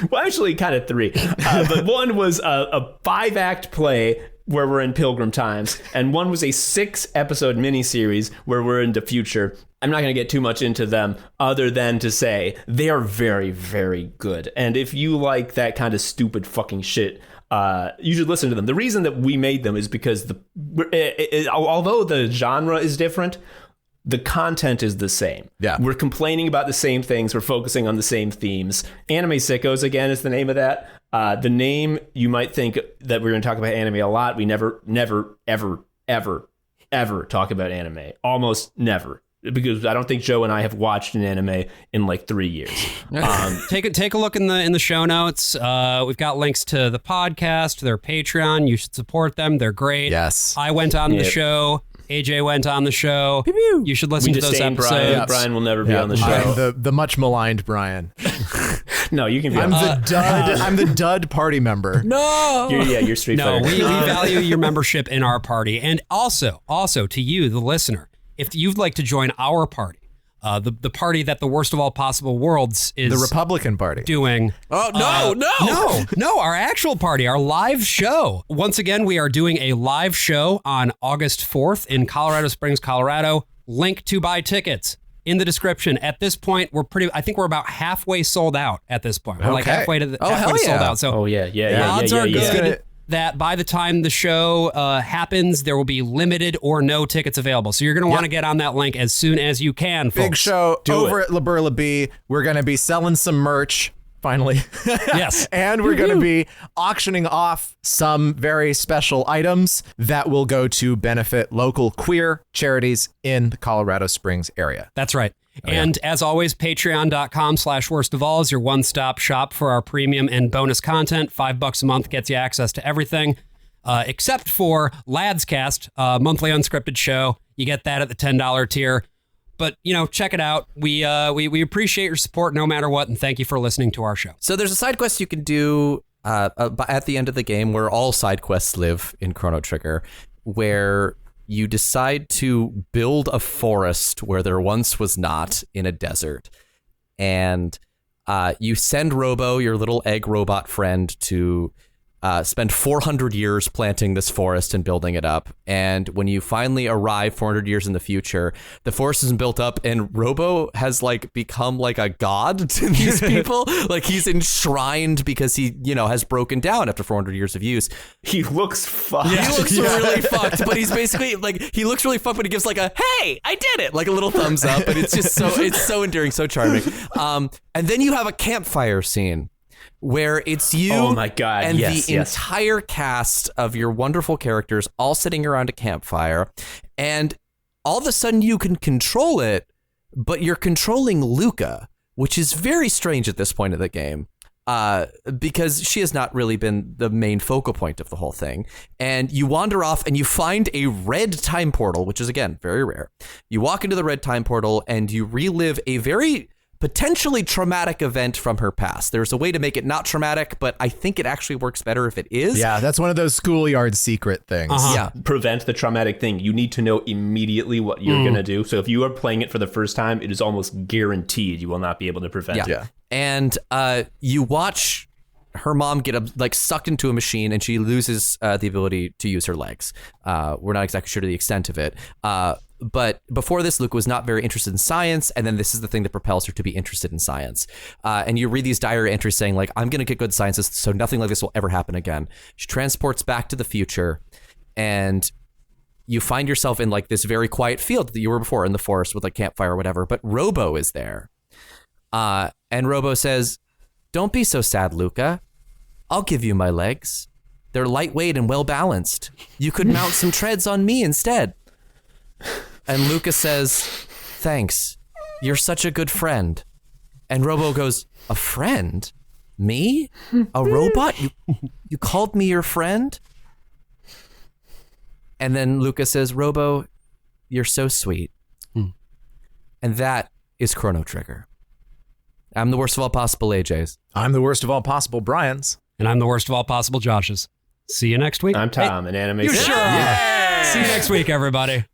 well, actually kind of 3. But one was a 5-act play where we're in Pilgrim Times, and one was a 6-episode miniseries where we're in the future. I'm not going to get too much into them other than to say they are very, very good. And if you like that kind of stupid fucking shit, you should listen to them. The reason that we made them is because although the genre is different, the content is the same. Yeah. We're complaining about the same things. We're focusing on the same themes. Anime Sickos, again, is the name of that. The name, you might think that we're going to talk about anime a lot. We never, ever talk about anime. Almost never. Because I don't think Joe and I have watched an anime in like 3 years. Take a look in the show notes. We've got links to the podcast, their Patreon. You should support them. They're great. Yes. I went on the show. AJ went on the show. You should listen to those episodes. Brian. Brian will never be on the show. I'm the much maligned Brian. No, you can be. I'm the dud. I'm the dud party member. No. You're Street No, Fighter. we value your membership in our party, and also to you, the listener, if you'd like to join our party, the party that the worst of all possible worlds is The Republican Party. doing. Oh, No, our actual party, our live show. Once again, we are doing a live show on August 4th in Colorado Springs, Colorado. Link to buy tickets in the description. At this point, I think we're about halfway sold out at this point. We're like Okay. halfway to hell sold yeah. out. So odds are good that by the time the show happens, there will be limited or no tickets available. So you're going to want to get on that link as soon as you can, folks. Big show over at La Burla Bee. We're going to be selling some merch, finally. Yes. And we're going to be auctioning off some very special items that will go to benefit local queer charities in the Colorado Springs area. That's right. And as always, patreon.com/worstofall is your one-stop shop for our premium and bonus content. $5 a month gets you access to everything, except for Lads Cast, monthly unscripted show. You get that at the $10 tier. But, check it out. We appreciate your support no matter what, and thank you for listening to our show. So there's a side quest you can do at the end of the game where all side quests live in Chrono Trigger, where you decide to build a forest where there once was not in a desert. And you send Robo, your little egg robot friend, to spend 400 years planting this forest and building it up. And when you finally arrive 400 years in the future, the forest isn't built up, and Robo has become like a god to these people. Like he's enshrined because he, has broken down after 400 years of use. He looks fucked. He looks really fucked, but he's basically he looks really fucked, but he gives like a, hey, I did it, like a little thumbs up. And it's just it's so endearing, so charming. And then you have a campfire scene where it's you and the entire cast of your wonderful characters all sitting around a campfire, and all of a sudden you can control it, but you're controlling Luca, which is very strange at this point of the game, because she has not really been the main focal point of the whole thing. And you wander off and you find a red time portal, which is, again, very rare. You walk into the red time portal and you relive a very potentially traumatic event from her past. There's a way to make it not traumatic, but I think it actually works better if it is. Yeah, that's one of those schoolyard secret things. Yeah. Prevent the traumatic thing. You need to know immediately what you're going to do. So if you are playing it for the first time, it is almost guaranteed you will not be able to prevent it. Yeah. And you watch her mom get sucked into a machine, and she loses the ability to use her legs. We're not exactly sure to the extent of it. But before this, Luca was not very interested in science, and then this is the thing that propels her to be interested in science. And you read these diary entries saying, I'm going to get good science, so nothing like this will ever happen again. She transports back to the future, and you find yourself in this very quiet field that you were before in the forest with a campfire or whatever, but Robo is there. And Robo says, "Don't be so sad, Luca. I'll give you my legs. They're lightweight and well-balanced. You could mount some treads on me instead." And Luca says, "Thanks. You're such a good friend." And Robo goes, "A friend? Me? A robot? You called me your friend?" And then Luca says, "Robo, you're so sweet." And that is Chrono Trigger. I'm the worst of all possible AJs. I'm the worst of all possible Brians. And I'm the worst of all possible Joshes. See you next week. I'm Tom, an anime. You sure? Yeah. See you next week, everybody.